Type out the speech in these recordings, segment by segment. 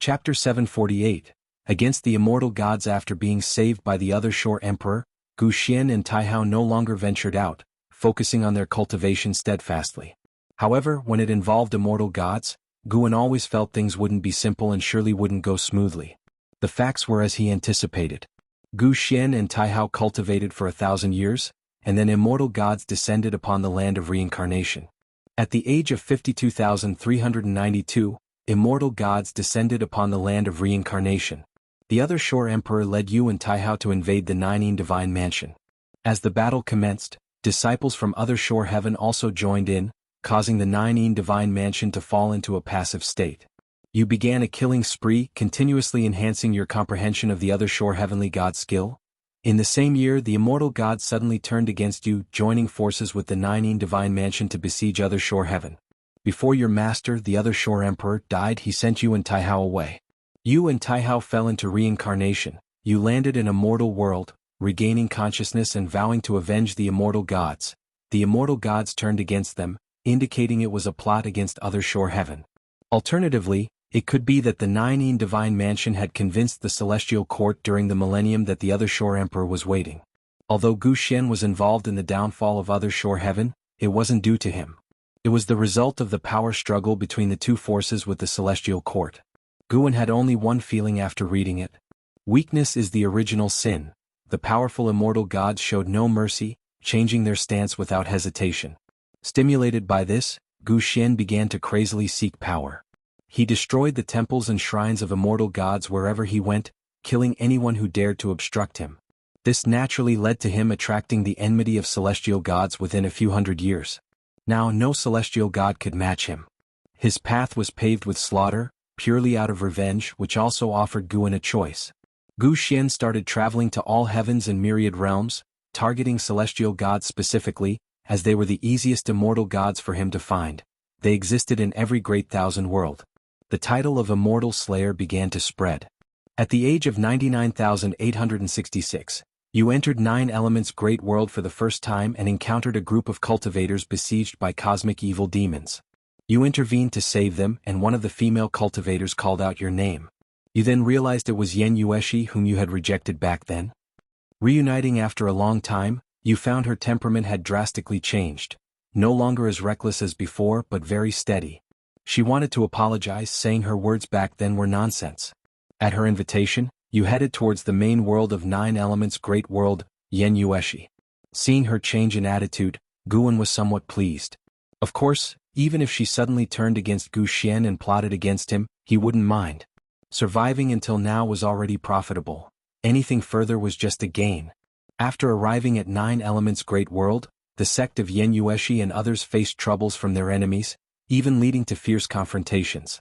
Chapter 748. Against the immortal gods. After being saved by the other shore emperor, Gu Xian and Taihao no longer ventured out, focusing on their cultivation steadfastly. However, when it involved immortal gods, Guan always felt things wouldn't be simple and surely wouldn't go smoothly. The facts were as he anticipated. Gu Xian and Taihao cultivated for 1,000 years, and then immortal gods descended upon the land of reincarnation. At the age of 52,392, immortal gods descended upon the land of reincarnation. The other shore emperor led Yu and Taihao to invade the Nineteen divine mansion. As the battle commenced, disciples from other shore heaven also joined in, causing the Nineteen divine mansion to fall into a passive state. You began a killing spree, continuously enhancing your comprehension of the other shore heavenly god skill. In the same year, the immortal gods suddenly turned against you, joining forces with the Nineteen divine mansion to besiege other shore heaven. Before your master, the other shore emperor, died, he sent you and Taihao away. You and Taihao fell into reincarnation. You landed in a mortal world, regaining consciousness and vowing to avenge the immortal gods. The immortal gods turned against them, indicating it was a plot against other shore heaven. Alternatively, it could be that the Nineteen divine mansion had convinced the celestial court during the millennium that the other shore emperor was waiting. Although Gu Xian was involved in the downfall of other shore heaven, it wasn't due to him. It was the result of the power struggle between the two forces with the celestial court. Guan had only one feeling after reading it. Weakness is the original sin. The powerful immortal gods showed no mercy, changing their stance without hesitation. Stimulated by this, Gu Xian began to crazily seek power. He destroyed the temples and shrines of immortal gods wherever he went, killing anyone who dared to obstruct him. This naturally led to him attracting the enmity of celestial gods within a few hundred years. Now no celestial god could match him. His path was paved with slaughter, purely out of revenge, which also offered Guan a choice. Gu Xian started traveling to all heavens and myriad realms, targeting celestial gods specifically, as they were the easiest immortal gods for him to find. They existed in every great thousand world. The title of Immortal Slayer began to spread. At the age of 99,866, you entered Nine Elements' great world for the first time and encountered a group of cultivators besieged by cosmic evil demons. You intervened to save them, and one of the female cultivators called out your name. You then realized it was Yen Yueshi, whom you had rejected back then. Reuniting after a long time, you found her temperament had drastically changed. No longer as reckless as before, but very steady. She wanted to apologize, saying her words back then were nonsense. At her invitation, you headed towards the main world of Nine Elements' great world, Yen Yueshi. Seeing her change in attitude, Guan was somewhat pleased. Of course, even if she suddenly turned against Gu Xian and plotted against him, he wouldn't mind. Surviving until now was already profitable. Anything further was just a gain. After arriving at Nine Elements' great world, the sect of Yen Yueshi and others faced troubles from their enemies, even leading to fierce confrontations.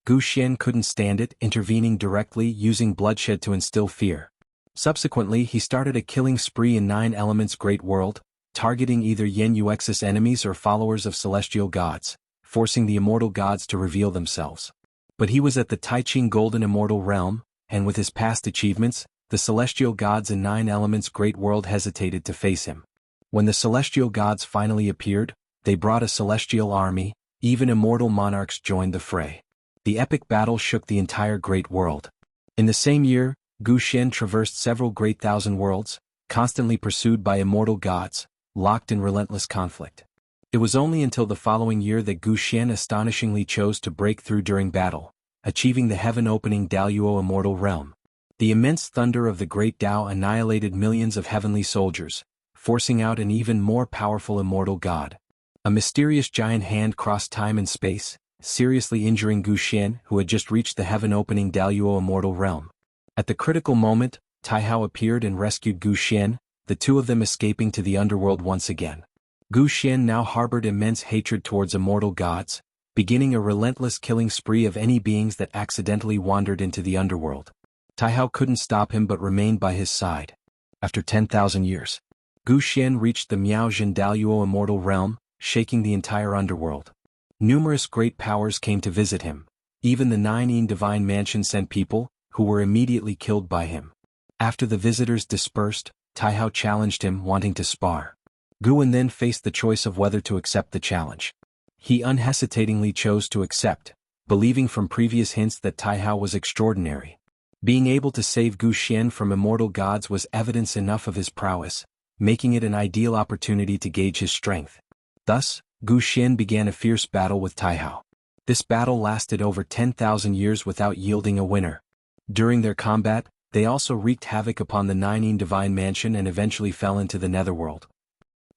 Gu Xian couldn't stand it, intervening directly, using bloodshed to instill fear. Subsequently, he started a killing spree in Nine Elements' great world, targeting either Yen Yuexi's enemies or followers of celestial gods, forcing the immortal gods to reveal themselves. But he was at the Taiqing Golden Immortal Realm, and with his past achievements, the celestial gods in Nine Elements' great world hesitated to face him. When the celestial gods finally appeared, they brought a celestial army. Even immortal monarchs joined the fray. The epic battle shook the entire great world. In the same year, Gu Xian traversed several great thousand worlds, constantly pursued by immortal gods, locked in relentless conflict. It was only until the following year that Gu Xian astonishingly chose to break through during battle, achieving the heaven-opening Daluo immortal realm. The immense thunder of the great Tao annihilated millions of heavenly soldiers, forcing out an even more powerful immortal god. A mysterious giant hand crossed time and space, seriously injuring Gu Xian, who had just reached the heaven-opening Daluo immortal realm. At the critical moment, Taihao appeared and rescued Gu Xian, the two of them escaping to the underworld once again. Gu Xian now harbored immense hatred towards immortal gods, beginning a relentless killing spree of any beings that accidentally wandered into the underworld. Taihao couldn't stop him but remained by his side. After 10,000 years, Gu Xian reached the Miaojin Daluo immortal realm, shaking the entire underworld. Numerous great powers came to visit him. Even the Nineteen divine mansion sent people, who were immediately killed by him. After the visitors dispersed, Taihao challenged him, wanting to spar. Guan then faced the choice of whether to accept the challenge. He unhesitatingly chose to accept, believing from previous hints that Taihao was extraordinary. Being able to save Gu Xian from immortal gods was evidence enough of his prowess, making it an ideal opportunity to gauge his strength. Thus, Gu Xian began a fierce battle with Taihao. This battle lasted over 10,000 years without yielding a winner. During their combat, they also wreaked havoc upon the Nineteen Divine Mansion and eventually fell into the Netherworld.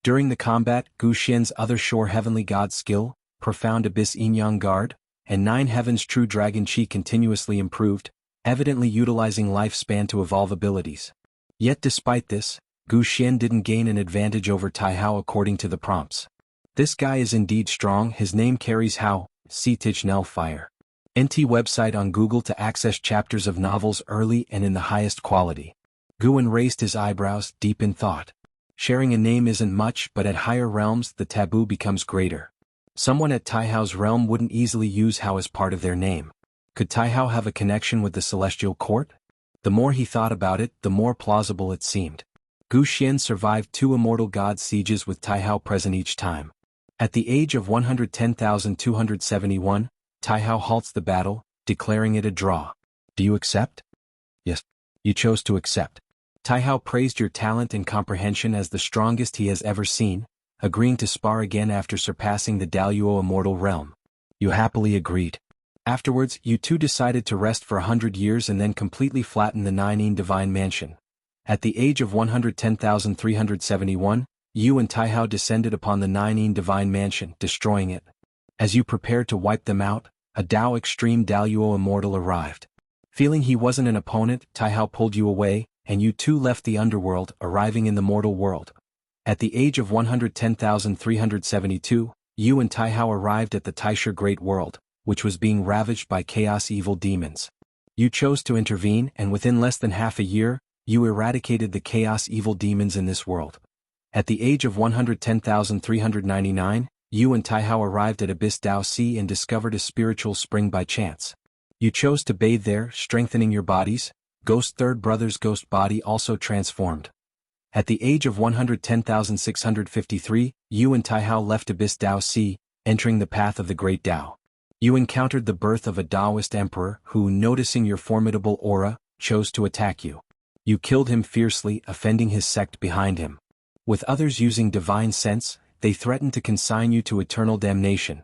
During the combat, Gu Xian's other Shore Heavenly God skill, Profound Abyss Yin-Yang Guard, and Nine Heavens True Dragon Chi continuously improved, evidently utilizing lifespan to evolve abilities. Yet despite this, Gu Xian didn't gain an advantage over Taihao according to the prompts. This guy is indeed strong. His name carries Hao, See Tich Nell Fire. NT website on Google to access chapters of novels early and in the highest quality. Guan raised his eyebrows, deep in thought. Sharing a name isn't much, but at higher realms the taboo becomes greater. Someone at Taihao's realm wouldn't easily use Hao as part of their name. Could Taihao have a connection with the Celestial Court? The more he thought about it, the more plausible it seemed. Gu Xian survived 2 immortal god sieges with Taihao present each time. At the age of 110,271, Taihao halts the battle, declaring it a draw. Do you accept? Yes. You chose to accept. Taihao praised your talent and comprehension as the strongest he has ever seen, agreeing to spar again after surpassing the Daluo immortal realm. You happily agreed. Afterwards, you two decided to rest for 100 years and then completely flatten the Nineteen Divine Mansion. At the age of 110,371, you and Taihao descended upon the Nineteen Divine Mansion, destroying it. As you prepared to wipe them out, a Dao Extreme Daluo Immortal arrived. Feeling he wasn't an opponent, Taihao pulled you away, and you two left the underworld, arriving in the mortal world. At the age of 110,372, you and Taihao arrived at the Taisha Great World, which was being ravaged by chaos evil demons. You chose to intervene, and within less than half a year, you eradicated the chaos evil demons in this world. At the age of 110,399, you and Taihao arrived at Abyss Dao Sea and discovered a spiritual spring by chance. You chose to bathe there, strengthening your bodies. Ghost Third Brother's ghost body also transformed. At the age of 110,653, you and Taihao left Abyss Dao Sea, entering the path of the Great Dao. You encountered the birth of a Taoist emperor who, noticing your formidable aura, chose to attack you. You killed him fiercely, offending his sect behind him. With others using divine sense, they threatened to consign you to eternal damnation.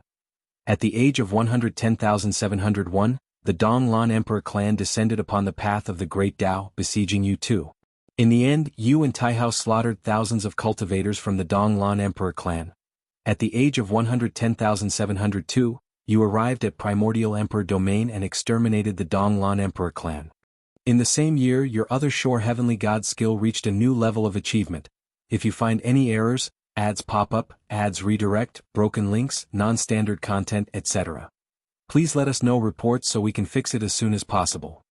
At the age of 110,701, the Donglan Emperor clan descended upon the path of the Great Dao, besieging you too. In the end, you and Taihao slaughtered thousands of cultivators from the Donglan Emperor clan. At the age of 110,702, you arrived at Primordial Emperor Domain and exterminated the Donglan Emperor clan. In the same year, your other Shore Heavenly God skill reached a new level of achievement. If you find any errors, ads pop up, ads redirect, broken links, non-standard content, etc. Please let us know reports so we can fix it as soon as possible.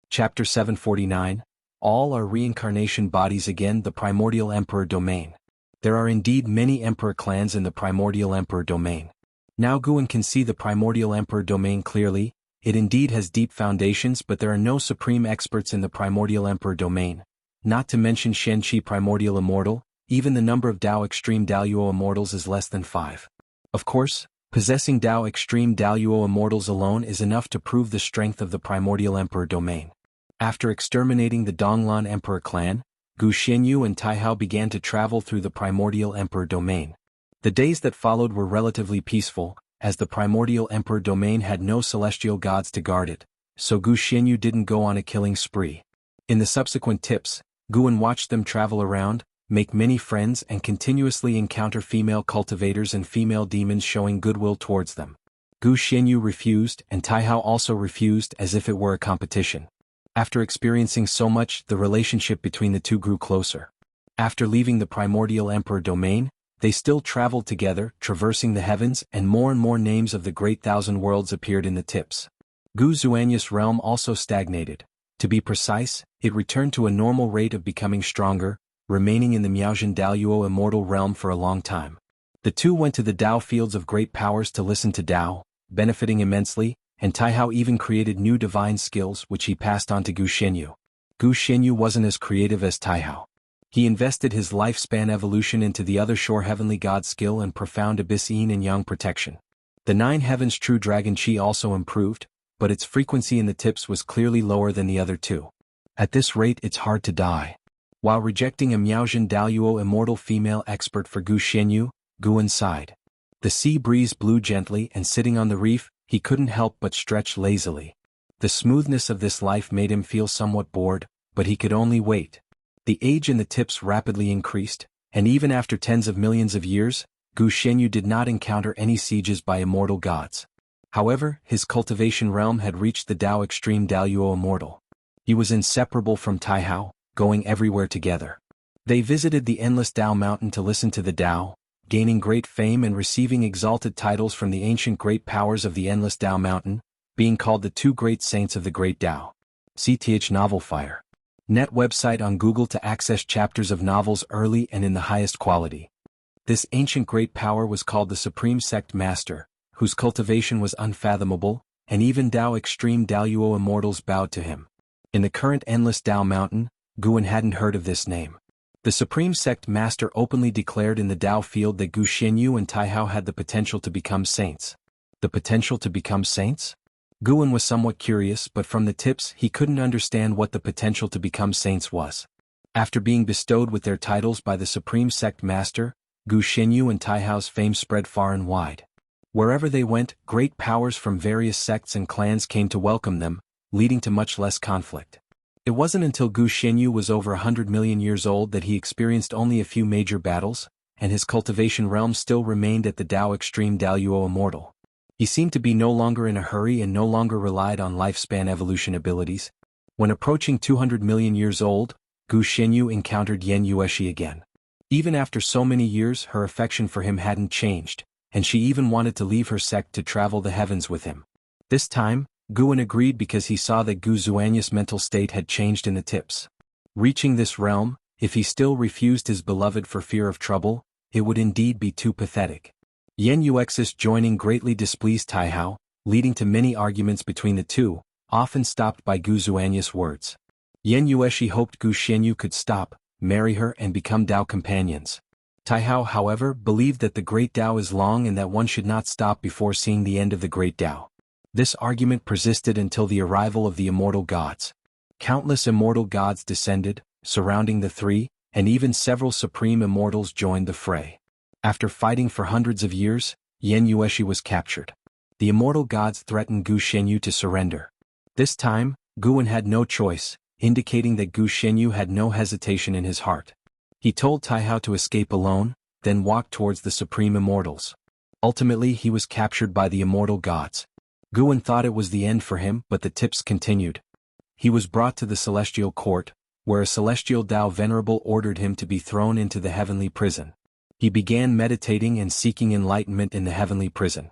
Chapter 749. All are reincarnation bodies. Again, the Primordial Emperor Domain. There are indeed many Emperor clans in the Primordial Emperor Domain. Now Guan can see the Primordial Emperor Domain clearly. It indeed has deep foundations, but there are no supreme experts in the Primordial Emperor Domain. Not to mention Shenqi Primordial Immortal, even the number of Dao Extreme Daluo Immortals is less than 5. Of course, possessing Dao Extreme Daluo Immortals alone is enough to prove the strength of the Primordial Emperor Domain. After exterminating the Donglan Emperor clan, Gu Xianyu and Taihao began to travel through the Primordial Emperor Domain. The days that followed were relatively peaceful, as the Primordial Emperor Domain had no celestial gods to guard it, so Gu Xianyu didn't go on a killing spree. In the subsequent tips, Guan watched them travel around, make many friends and continuously encounter female cultivators and female demons showing goodwill towards them. Gu Xianyu refused and Taihao also refused as if it were a competition. After experiencing so much, the relationship between the two grew closer. After leaving the Primordial Emperor Domain, they still traveled together, traversing the heavens, and more names of the Great Thousand Worlds appeared in the tips. Gu Xuanyus' realm also stagnated. To be precise, it returned to a normal rate of becoming stronger, remaining in the Miaotian Daluo immortal realm for a long time. The two went to the Dao fields of great powers to listen to Dao, benefiting immensely, and Taihao even created new divine skills which he passed on to Gu Xianyu. Gu Xianyu wasn't as creative as Taihao. He invested his lifespan evolution into the other Shore Heavenly God skill and Profound Abyss Yin and Yang protection. The 9 Heavens True Dragon Chi also improved, but its frequency in the tips was clearly lower than the other two. At this rate it's hard to die. While rejecting a Miaojin Daluo immortal female expert for Gu Xianyu, Guan sighed. The sea breeze blew gently and sitting on the reef, he couldn't help but stretch lazily. The smoothness of this life made him feel somewhat bored, but he could only wait. The age in the tips rapidly increased, and even after tens of millions of years, Gu Xianyu did not encounter any sieges by immortal gods. However, his cultivation realm had reached the Dao Extreme Daluo Immortal. He was inseparable from Taihao, going everywhere together. They visited the endless Dao Mountain to listen to the Dao, gaining great fame and receiving exalted titles from the ancient great powers of the endless Dao Mountain, being called the 2 great saints of the great Dao. CTH Novel Fire. Net website on Google to access chapters of novels early and in the highest quality. This ancient great power was called the Supreme Sect Master, whose cultivation was unfathomable, and even Dao Extreme Daluo Immortals bowed to him. In the current endless Dao Mountain, Guan hadn't heard of this name. The Supreme Sect Master openly declared in the Dao field that Gu Xianyu and Taihao had the potential to become saints. The potential to become saints? Guan was somewhat curious, but from the tips he couldn't understand what the potential to become saints was. After being bestowed with their titles by the Supreme Sect Master, Gu Xianyu and Taihao's fame spread far and wide. Wherever they went, great powers from various sects and clans came to welcome them, leading to much less conflict. It wasn't until Gu Xianyu was over 100 million years old that he experienced only a few major battles, and his cultivation realm still remained at the Dao Extreme Daluo Immortal. He seemed to be no longer in a hurry and no longer relied on lifespan evolution abilities. When approaching 200 million years old, Gu Xianyu encountered Yan Yueshi again. Even after so many years, her affection for him hadn't changed, and she even wanted to leave her sect to travel the heavens with him. This time, Guan agreed because he saw that Gu Zuanyu's mental state had changed in the tips. Reaching this realm, if he still refused his beloved for fear of trouble, it would indeed be too pathetic. Yan Yuex's joining greatly displeased Taihao, leading to many arguments between the two, often stopped by Gu Zuanyu's words. Yan Yueshi hoped Gu Xianyu could stop, marry her and become Dao companions. Taihao, however, believed that the Great Dao is long and that one should not stop before seeing the end of the Great Dao. This argument persisted until the arrival of the immortal gods. Countless immortal gods descended, surrounding the three, and even several supreme immortals joined the fray. After fighting for hundreds of years, Yan Yueshi was captured. The immortal gods threatened Gu Xianyu to surrender. This time, Guan had no choice, indicating that Gu Xianyu had no hesitation in his heart. He told Taihao to escape alone, then walk towards the supreme immortals. Ultimately he was captured by the immortal gods. Guan thought it was the end for him, but the tips continued. He was brought to the celestial court, where a celestial Dao venerable ordered him to be thrown into the heavenly prison. He began meditating and seeking enlightenment in the heavenly prison.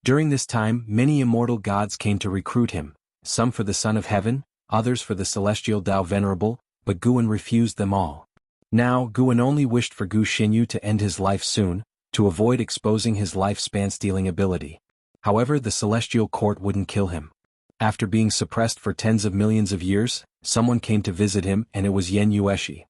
During this time many immortal gods came to recruit him, some for the Son of Heaven, others for the celestial Dao venerable, but Guan refused them all. Now Guan only wished for Gu Xianyu to end his life soon, to avoid exposing his lifespan-stealing ability. However, the celestial court wouldn't kill him. After being suppressed for tens of millions of years, someone came to visit him, and it was Yan Yueshi.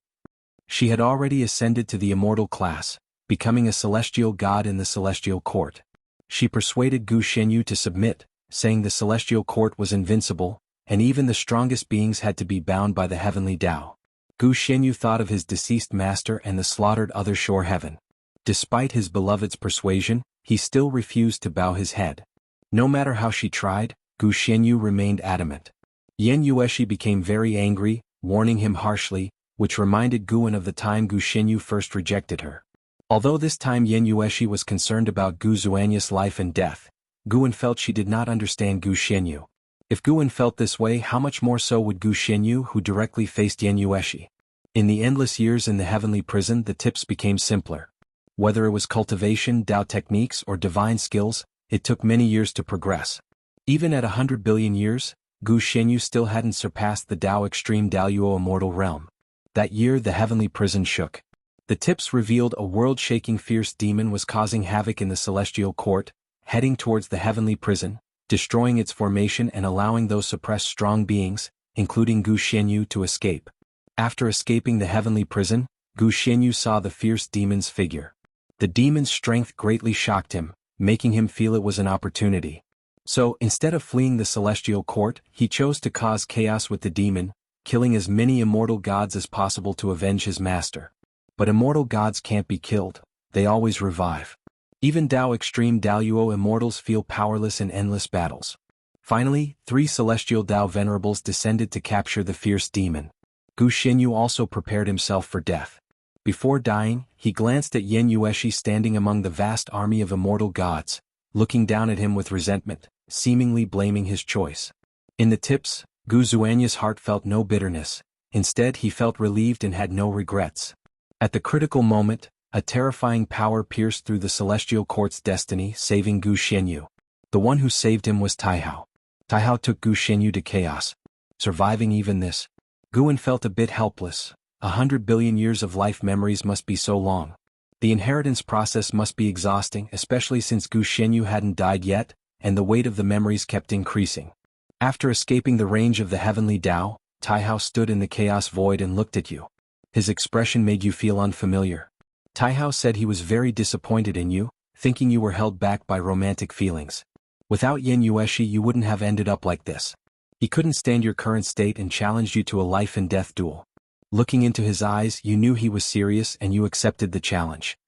She had already ascended to the immortal class, becoming a celestial god in the celestial court. She persuaded Gu Xianyu to submit, saying the celestial court was invincible, and even the strongest beings had to be bound by the heavenly Dao. Gu Xianyu thought of his deceased master and the slaughtered other shore heaven. Despite his beloved's persuasion, he still refused to bow his head. No matter how she tried, Gu Xianyu remained adamant. Yan Yueshi became very angry, warning him harshly, which reminded Guan of the time Gu Xianyu first rejected her. Although this time Yan Yueshi was concerned about Gu Zuanyu's life and death, Guan felt she did not understand Gu Xianyu. If Guan felt this way, how much more so would Gu Xianyu, who directly faced Yan Yueshi? In the endless years in the heavenly prison, the tips became simpler. Whether it was cultivation, Dao techniques, or divine skills, it took many years to progress. Even at 100 billion years, Gu Xianyu still hadn't surpassed the Dao Extreme Daluo Immortal Realm. That year the heavenly prison shook. The tips revealed a world-shaking fierce demon was causing havoc in the celestial court, heading towards the heavenly prison, destroying its formation and allowing those suppressed strong beings, including Gu Xianyu, to escape. After escaping the heavenly prison, Gu Xianyu saw the fierce demon's figure. The demon's strength greatly shocked him, making him feel it was an opportunity. So, instead of fleeing the celestial court, he chose to cause chaos with the demon, killing as many immortal gods as possible to avenge his master. But immortal gods can't be killed, they always revive. Even Dao Extreme Daoyuo immortals feel powerless in endless battles. Finally, 3 celestial Dao venerables descended to capture the fierce demon. Gu Xinyu also prepared himself for death. Before dying, he glanced at Yen Yueshi standing among the vast army of immortal gods, looking down at him with resentment, seemingly blaming his choice. In the tips, Gu Zuanya's heart felt no bitterness, instead he felt relieved and had no regrets. At the critical moment, a terrifying power pierced through the celestial court's destiny, saving Gu Xinyu. The one who saved him was Taihao. Taihao took Gu Xinyu to chaos. Surviving even this, Guan felt a bit helpless. 100 billion years of life memories must be so long. The inheritance process must be exhausting, especially since Gu Xinyu hadn't died yet, and the weight of the memories kept increasing. After escaping the range of the heavenly Tao, Taihao stood in the chaos void and looked at you. His expression made you feel unfamiliar. Taihao said he was very disappointed in you, thinking you were held back by romantic feelings. Without Yen Yueshi you wouldn't have ended up like this. He couldn't stand your current state and challenged you to a life and death duel. Looking into his eyes, you knew he was serious and you accepted the challenge.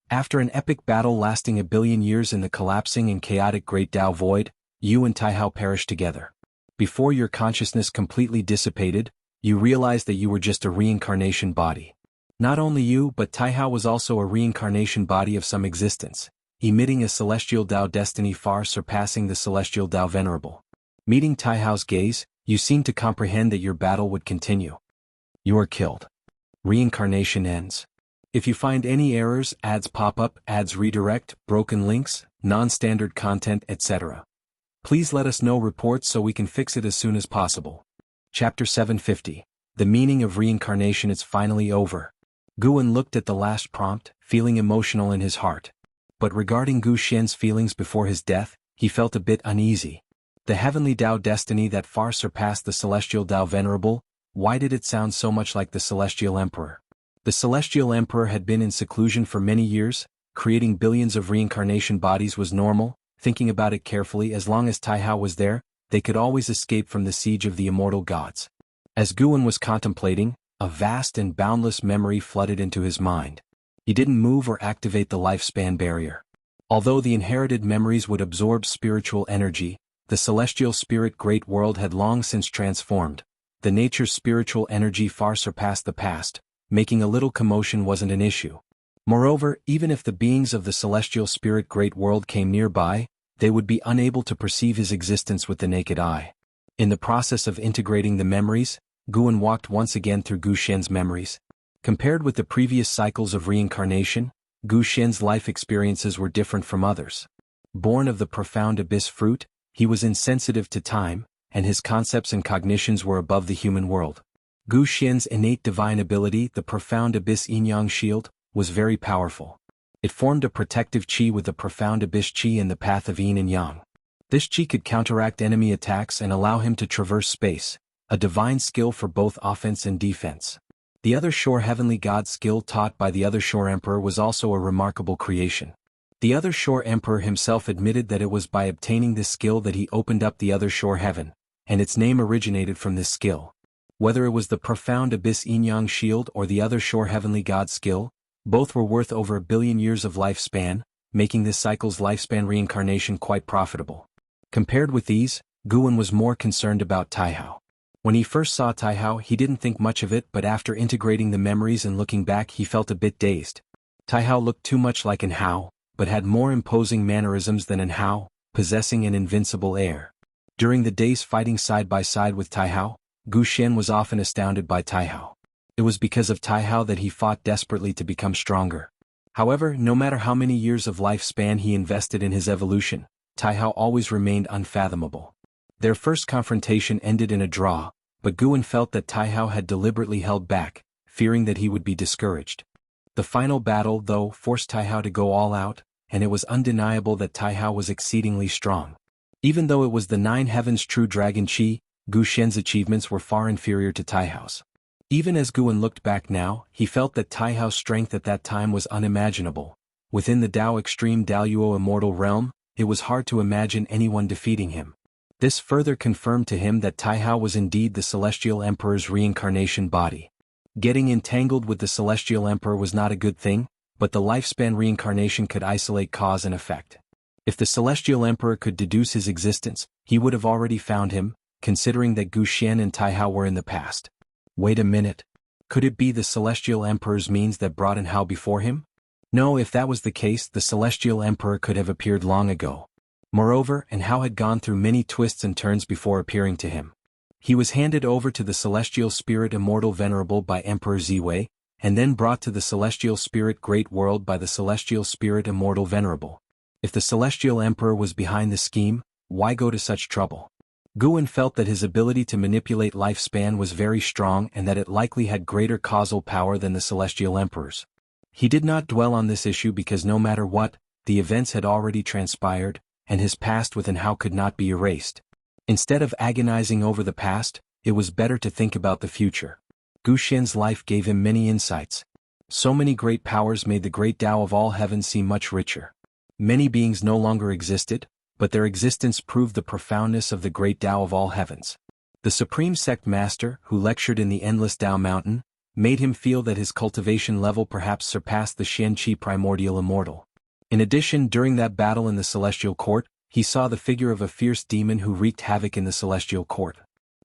After an epic battle lasting 1 billion years in the collapsing and chaotic Great Tao Void, you and Taihao perished together. Before your consciousness completely dissipated, you realized that you were just a reincarnation body. Not only you but Taihao was also a reincarnation body of some existence, emitting a celestial Tao destiny far surpassing the celestial Tao Venerable. Meeting Taihao's gaze, you seemed to comprehend that your battle would continue. You are killed. Reincarnation ends. If you find any errors, ads pop up, ads redirect, broken links, non-standard content, etc., please let us know reports so we can fix it as soon as possible. Chapter 750. The meaning of reincarnation is finally over. Guan looked at the last prompt, feeling emotional in his heart. But regarding Gu Xian's feelings before his death, he felt a bit uneasy. The heavenly Tao destiny that far surpassed the celestial Tao Venerable, why did it sound so much like the Celestial Emperor? The Celestial Emperor had been in seclusion for many years, creating billions of reincarnation bodies was normal. Thinking about it carefully, as long as Taihao was there, they could always escape from the siege of the immortal gods. As Guan was contemplating, a vast and boundless memory flooded into his mind. He didn't move or activate the lifespan barrier. Although the inherited memories would absorb spiritual energy, the celestial spirit great world had long since transformed. The nature's spiritual energy far surpassed the past, making a little commotion wasn't an issue. Moreover, even if the beings of the celestial spirit great world came nearby, they would be unable to perceive his existence with the naked eye. In the process of integrating the memories, Guan walked once again through Gu Xian's memories. Compared with the previous cycles of reincarnation, Gu Xian's life experiences were different from others. Born of the profound abyss fruit, he was insensitive to time, and his concepts and cognitions were above the human world. Gu Xian's innate divine ability, the profound abyss yin-yang shield, was very powerful. It formed a protective qi with the profound abyss qi in the path of yin and yang. This qi could counteract enemy attacks and allow him to traverse space, a divine skill for both offense and defense. The Other Shore Heavenly God skill taught by the Other Shore Emperor was also a remarkable creation. The Other Shore Emperor himself admitted that it was by obtaining this skill that he opened up the Other Shore Heaven, and its name originated from this skill. Whether it was the profound abyss yin-yang shield or the Other Shore Heavenly God skill, both were worth over 1 billion years of lifespan, making this cycle's lifespan reincarnation quite profitable. Compared with these, Guan was more concerned about Taihao. When he first saw Taihao he didn't think much of it, but after integrating the memories and looking back he felt a bit dazed. Taihao looked too much like an Hao, but had more imposing mannerisms than an Hao, possessing an invincible air. During the days fighting side by side with Taihao, Gu Xian was often astounded by Taihao. It was because of Taihao that he fought desperately to become stronger. However, no matter how many years of lifespan he invested in his evolution, Taihao always remained unfathomable. Their first confrontation ended in a draw, but Guan felt that Taihao had deliberately held back, fearing that he would be discouraged. The final battle, though, forced Taihao to go all out, and it was undeniable that Taihao was exceedingly strong. Even though it was the 9 Heavens' true dragon Qi, Gu Xian's achievements were far inferior to Taihao's. Even as Guan looked back now, he felt that Taihao's strength at that time was unimaginable. within the Dao Extreme Daluo Immortal Realm, it was hard to imagine anyone defeating him. This further confirmed to him that Taihao was indeed the Celestial Emperor's reincarnation body. Getting entangled with the Celestial Emperor was not a good thing, but the lifespan reincarnation could isolate cause and effect. If the Celestial Emperor could deduce his existence, he would have already found him, considering that Gu Xian and Taihao were in the past. Wait a minute. Could it be the Celestial Emperor's means that brought in Hao before him? No, if that was the case, the Celestial Emperor could have appeared long ago. Moreover, and Hao had gone through many twists and turns before appearing to him. He was handed over to the Celestial Spirit Immortal Venerable by Emperor Ziwei, and then brought to the Celestial Spirit Great World by the Celestial Spirit Immortal Venerable. If the Celestial Emperor was behind the scheme, why go to such trouble? Guan felt that his ability to manipulate lifespan was very strong and that it likely had greater causal power than the Celestial Emperor's. He did not dwell on this issue because no matter what, the events had already transpired, and his past within Hao could not be erased. Instead of agonizing over the past, it was better to think about the future. Gu Xian's life gave him many insights. So many great powers made the great Tao of all heaven seem much richer. Many beings no longer existed, but their existence proved the profoundness of the great Tao of all heavens. The Supreme Sect Master, who lectured in the Endless Tao Mountain, made him feel that his cultivation level perhaps surpassed the Xianqi Primordial Immortal. In addition, during that battle in the Celestial Court, he saw the figure of a fierce demon who wreaked havoc in the Celestial Court.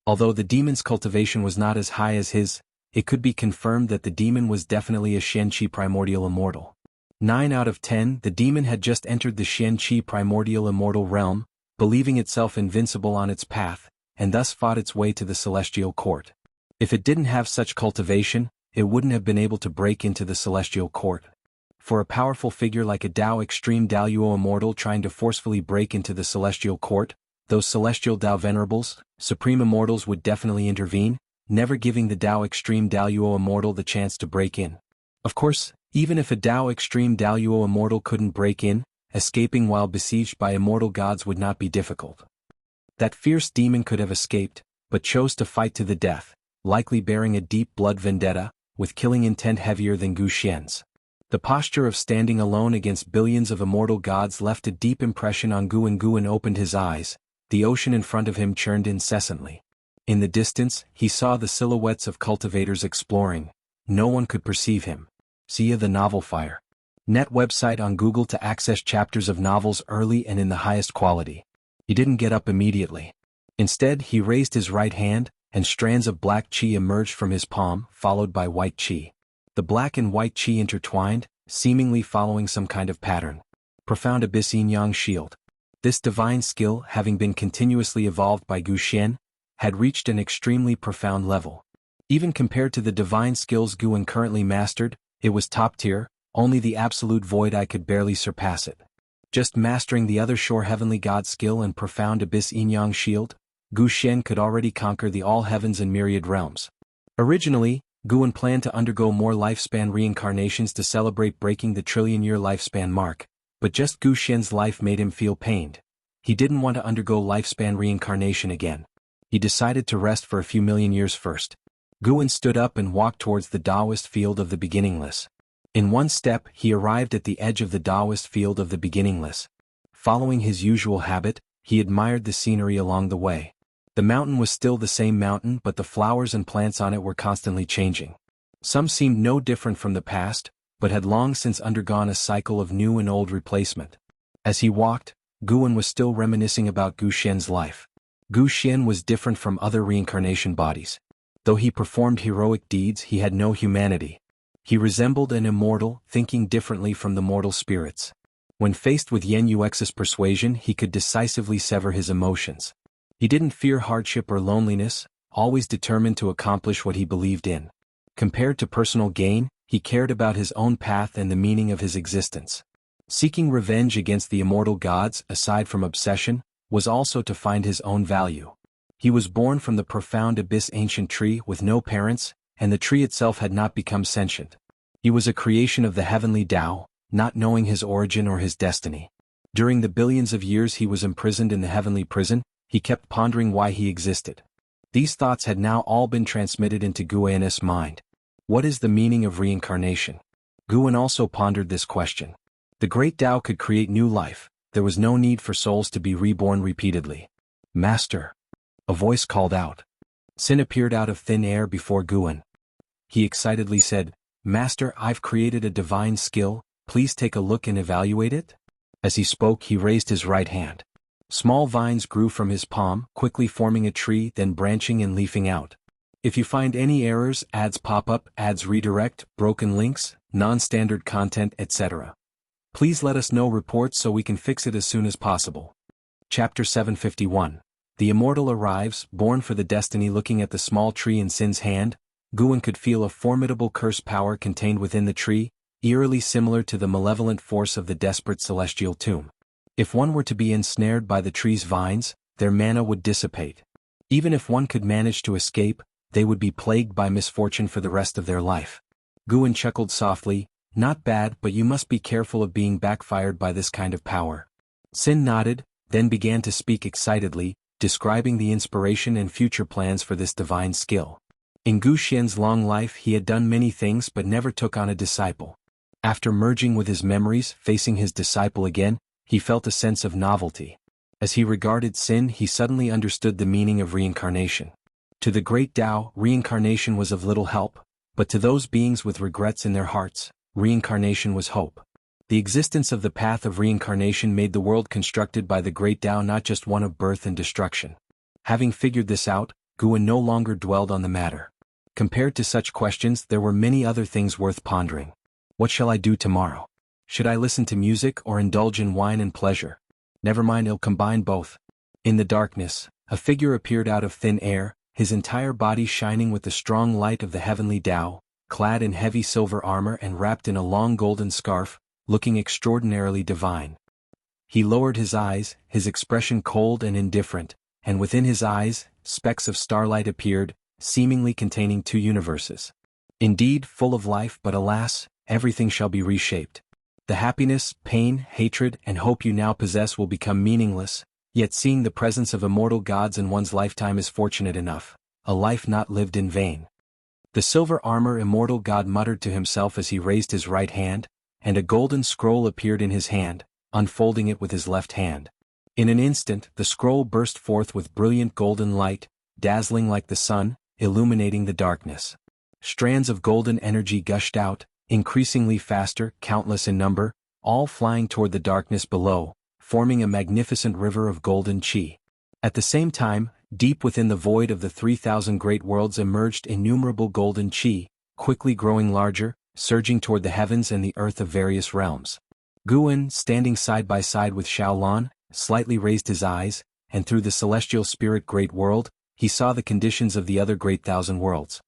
Although the demon's cultivation was not as high as his, it could be confirmed that the demon was definitely a Xianqi Primordial Immortal. 9 out of 10, the demon had just entered the Xianqi Primordial Immortal Realm, believing itself invincible on its path, and thus fought its way to the Celestial Court. If it didn't have such cultivation, it wouldn't have been able to break into the Celestial Court. For a powerful figure like a Dao Extreme Daluo Immortal trying to forcefully break into the Celestial Court, those Celestial Dao Venerables, Supreme Immortals would definitely intervene, never giving the Dao Extreme Daluo Immortal the chance to break in. Of course, even if a Dao Extreme Daluo Immortal couldn't break in, escaping while besieged by immortal gods would not be difficult. That fierce demon could have escaped, but chose to fight to the death, likely bearing a deep blood vendetta, with killing intent heavier than Gu Xian's. The posture of standing alone against billions of immortal gods left a deep impression on Guan. Guan opened his eyes, the ocean in front of him churned incessantly. In the distance, he saw the silhouettes of cultivators exploring. No one could perceive him. See the novel Fire. Net website on Google to access chapters of novels early and in the highest quality. He didn't get up immediately. Instead, he raised his right hand, and strands of black qi emerged from his palm, followed by white qi. The black and white qi intertwined, seemingly following some kind of pattern. Profound Abyss Yin-Yang Shield. This divine skill, having been continuously evolved by Gu Xian, had reached an extremely profound level. Even compared to the divine skills Guan currently mastered, it was top tier, only the absolute void eye could barely surpass it. Just mastering the other Shore Heavenly God skill and Profound Abyss Yin-Yang Shield, Gu Xian could already conquer the all heavens and myriad realms. Originally, Guan planned to undergo more lifespan reincarnations to celebrate breaking the trillion-year lifespan mark, but just Gu Xian's life made him feel pained. He didn't want to undergo lifespan reincarnation again. He decided to rest for a few million years first. Guan stood up and walked towards the Taoist field of the beginningless. In one step, he arrived at the edge of the Taoist field of the beginningless. Following his usual habit, he admired the scenery along the way. The mountain was still the same mountain, but the flowers and plants on it were constantly changing. Some seemed no different from the past, but had long since undergone a cycle of new and old replacement. As he walked, Guan was still reminiscing about Gu Xian's life. Gu Xian was different from other reincarnation bodies. Though he performed heroic deeds, he had no humanity. He resembled an immortal, thinking differently from the mortal spirits. When faced with Yen Yuex's persuasion, he could decisively sever his emotions. He didn't fear hardship or loneliness, always determined to accomplish what he believed in. Compared to personal gain, he cared about his own path and the meaning of his existence. Seeking revenge against the immortal gods, aside from obsession, was also to find his own value. He was born from the profound abyss ancient tree with no parents, and the tree itself had not become sentient. He was a creation of the heavenly Tao, not knowing his origin or his destiny. During the billions of years he was imprisoned in the heavenly prison, he kept pondering why he existed. These thoughts had now all been transmitted into Guan's mind. What is the meaning of reincarnation? Guan also pondered this question. The great Tao could create new life, there was no need for souls to be reborn repeatedly. Master! A voice called out. Sin appeared out of thin air before Guan. He excitedly said, Master, I've created a divine skill, please take a look and evaluate it? As he spoke, he raised his right hand. Small vines grew from his palm, quickly forming a tree, then branching and leafing out. If you find any errors, ads pop up, ads redirect, broken links, non-standard content, etc. Please let us know reports so we can fix it as soon as possible. Chapter 751. The Immortal arrives, born for the destiny. Looking at the small tree in Sin's hand, Guan could feel a formidable curse power contained within the tree, eerily similar to the malevolent force of the desperate celestial tomb. If one were to be ensnared by the tree's vines, their mana would dissipate. Even if one could manage to escape, they would be plagued by misfortune for the rest of their life. Guan chuckled softly, not bad, but you must be careful of being backfired by this kind of power. Sin nodded, then began to speak excitedly, describing the inspiration and future plans for this divine skill. In Gu Xian's long life he had done many things but never took on a disciple. After merging with his memories, facing his disciple again, he felt a sense of novelty. As he regarded Sin, he suddenly understood the meaning of reincarnation. To the great Tao, reincarnation was of little help, but to those beings with regrets in their hearts, reincarnation was hope. The existence of the path of reincarnation made the world constructed by the great Tao not just one of birth and destruction. Having figured this out, Guan no longer dwelled on the matter. Compared to such questions, there were many other things worth pondering. What shall I do tomorrow? Should I listen to music or indulge in wine and pleasure? Never mind, I'll combine both. In the darkness, a figure appeared out of thin air, his entire body shining with the strong light of the heavenly Tao, clad in heavy silver armor and wrapped in a long golden scarf, looking extraordinarily divine. He lowered his eyes, his expression cold and indifferent, and within his eyes, specks of starlight appeared, seemingly containing two universes. Indeed, full of life, but alas, everything shall be reshaped. The happiness, pain, hatred, and hope you now possess will become meaningless, yet seeing the presence of immortal gods in one's lifetime is fortunate enough, a life not lived in vain. The silver armor immortal god muttered to himself as he raised his right hand, and a golden scroll appeared in his hand, unfolding it with his left hand. In an instant, the scroll burst forth with brilliant golden light, dazzling like the sun, illuminating the darkness. Strands of golden energy gushed out, increasingly faster, countless in number, all flying toward the darkness below, forming a magnificent river of golden chi. At the same time, deep within the void of the 3,000 great worlds emerged innumerable golden chi, quickly growing larger, surging toward the heavens and the earth of various realms. Guan, standing side by side with Xiaolan, slightly raised his eyes, and through the celestial spirit great world, he saw the conditions of the other great thousand worlds.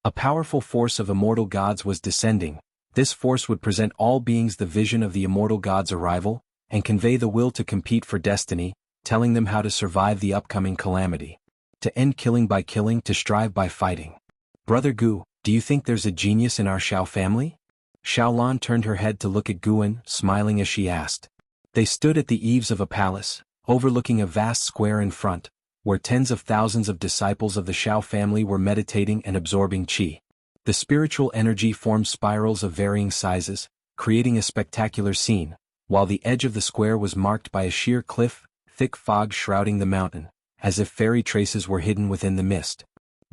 A powerful force of immortal gods was descending. This force would present all beings the vision of the immortal gods' arrival, and convey the will to compete for destiny, telling them how to survive the upcoming calamity. To end killing by killing, to strive by fighting. Brother Gu, do you think there's a genius in our Xiao family? Xiaolan turned her head to look at Guan, smiling as she asked. They stood at the eaves of a palace, overlooking a vast square in front, where tens of thousands of disciples of the Xiao family were meditating and absorbing qi. The spiritual energy formed spirals of varying sizes, creating a spectacular scene, while the edge of the square was marked by a sheer cliff, thick fog shrouding the mountain, as if fairy traces were hidden within the mist.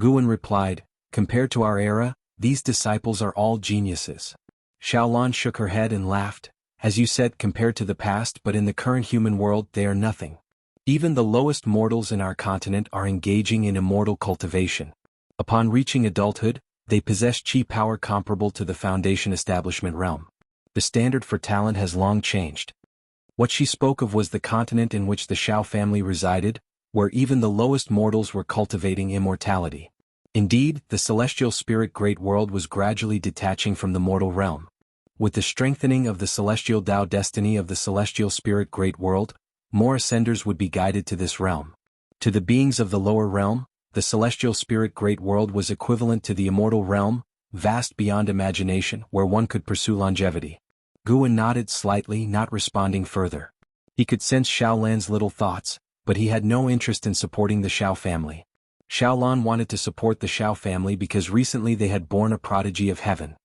Guan replied, compared to our era, these disciples are all geniuses. Xiaolan shook her head and laughed, as you said, compared to the past, but in the current human world they are nothing. Even the lowest mortals in our continent are engaging in immortal cultivation. Upon reaching adulthood, they possess chi power comparable to the Foundation establishment realm. The standard for talent has long changed. What she spoke of was the continent in which the Xiao family resided, where even the lowest mortals were cultivating immortality. Indeed, the celestial spirit great world was gradually detaching from the mortal realm. With the strengthening of the celestial Tao destiny of the celestial spirit great world, more ascenders would be guided to this realm. To the beings of the lower realm, the celestial spirit great world was equivalent to the immortal realm, vast beyond imagination, where one could pursue longevity. Guan nodded slightly, not responding further. He could sense Xiaolan's little thoughts, but he had no interest in supporting the Xiao family. Xiaolan wanted to support the Xiao family because recently they had born a prodigy of heaven.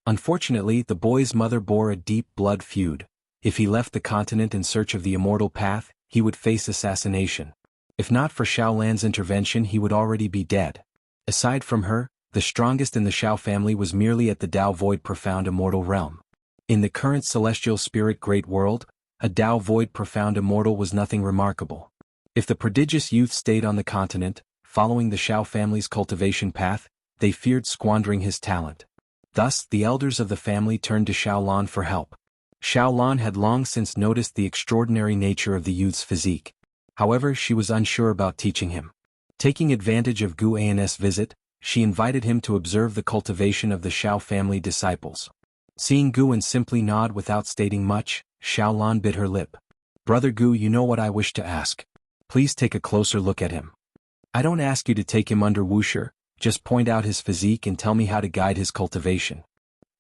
Unfortunately, the boy's mother bore a deep blood feud, If he left the continent in search of the immortal path, he would face assassination. If not for Xiaolan's intervention, he would already be dead. Aside from her, the strongest in the Xiao family was merely at the Dao Void Profound Immortal realm. In the current celestial spirit great world, a Dao Void Profound Immortal was nothing remarkable. If the prodigious youth stayed on the continent, following the Xiao family's cultivation path, they feared squandering his talent. Thus, the elders of the family turned to Xiaolan for help. Xiaolan had long since noticed the extraordinary nature of the youth's physique. However, she was unsure about teaching him. Taking advantage of Gu An's visit, she invited him to observe the cultivation of the Xiao family disciples. Seeing Gu An simply nod without stating much, Xiaolan bit her lip. "Brother Gu, you know what I wish to ask. Please take a closer look at him. I don't ask you to take him under Wuxia, just point out his physique and tell me how to guide his cultivation."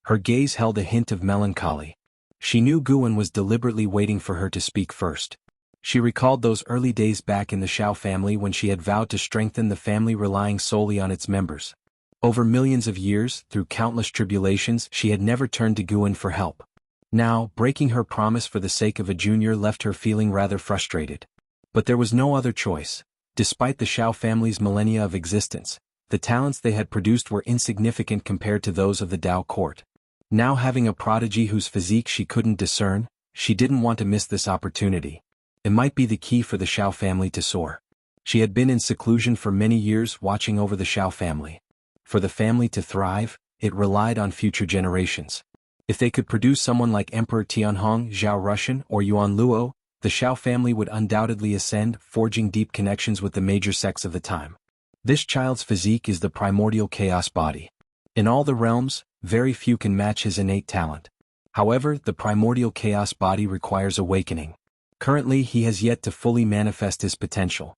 Her gaze held a hint of melancholy. She knew Gu An was deliberately waiting for her to speak first. She recalled those early days back in the Xiao family when she had vowed to strengthen the family relying solely on its members. Over millions of years, through countless tribulations, she had never turned to Gu An for help. Now, breaking her promise for the sake of a junior left her feeling rather frustrated. But there was no other choice. Despite the Xiao family's millennia of existence, the talents they had produced were insignificant compared to those of the Dao court. Now having a prodigy whose physique she couldn't discern, she didn't want to miss this opportunity. It might be the key for the Xiao family to soar. She had been in seclusion for many years watching over the Xiao family. For the family to thrive, it relied on future generations. If they could produce someone like Emperor Tianhong, Zhao Rushan, or Yuan Luo, the Xiao family would undoubtedly ascend, forging deep connections with the major sects of the time. This child's physique is the primordial chaos body. In all the realms, very few can match his innate talent. However, the primordial chaos body requires awakening. Currently, he has yet to fully manifest his potential.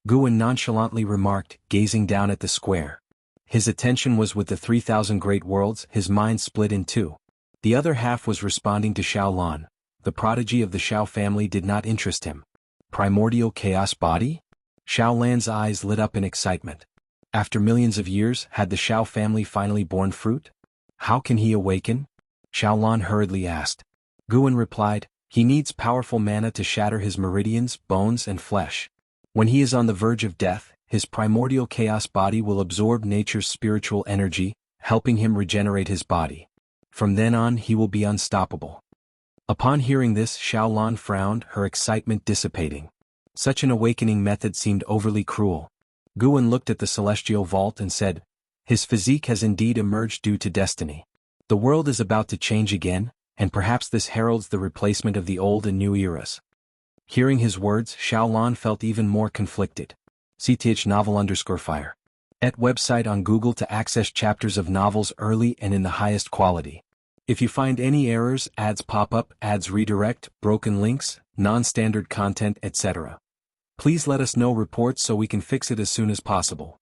Gu An nonchalantly remarked, gazing down at the square. His attention was with the 3,000 great worlds, his mind split in two. The other half was responding to Xiaolan. The prodigy of the Xiao family did not interest him. Primordial chaos body? Xiaolan's eyes lit up in excitement. After millions of years, had the Xiao family finally borne fruit? How can he awaken? Xiaolan hurriedly asked. Gu An replied, he needs powerful mana to shatter his meridians, bones and flesh. When he is on the verge of death, his primordial chaos body will absorb nature's spiritual energy, helping him regenerate his body. From then on he will be unstoppable. Upon hearing this, Xiaolan frowned, her excitement dissipating. Such an awakening method seemed overly cruel. Gu An looked at the celestial vault and said, his physique has indeed emerged due to destiny. The world is about to change again, and perhaps this heralds the replacement of the old and new eras. Hearing his words, Xiaolan felt even more conflicted. CTH novel_fire. Et website on Google to access chapters of novels early and in the highest quality. If you find any errors, ads pop up, ads redirect, broken links, non-standard content, etc. Please let us know reports so we can fix it as soon as possible.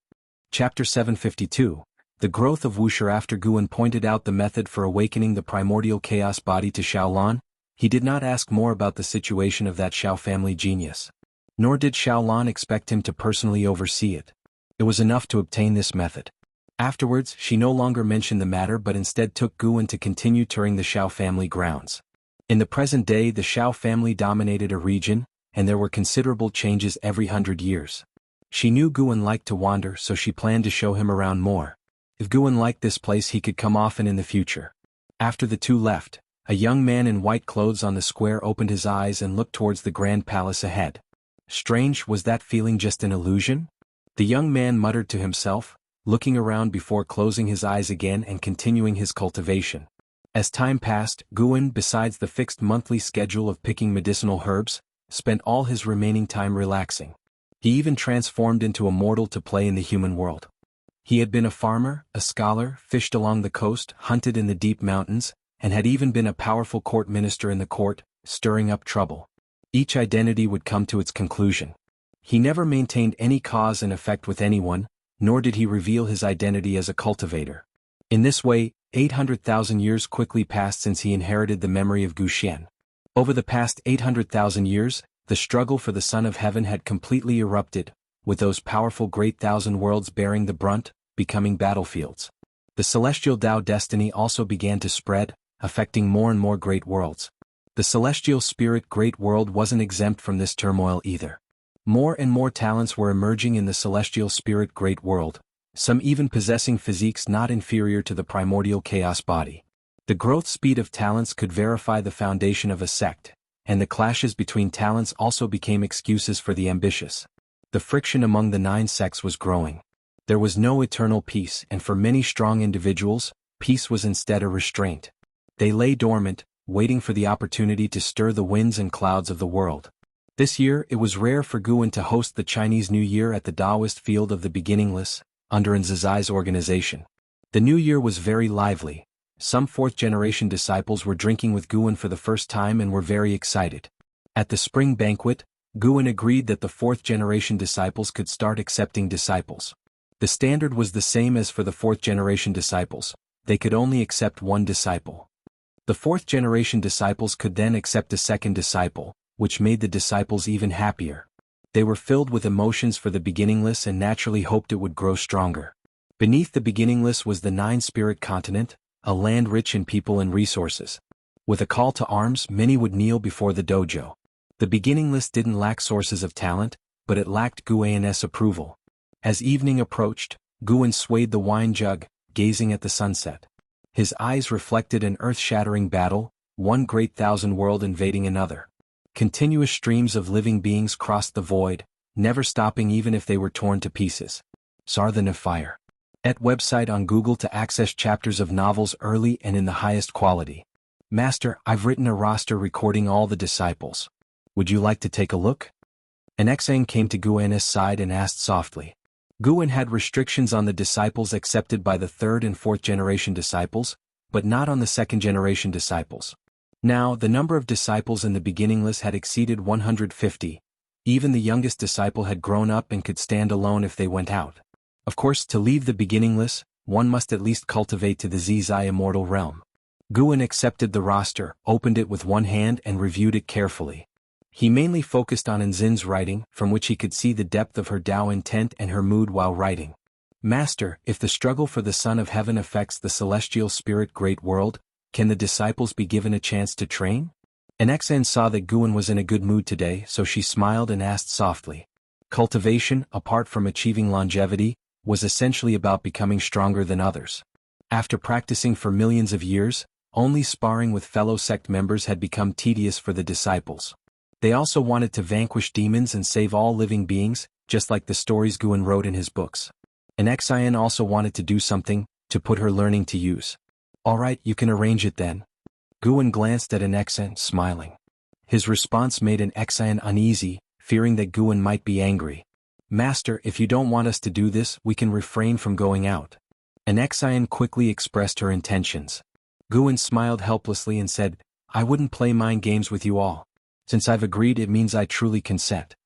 Chapter 752. The growth of Wuxia. After Gu An pointed out the method for awakening the primordial chaos body to Xiaolan, he did not ask more about the situation of that Xiao family genius. Nor did Xiaolan expect him to personally oversee it. It was enough to obtain this method. Afterwards, she no longer mentioned the matter but instead took Gu An to continue touring the Xiao family grounds. In the present day, the Xiao family dominated a region, and there were considerable changes every 100 years. She knew Gu An liked to wander, so she planned to show him around more. If Gu An liked this place, he could come often in the future. After the two left, a young man in white clothes on the square opened his eyes and looked towards the grand palace ahead. Strange, was that feeling just an illusion? The young man muttered to himself, looking around before closing his eyes again and continuing his cultivation. As time passed, Gu An, besides the fixed monthly schedule of picking medicinal herbs, spent all his remaining time relaxing. He even transformed into a mortal to play in the human world. He had been a farmer, a scholar, fished along the coast, hunted in the deep mountains, and had even been a powerful court minister in the court, stirring up trouble. Each identity would come to its conclusion. He never maintained any cause and effect with anyone, nor did he reveal his identity as a cultivator. In this way, 800,000 years quickly passed since he inherited the memory of Gu Xian. Over the past 800,000 years, the struggle for the Son of Heaven had completely erupted, with those powerful great thousand worlds bearing the brunt, becoming battlefields. The celestial Tao destiny also began to spread, affecting more and more great worlds. The celestial spirit great world wasn't exempt from this turmoil either. More and more talents were emerging in the celestial spirit great world, some even possessing physiques not inferior to the primordial chaos body. The growth speed of talents could verify the foundation of a sect, and the clashes between talents also became excuses for the ambitious. The friction among the 9 sects was growing. There was no eternal peace, and for many strong individuals, peace was instead a restraint. They lay dormant, waiting for the opportunity to stir the winds and clouds of the world. This year it was rare for Guan to host the Chinese New Year at the Taoist field of the Beginningless, under Nzai's organization. The New Year was very lively. Some 4th-generation disciples were drinking with Guan for the first time and were very excited. At the spring banquet, Guan agreed that the 4th-generation disciples could start accepting disciples. The standard was the same as for the 4th-generation disciples. They could only accept 1 disciple. The 4th-generation disciples could then accept a 2nd disciple, which made the disciples even happier. They were filled with emotions for the Beginningless and naturally hoped it would grow stronger. Beneath the Beginningless was the 9-spirit continent, a land rich in people and resources. With a call to arms, many would kneel before the dojo. The Beginningless didn't lack sources of talent, but it lacked Guan's approval. As evening approached, Guan swayed the wine jug, gazing at the sunset. His eyes reflected an earth-shattering battle, one great thousand world invading another. Continuous streams of living beings crossed the void, never stopping even if they were torn to pieces. Sarthan Fire. Et website on Google to access chapters of novels early and in the highest quality. Master, I've written a roster recording all the disciples. Would you like to take a look? An Exang came to Guan's side and asked softly. Guan had restrictions on the disciples accepted by the 3rd and 4th generation disciples, but not on the 2nd generation disciples. Now, the number of disciples in the Beginningless had exceeded 150. Even the youngest disciple had grown up and could stand alone if they went out. Of course, to leave the Beginningless, one must at least cultivate to the Zizai immortal realm. Guan accepted the roster, opened it with one hand and reviewed it carefully. He mainly focused on Nzin's writing, from which he could see the depth of her Tao intent and her mood while writing. Master, if the struggle for the Son of Heaven affects the celestial spirit great world, can the disciples be given a chance to train? An Xen saw that Guan was in a good mood today, so she smiled and asked softly. Cultivation, apart from achieving longevity, was essentially about becoming stronger than others. After practicing for millions of years, only sparring with fellow sect members had become tedious for the disciples. They also wanted to vanquish demons and save all living beings, just like the stories Guan wrote in his books. An Xian also wanted to do something, to put her learning to use. All right, you can arrange it then. Guan glanced at an Xian, smiling. His response made an Xian uneasy, fearing that Guan might be angry. Master, if you don't want us to do this, we can refrain from going out. An Xian quickly expressed her intentions. Guan smiled helplessly and said, I wouldn't play mind games with you all. Since I've agreed, it means I truly consent.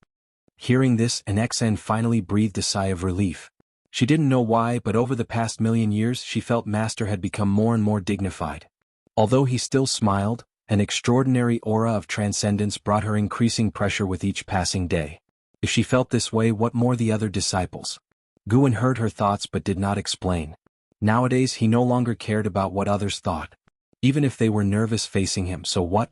Hearing this, an Xian finally breathed a sigh of relief. She didn't know why, but over the past million years she felt Master had become more and more dignified. Although he still smiled, an extraordinary aura of transcendence brought her increasing pressure with each passing day. If she felt this way, what more the other disciples? Guan heard her thoughts but did not explain. Nowadays he no longer cared about what others thought. Even if they were nervous facing him, so what?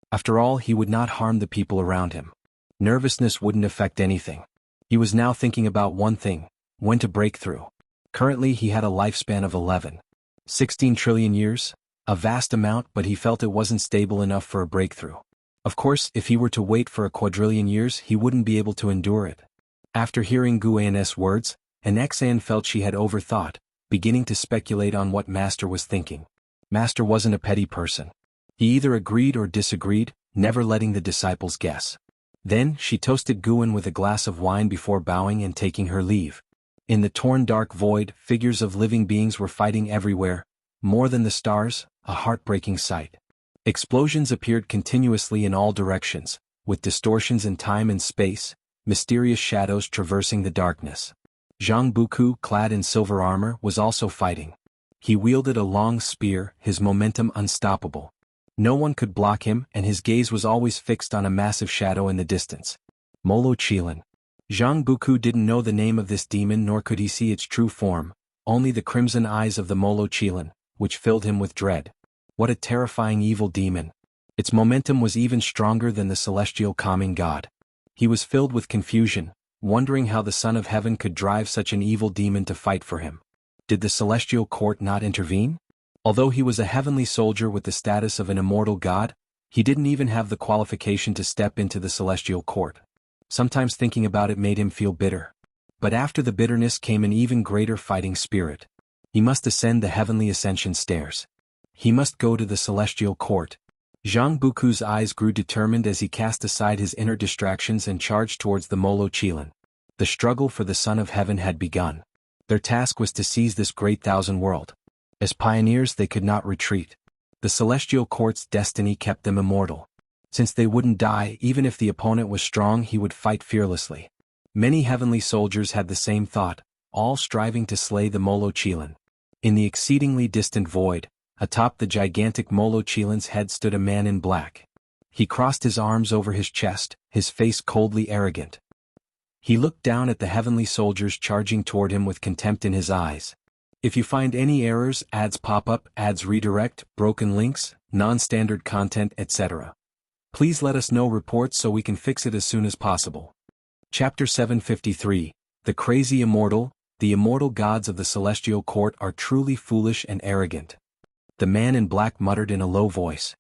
After all, he would not harm the people around him. Nervousness wouldn't affect anything. He was now thinking about one thing: when to break through. Currently he had a lifespan of 16 trillion years, a vast amount, but he felt it wasn't stable enough for a breakthrough. Of course, if he were to wait for a quadrillion years, he wouldn't be able to endure it. After hearing Guan's words, an Xan felt she had overthought, beginning to speculate on what Master was thinking. Master wasn't a petty person. He either agreed or disagreed, never letting the disciples guess. Then, she toasted Guan with a glass of wine before bowing and taking her leave. In the torn dark void, figures of living beings were fighting everywhere. More than the stars, a heartbreaking sight. Explosions appeared continuously in all directions, with distortions in time and space, mysterious shadows traversing the darkness. Zhang Buku, clad in silver armor, was also fighting. He wielded a long spear, his momentum unstoppable. No one could block him, and his gaze was always fixed on a massive shadow in the distance. Molo Qilin. Zhang Buku didn't know the name of this demon, nor could he see its true form, only the crimson eyes of the Molo Qilin, which filled him with dread. What a terrifying evil demon. Its momentum was even stronger than the celestial calming god. He was filled with confusion, wondering how the Son of Heaven could drive such an evil demon to fight for him. Did the celestial court not intervene? Although he was a heavenly soldier with the status of an immortal god, he didn't even have the qualification to step into the celestial court. Sometimes thinking about it made him feel bitter. But after the bitterness came an even greater fighting spirit. He must ascend the heavenly ascension stairs. He must go to the celestial court. Zhang Buku's eyes grew determined as he cast aside his inner distractions and charged towards the Molo Chilan. The struggle for the Son of Heaven had begun. Their task was to seize this great thousand world. As pioneers they could not retreat. The celestial court's destiny kept them immortal. Since they wouldn't die, even if the opponent was strong, he would fight fearlessly. Many heavenly soldiers had the same thought, all striving to slay the Molo Chilan. In the exceedingly distant void, atop the gigantic Molo Chilan's head stood a man in black. He crossed his arms over his chest, his face coldly arrogant. He looked down at the heavenly soldiers charging toward him with contempt in his eyes. If you find any errors, ads pop up, ads redirect, broken links, non-standard content, etc., please let us know reports so we can fix it as soon as possible. Chapter 753, The Crazy Immortal. The immortal gods of the celestial court are truly foolish and arrogant. The man in black muttered in a low voice.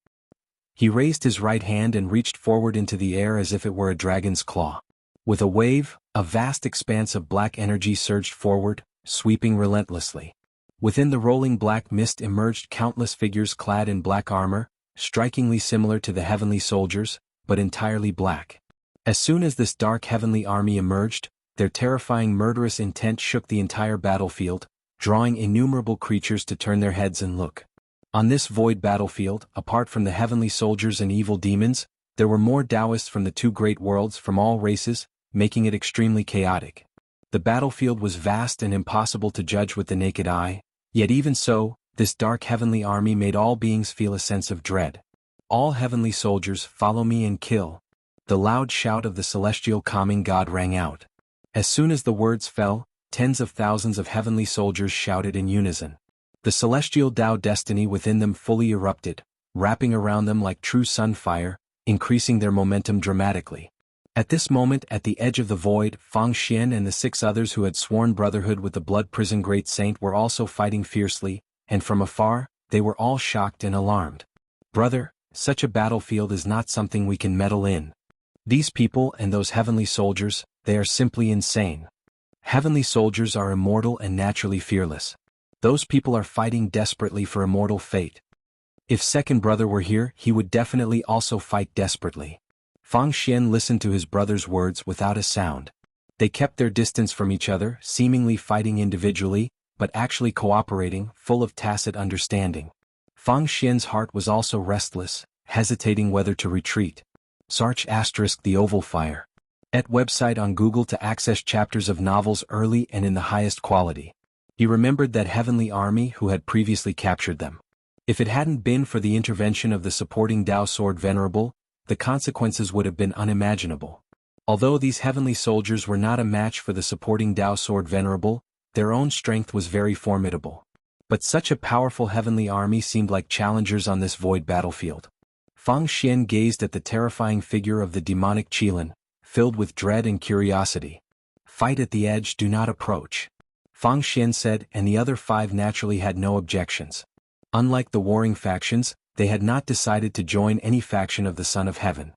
He raised his right hand and reached forward into the air as if it were a dragon's claw. With a wave, a vast expanse of black energy surged forward, sweeping relentlessly. Within the rolling black mist emerged countless figures clad in black armor, strikingly similar to the heavenly soldiers, but entirely black. As soon as this dark heavenly army emerged, their terrifying murderous intent shook the entire battlefield, drawing innumerable creatures to turn their heads and look. On this void battlefield, apart from the heavenly soldiers and evil demons, there were more Taoists from the two great worlds from all races, making it extremely chaotic. The battlefield was vast and impossible to judge with the naked eye, yet even so, this dark heavenly army made all beings feel a sense of dread. All heavenly soldiers, follow me and kill. The loud shout of the celestial calming god rang out. As soon as the words fell, tens of thousands of heavenly soldiers shouted in unison. The celestial Tao destiny within them fully erupted, wrapping around them like true sunfire, increasing their momentum dramatically. At this moment, at the edge of the void, Fang Xian and the 6 others who had sworn brotherhood with the Blood Prison Great Saint were also fighting fiercely, and from afar, they were all shocked and alarmed. Brother, such a battlefield is not something we can meddle in. These people and those heavenly soldiers, they are simply insane. Heavenly soldiers are immortal and naturally fearless. Those people are fighting desperately for immortal fate. If second brother were here, he would definitely also fight desperately. Fang Xian listened to his brother's words without a sound. They kept their distance from each other, seemingly fighting individually, but actually cooperating, full of tacit understanding. Fang Xian's heart was also restless, hesitating whether to retreat. Search * The Oval Fire. Et website on Google to access chapters of novels early and in the highest quality. He remembered that heavenly army who had previously captured them. If it hadn't been for the intervention of the supporting Tao Sword Venerable, the consequences would have been unimaginable. Although these heavenly soldiers were not a match for the supporting Tao Sword Venerable, their own strength was very formidable. But such a powerful heavenly army seemed like challengers on this void battlefield. Fang Xian gazed at the terrifying figure of the demonic Chilan, filled with dread and curiosity. Fight at the edge, do not approach. Fang Xian said, and the other 5 naturally had no objections. Unlike the warring factions, they had not decided to join any faction of the Son of Heaven.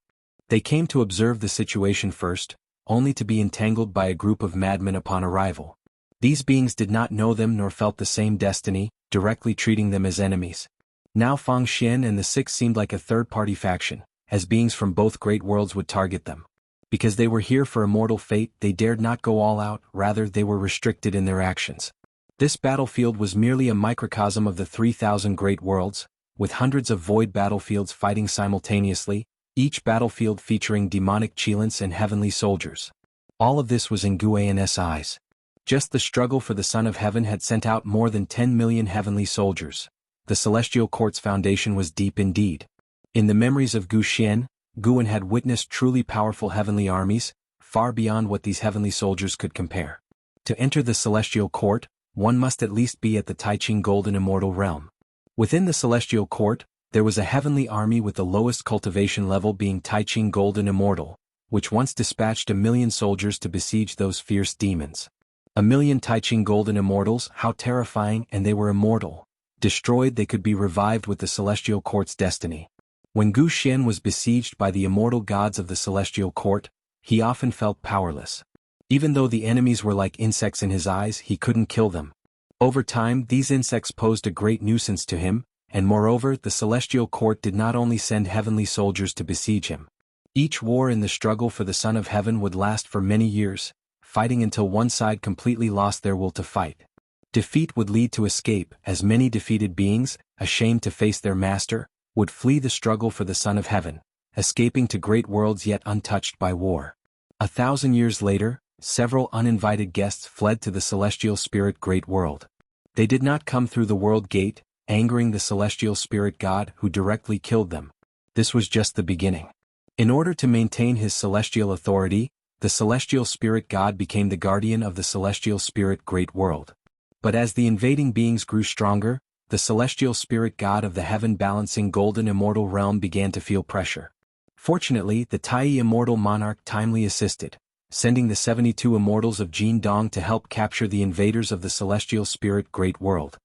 They came to observe the situation first, only to be entangled by a group of madmen upon arrival. These beings did not know them nor felt the same destiny, directly treating them as enemies. Now Fang Xian and the 6 seemed like a third-party faction, as beings from both great worlds would target them. Because they were here for immortal fate, they dared not go all out, rather they were restricted in their actions. This battlefield was merely a microcosm of the 3,000 great worlds, with hundreds of void battlefields fighting simultaneously, each battlefield featuring demonic Chilans and heavenly soldiers. All of this was in Guan's eyes. Just the struggle for the Son of Heaven had sent out more than 10 million heavenly soldiers. The Celestial Court's foundation was deep indeed. In the memories of Gu Xian, Guan had witnessed truly powerful heavenly armies, far beyond what these heavenly soldiers could compare. To enter the Celestial Court, one must at least be at the Taiqing Golden Immortal Realm. Within the Celestial Court, There was a heavenly army with the lowest cultivation level being Taiching Golden Immortal, which once dispatched 1,000,000 soldiers to besiege those fierce demons. 1,000,000 Taiching Golden Immortals, how terrifying, and they were immortal. Destroyed, they could be revived with the Celestial Court's destiny. When Gu Xian was besieged by the immortal gods of the Celestial Court, he often felt powerless. Even though the enemies were like insects in his eyes, he couldn't kill them. Over time, these insects posed a great nuisance to him, and moreover, the Celestial Court did not only send heavenly soldiers to besiege him. Each war in the struggle for the Son of Heaven would last for many years, fighting until one side completely lost their will to fight. Defeat would lead to escape, as many defeated beings, ashamed to face their master, would flee the struggle for the Son of Heaven, escaping to great worlds yet untouched by war. 1,000 years later, several uninvited guests fled to the Celestial Spirit Great World. They did not come through the World Gate, angering the Celestial Spirit God who directly killed them. This was just the beginning. In order to maintain his celestial authority, the Celestial Spirit God became the guardian of the Celestial Spirit Great World. But as the invading beings grew stronger, the Celestial Spirit God of the heaven-balancing Golden Immortal Realm began to feel pressure. Fortunately, the Tai Immortal Monarch timely assisted, sending the 72 Immortals of Jin Dong to help capture the invaders of the Celestial Spirit Great World.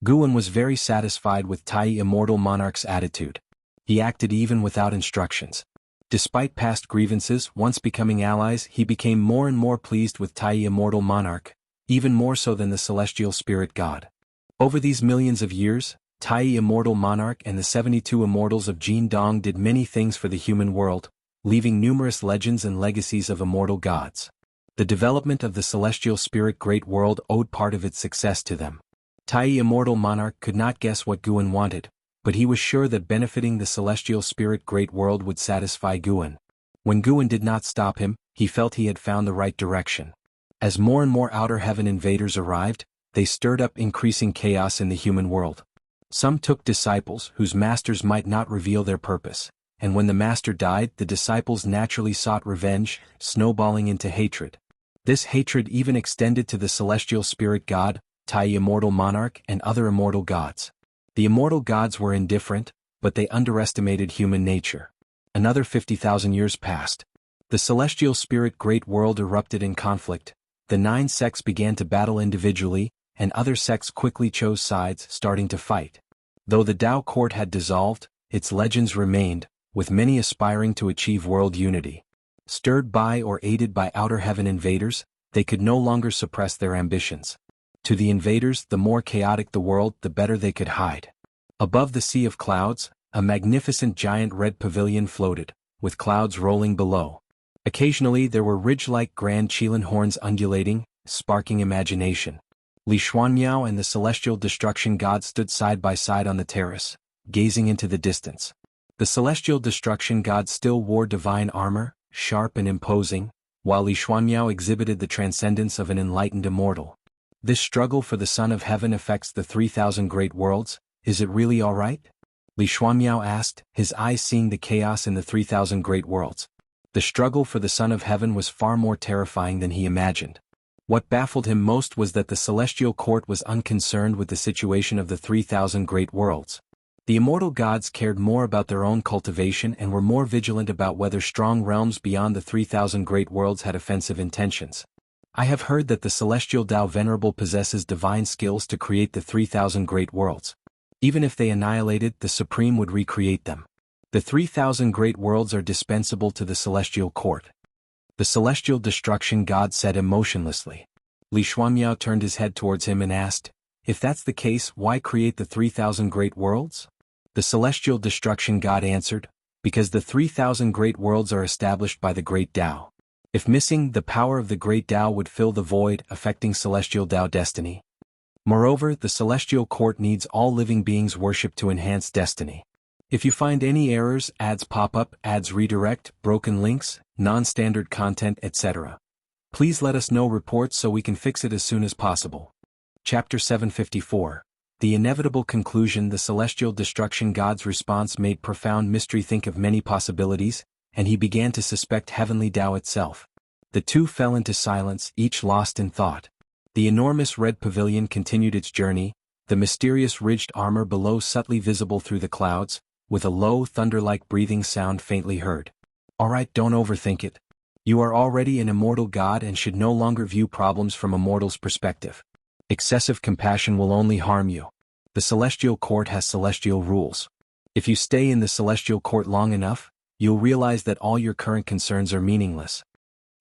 Guan was very satisfied with Tai Immortal Monarch's attitude. He acted even without instructions. Despite past grievances, once becoming allies, he became more and more pleased with Tai Immortal Monarch, even more so than the Celestial Spirit God. Over these millions of years, Tai Immortal Monarch and the 72 Immortals of Jin Dong did many things for the human world, leaving numerous legends and legacies of immortal gods. The development of the Celestial Spirit Great World owed part of its success to them. Tai Immortal Monarch could not guess what Guan wanted, but he was sure that benefiting the Celestial Spirit Great World would satisfy Guan. When Guan did not stop him, he felt he had found the right direction. As more and more outer heaven invaders arrived, they stirred up increasing chaos in the human world. Some took disciples whose masters might not reveal their purpose, and when the master died, the disciples naturally sought revenge, snowballing into hatred. This hatred even extended to the Celestial Spirit God, Tai Immortal Monarch, and other immortal gods. The immortal gods were indifferent, but they underestimated human nature. Another 50,000 years passed. The Celestial Spirit Great World erupted in conflict. The 9 sects began to battle individually, and other sects quickly chose sides, starting to fight. Though the Tao Court had dissolved, its legends remained, with many aspiring to achieve world unity. Stirred by or aided by outer heaven invaders, they could no longer suppress their ambitions. To the invaders, the more chaotic the world, the better they could hide. Above the sea of clouds, a magnificent giant red pavilion floated, with clouds rolling below. Occasionally there were ridge-like grand Qilin horns undulating, sparking imagination. Li Xuanmiao and the Celestial Destruction God stood side by side on the terrace, gazing into the distance. The Celestial Destruction God still wore divine armor, sharp and imposing, while Li Xuanmiao exhibited the transcendence of an enlightened immortal. This struggle for the Son of Heaven affects the 3,000 great worlds. Is it really all right? Li Xuanmiao asked, his eyes seeing the chaos in the 3,000 great worlds. The struggle for the Son of Heaven was far more terrifying than he imagined. What baffled him most was that the Celestial Court was unconcerned with the situation of the 3,000 great worlds. The immortal gods cared more about their own cultivation and were more vigilant about whether strong realms beyond the 3,000 great worlds had offensive intentions. I have heard that the Celestial Tao Venerable possesses divine skills to create the 3,000 great worlds. Even if they annihilated, the Supreme would recreate them. The 3,000 great worlds are dispensable to the Celestial Court. The Celestial Destruction God said emotionlessly. Li Xuanmiao turned his head towards him and asked, if that's the case, why create the 3,000 great worlds? The Celestial Destruction God answered, because the 3,000 great worlds are established by the Great Tao. If missing, the power of the Great Tao would fill the void, affecting Celestial Tao destiny. Moreover, the Celestial Court needs all living beings worship to enhance destiny. If you find any errors, ads pop up, ads redirect, broken links, non-standard content, etc., please let us know reports so we can fix it as soon as possible. Chapter 754. The Inevitable Conclusion. The Celestial Destruction God's response made profound mystery think of many possibilities, and he began to suspect Heavenly Tao itself. The two fell into silence, each lost in thought. The enormous red pavilion continued its journey, the mysterious ridged armor below subtly visible through the clouds, with a low thunder-like breathing sound faintly heard. Alright, don't overthink it. You are already an immortal god and should no longer view problems from a mortal's perspective. Excessive compassion will only harm you. The celestial court has celestial rules. If you stay in the celestial court long enough, you'll realize that all your current concerns are meaningless.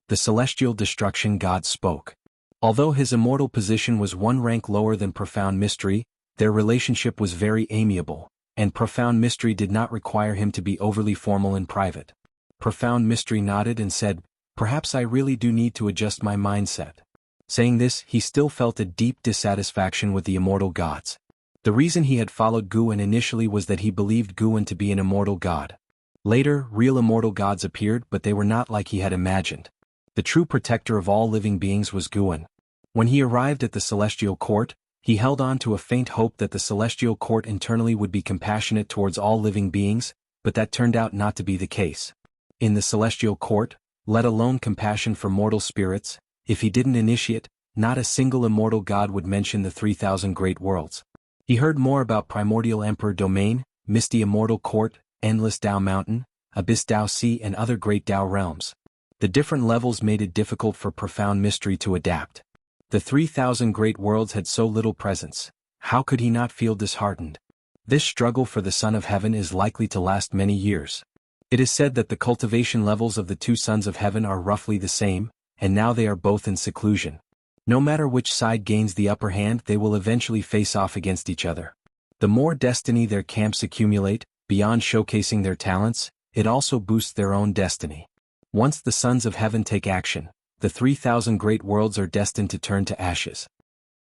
The celestial destruction god spoke. Although his immortal position was one rank lower than Profound Mystery, their relationship was very amiable, and Profound Mystery did not require him to be overly formal in private. Profound Mystery nodded and said, "Perhaps I really do need to adjust my mindset." Saying this, he still felt a deep dissatisfaction with the immortal gods. The reason he had followed Guan initially was that he believed Guan to be an immortal god. Later, real immortal gods appeared, but they were not like he had imagined. The true protector of all living beings was Guan. When he arrived at the celestial court, he held on to a faint hope that the celestial court internally would be compassionate towards all living beings, but that turned out not to be the case. In the celestial court, let alone compassion for mortal spirits, if he didn't initiate, not a single immortal god would mention the 3,000 great worlds. He heard more about Primordial Emperor Domain, Misty Immortal Court, Endless Tao Mountain, Abyss Tao Sea and other great Tao realms. The different levels made it difficult for Profound Mystery to adapt. The 3,000 great worlds had so little presence. How could he not feel disheartened? This struggle for the Son of Heaven is likely to last many years. It is said that the cultivation levels of the two sons of heaven are roughly the same, and now they are both in seclusion. No matter which side gains the upper hand, they will eventually face off against each other. The more destiny their camps accumulate, beyond showcasing their talents, it also boosts their own destiny. Once the sons of heaven take action, the 3,000 great worlds are destined to turn to ashes.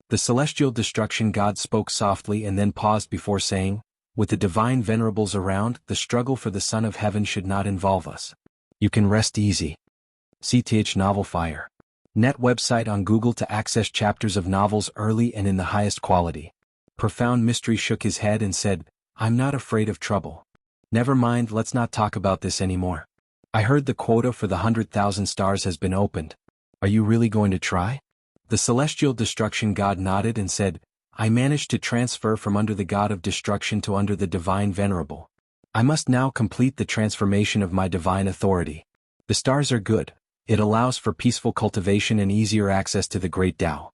The celestial destruction god spoke softly and then paused before saying, "With the divine venerables around, the struggle for the Son of Heaven should not involve us. You can rest easy." CTH Novel Fire. Net website on Google to access chapters of novels early and in the highest quality. Profound Mystery shook his head and said, "I'm not afraid of trouble. Never mind, let's not talk about this anymore. I heard the quota for the 100,000 stars has been opened. Are you really going to try?" The celestial destruction god nodded and said, "I managed to transfer from under the god of destruction to under the divine venerable. I must now complete the transformation of my divine authority. The stars are good. It allows for peaceful cultivation and easier access to the great Tao."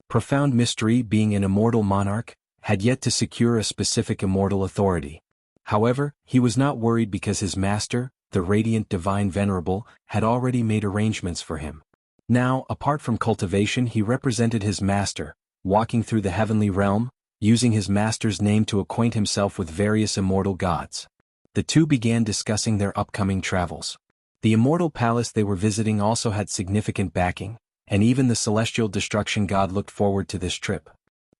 Profound Mystery, being an immortal monarch, had yet to secure a specific immortal authority. However, he was not worried because his master, the radiant divine venerable, had already made arrangements for him. Now, apart from cultivation, he represented his master, walking through the heavenly realm, using his master's name to acquaint himself with various immortal gods. The two began discussing their upcoming travels. The immortal palace they were visiting also had significant backing, and even the celestial destruction god looked forward to this trip.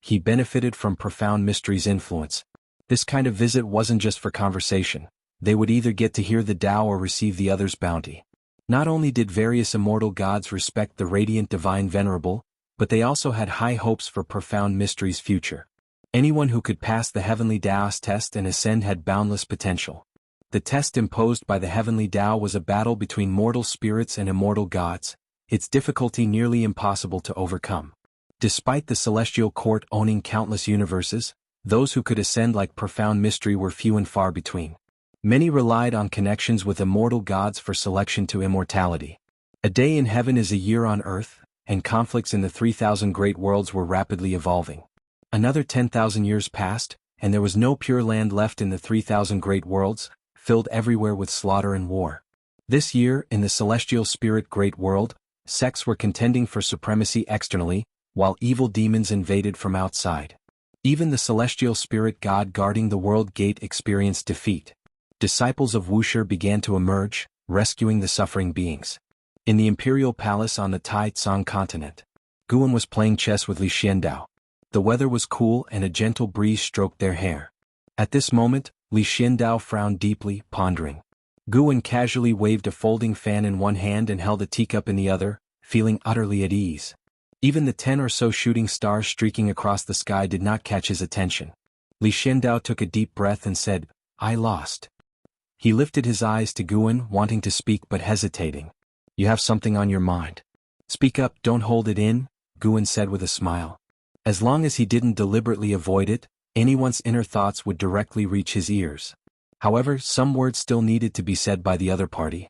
He benefited from Profound Mystery's influence. This kind of visit wasn't just for conversation. They would either get to hear the Tao or receive the other's bounty. Not only did various immortal gods respect the radiant divine venerable, but they also had high hopes for Profound Mystery's future. Anyone who could pass the heavenly Taoist test and ascend had boundless potential. The test imposed by the heavenly Tao was a battle between mortal spirits and immortal gods, its difficulty nearly impossible to overcome. Despite the celestial court owning countless universes, those who could ascend like Profound Mystery were few and far between. Many relied on connections with immortal gods for selection to immortality. A day in heaven is a year on earth, and conflicts in the 3,000 great worlds were rapidly evolving. Another 10,000 years passed, and there was no pure land left in the 3,000 great worlds, filled everywhere with slaughter and war. This year, in the celestial spirit great world, sects were contending for supremacy externally, while evil demons invaded from outside. Even the celestial spirit god guarding the world gate experienced defeat. Disciples of Wuxia began to emerge, rescuing the suffering beings. In the imperial palace on the Tai Tsang continent, Guan was playing chess with Li Xiandao. The weather was cool and a gentle breeze stroked their hair. At this moment, Li Xiandao frowned deeply, pondering. Guan casually waved a folding fan in one hand and held a teacup in the other, feeling utterly at ease. Even the 10 or so shooting stars streaking across the sky did not catch his attention. Li Xiandao took a deep breath and said, "I lost." He lifted his eyes to Guan, wanting to speak but hesitating. "You have something on your mind. Speak up, don't hold it in," Guan said with a smile. As long as he didn't deliberately avoid it, anyone's inner thoughts would directly reach his ears. However, some words still needed to be said by the other party.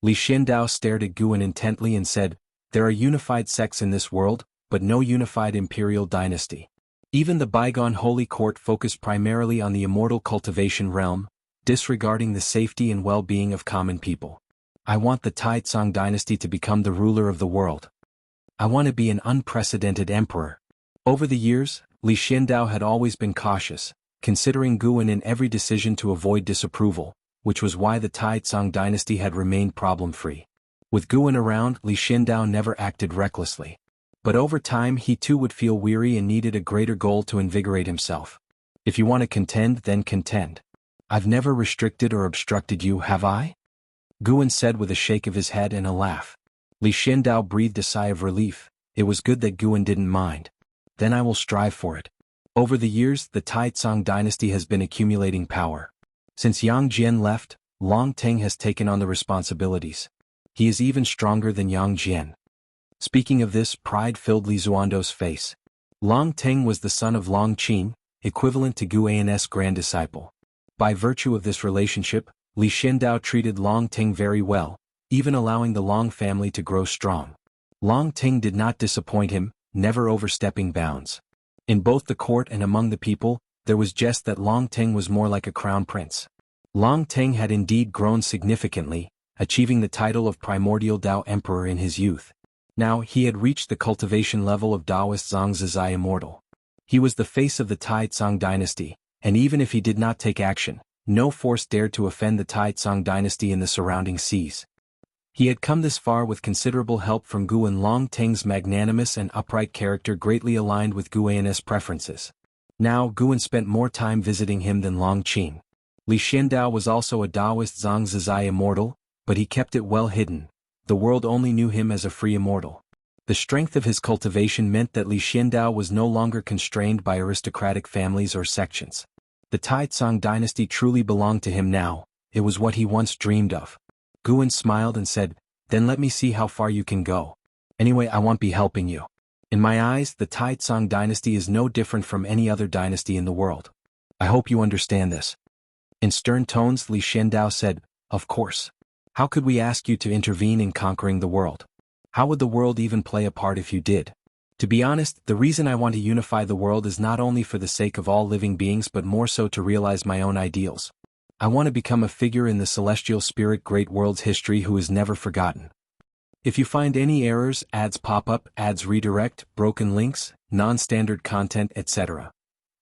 Li Xiandao stared at Guan intently and said, "There are unified sects in this world, but no unified imperial dynasty. Even the bygone holy court focused primarily on the immortal cultivation realm, disregarding the safety and well-being of common people. I want the Taizong dynasty to become the ruler of the world. I want to be an unprecedented emperor." Over the years, Li Xiandao had always been cautious, considering Guan in every decision to avoid disapproval, which was why the Taizong dynasty had remained problem-free. With Guan around, Li Xiandao never acted recklessly. But over time he too would feel weary and needed a greater goal to invigorate himself. "If you want to contend, then contend. I've never restricted or obstructed you, have I?" Guan said with a shake of his head and a laugh. Li Xiandao breathed a sigh of relief. It was good that Guan didn't mind. "Then I will strive for it." Over the years, the Taizong dynasty has been accumulating power. Since Yang Jian left, Long Teng has taken on the responsibilities. He is even stronger than Yang Jian. Speaking of this, pride filled Li Zuando's face. Long Teng was the son of Long Qin, equivalent to Gu An's grand disciple. By virtue of this relationship, Li Xiandao treated Long Teng very well, even allowing the Long family to grow strong. Long Teng did not disappoint him, never overstepping bounds. In both the court and among the people, there was jest that Long Teng was more like a crown prince. Long Teng had indeed grown significantly, achieving the title of primordial Dao Emperor in his youth. Now he had reached the cultivation level of Daoist Zhangzizai Immortal. He was the face of the Taizong dynasty, and even if he did not take action, no force dared to offend the Taizong dynasty in the surrounding seas. He had come this far with considerable help from Gu, and Long Teng's magnanimous and upright character greatly aligned with Gu An's preferences. Now Guan spent more time visiting him than Long Qin. Li Xiandao was also a Daoist Zhangzizai Immortal, but he kept it well hidden. The world only knew him as a free immortal. The strength of his cultivation meant that Li Xiandao was no longer constrained by aristocratic families or sections. The Taizong dynasty truly belonged to him now. It was what he once dreamed of. Guan smiled and said, "Then let me see how far you can go. Anyway, I won't be helping you. In my eyes, the Taizong dynasty is no different from any other dynasty in the world. I hope you understand this." In stern tones, Li Xiandao said, "Of course. How could we ask you to intervene in conquering the world? How would the world even play a part if you did? To be honest, the reason I want to unify the world is not only for the sake of all living beings but more so to realize my own ideals. I want to become a figure in the celestial spirit great world's history who is never forgotten. If you find any errors, ads pop up, ads redirect, broken links, non-standard content, etc.,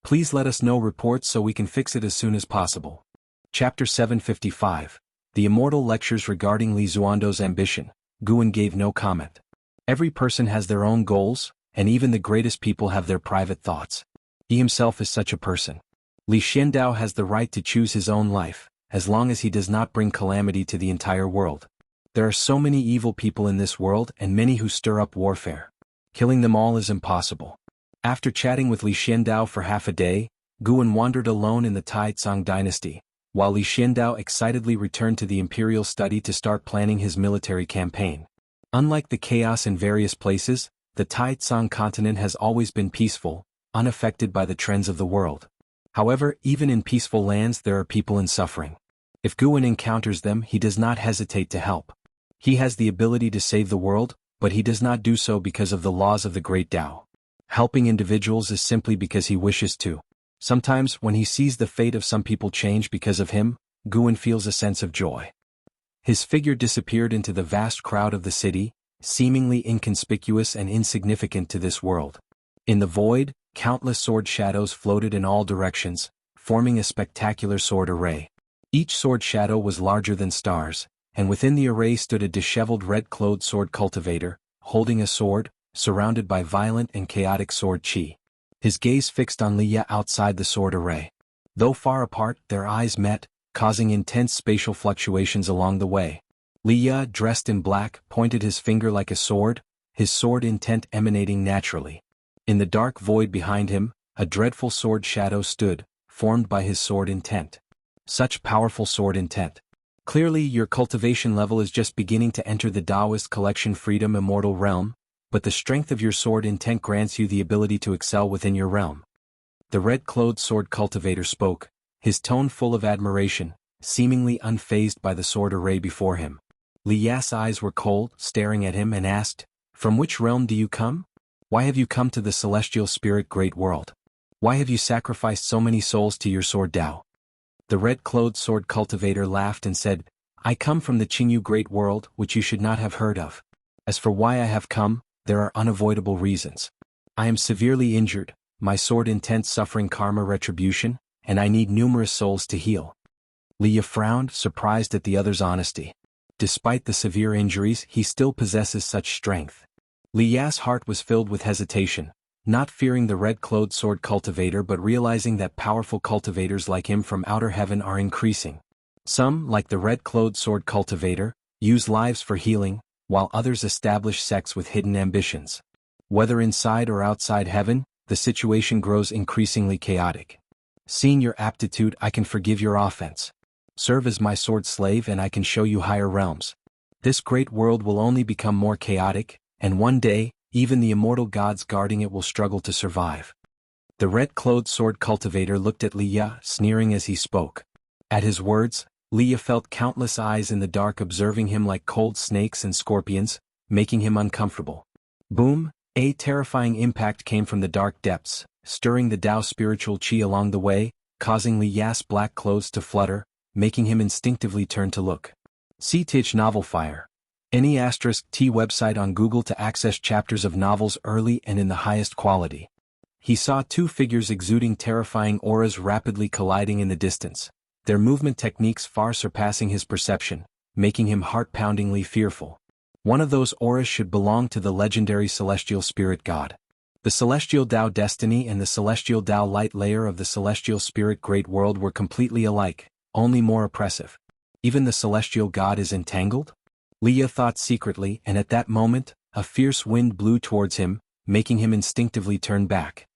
please let us know reports so we can fix it as soon as possible." Chapter 755. The Immortal Lectures regarding Li Zuando's ambition. Guan gave no comment. Every person has their own goals, and even the greatest people have their private thoughts. He himself is such a person. Li Xiandao has the right to choose his own life, as long as he does not bring calamity to the entire world. There are so many evil people in this world and many who stir up warfare. Killing them all is impossible. After chatting with Li Xiandao for half a day, Guan wandered alone in the Taizong dynasty, while Li Xiandao excitedly returned to the imperial study to start planning his military campaign. Unlike the chaos in various places, the Taizong continent has always been peaceful, unaffected by the trends of the world. However, even in peaceful lands there are people in suffering. If Guan encounters them, he does not hesitate to help. He has the ability to save the world, but he does not do so because of the laws of the Great Tao. Helping individuals is simply because he wishes to. Sometimes, when he sees the fate of some people change because of him, Guan feels a sense of joy. His figure disappeared into the vast crowd of the city, seemingly inconspicuous and insignificant to this world. In the void, countless sword shadows floated in all directions, forming a spectacular sword array. Each sword shadow was larger than stars, and within the array stood a disheveled red-clothed sword cultivator, holding a sword, surrounded by violent and chaotic sword chi. His gaze fixed on Liya outside the sword array. Though far apart, their eyes met, causing intense spatial fluctuations along the way. Liya, dressed in black, pointed his finger like a sword, his sword intent emanating naturally. In the dark void behind him, a dreadful sword shadow stood, formed by his sword intent. Such powerful sword intent. Clearly your cultivation level is just beginning to enter the Taoist collection freedom immortal realm, but the strength of your sword intent grants you the ability to excel within your realm. The red-clothed sword cultivator spoke, his tone full of admiration. seemingly unfazed by the sword array before him. Li Ya's eyes were cold, staring at him, and asked, "From which realm do you come? Why have you come to the celestial spirit great world? Why have you sacrificed so many souls to your sword Tao?" The red-clothed sword cultivator laughed and said, "I come from the Qingyu great world, which you should not have heard of. As for why I have come, there are unavoidable reasons. I am severely injured, my sword intends suffering karma retribution, and I need numerous souls to heal." Li Ya frowned, surprised at the other's honesty. Despite the severe injuries, he still possesses such strength. Li Ya's heart was filled with hesitation, not fearing the red-clothed sword cultivator but realizing that powerful cultivators like him from outer heaven are increasing. Some, like the red-clothed sword cultivator, use lives for healing, while others establish sects with hidden ambitions. Whether inside or outside heaven, the situation grows increasingly chaotic. Seeing your aptitude, I can forgive your offense. Serve as my sword slave and I can show you higher realms. This great world will only become more chaotic, and one day, even the immortal gods guarding it will struggle to survive. The red-clothed sword cultivator looked at Li Ya, sneering as he spoke. At his words, Li Ya felt countless eyes in the dark observing him like cold snakes and scorpions, making him uncomfortable. Boom! A terrifying impact came from the dark depths, stirring the Tao spiritual qi along the way, causing Li Ya's black clothes to flutter, making him instinctively turn to look. See Tich Novel Fire. Any *T website on Google to access chapters of novels early and in the highest quality. He saw two figures exuding terrifying auras rapidly colliding in the distance, their movement techniques far surpassing his perception, making him heart-poundingly fearful. One of those auras should belong to the legendary celestial spirit god. The celestial Tao destiny and the celestial Tao light layer of the celestial spirit great world were completely alike, only more oppressive. Even the celestial god is entangled? Li Ya thought secretly, and at that moment, a fierce wind blew towards him, making him instinctively turn back.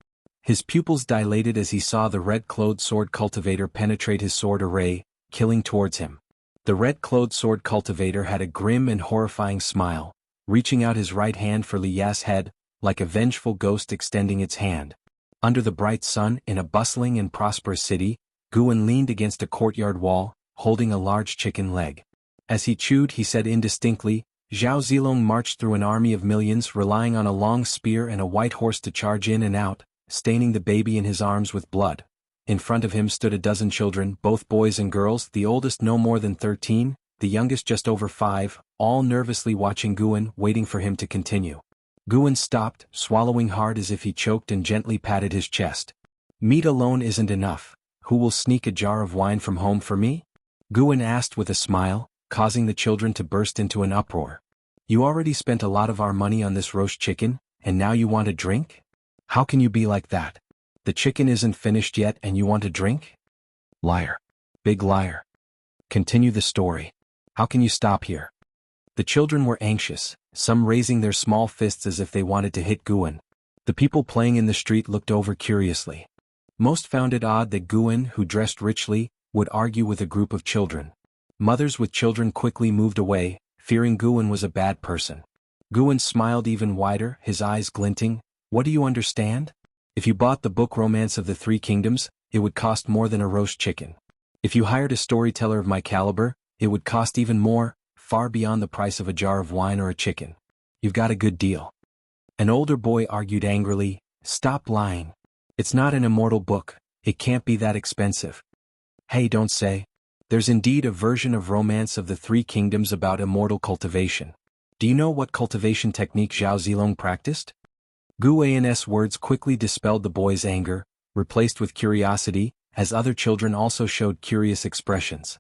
His pupils dilated as he saw the red-clothed sword cultivator penetrate his sword array, killing towards him. The red-clothed sword cultivator had a grim and horrifying smile, reaching out his right hand for Li Ya's head, like a vengeful ghost extending its hand. Under the bright sun, in a bustling and prosperous city, Guan leaned against a courtyard wall, holding a large chicken leg. As he chewed, he said indistinctly, "Zhao Zilong marched through an army of millions relying on a long spear and a white horse to charge in and out, staining the baby in his arms with blood. In front of him stood a dozen children, both boys and girls, the oldest no more than 13, the youngest just over 5, all nervously watching Guan, waiting for him to continue." Guan stopped, swallowing hard as if he choked and gently patted his chest. "Meat alone isn't enough. Who will sneak a jar of wine from home for me?" Guan asked with a smile, causing the children to burst into an uproar. "You already spent a lot of our money on this roast chicken, and now you want a drink? How can you be like that? The chicken isn't finished yet and you want a drink? Liar. Big liar. Continue the story. How can you stop here?" The children were anxious, some raising their small fists as if they wanted to hit Guan. The people playing in the street looked over curiously. Most found it odd that Guan, who dressed richly, would argue with a group of children. Mothers with children quickly moved away, fearing Guan was a bad person. Guan smiled even wider, his eyes glinting. "What do you understand? If you bought the book Romance of the Three Kingdoms, it would cost more than a roast chicken. If you hired a storyteller of my caliber, it would cost even more, far beyond the price of a jar of wine or a chicken. You've got a good deal." An older boy argued angrily, "Stop lying. It's not an immortal book, it can't be that expensive." "Hey, don't say. There's indeed a version of Romance of the Three Kingdoms about immortal cultivation. Do you know what cultivation technique Zhao Zilong practiced?" Guan's words quickly dispelled the boy's anger, replaced with curiosity, as other children also showed curious expressions.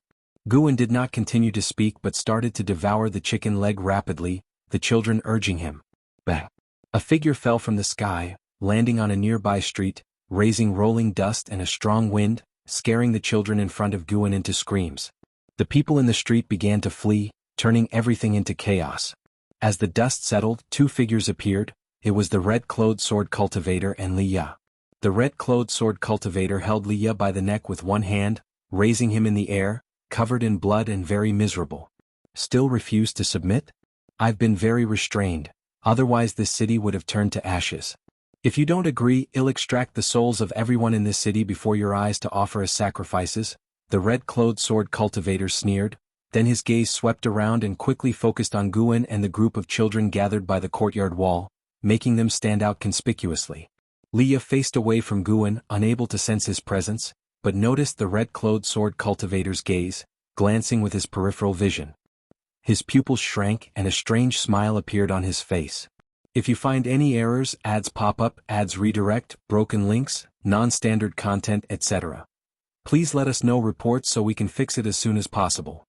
Guan did not continue to speak but started to devour the chicken leg rapidly, the children urging him. Bang! A figure fell from the sky, landing on a nearby street, raising rolling dust and a strong wind, scaring the children in front of Guan into screams. The people in the street began to flee, turning everything into chaos. As the dust settled, two figures appeared. It was the red-clothed sword cultivator and Li Ya. The red-clothed sword cultivator held Li Ya by the neck with one hand, raising him in the air, covered in blood and very miserable. "Still refused to submit? I've been very restrained, otherwise this city would have turned to ashes. If you don't agree, I'll extract the souls of everyone in this city before your eyes to offer as sacrifices. The red-clothed sword cultivator sneered, then his gaze swept around and quickly focused on Guan and the group of children gathered by the courtyard wall, making them stand out conspicuously. Leah faced away from Guan, unable to sense his presence, but noticed the red-clothed sword cultivator's gaze, glancing with his peripheral vision. His pupils shrank and a strange smile appeared on his face. If you find any errors, ads pop up, ads redirect, broken links, non-standard content, etc. Please let us know reports so we can fix it as soon as possible.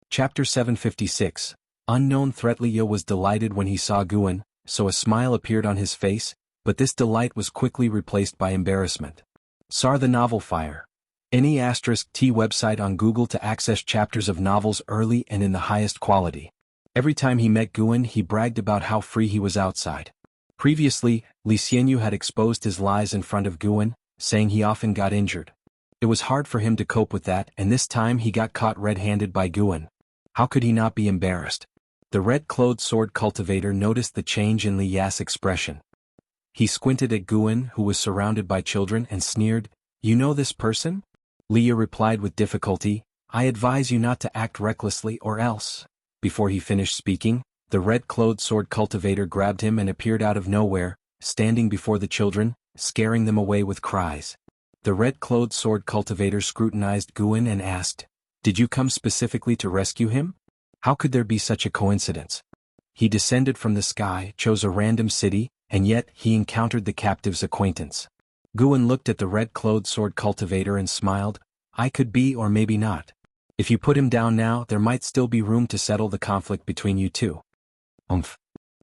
Chapter 756. Unknown Threat. Leah was delighted when he saw Guan, so a smile appeared on his face, but this delight was quickly replaced by embarrassment. SAR the novel fire. Any *T website on Google to access chapters of novels early and in the highest quality. Every time he met Guan, he bragged about how free he was outside. Previously, Li Xianyu had exposed his lies in front of Guan, saying he often got injured. It was hard for him to cope with that, and this time he got caught red-handed by Guan. How could he not be embarrassed? The red-clothed sword cultivator noticed the change in Li Ya's expression. He squinted at Guan, who was surrounded by children, and sneered, "You know this person?" Leah replied with difficulty, "I advise you not to act recklessly or else." Before he finished speaking, the red-clothed sword cultivator grabbed him and appeared out of nowhere, standing before the children, scaring them away with cries. The red-clothed sword cultivator scrutinized Guan and asked, "Did you come specifically to rescue him? How could there be such a coincidence? He descended from the sky, chose a random city, and yet he encountered the captive's acquaintance." Guan looked at the red-clothed sword cultivator and smiled, "I could be or maybe not. If you put him down now, there might still be room to settle the conflict between you two." Umph.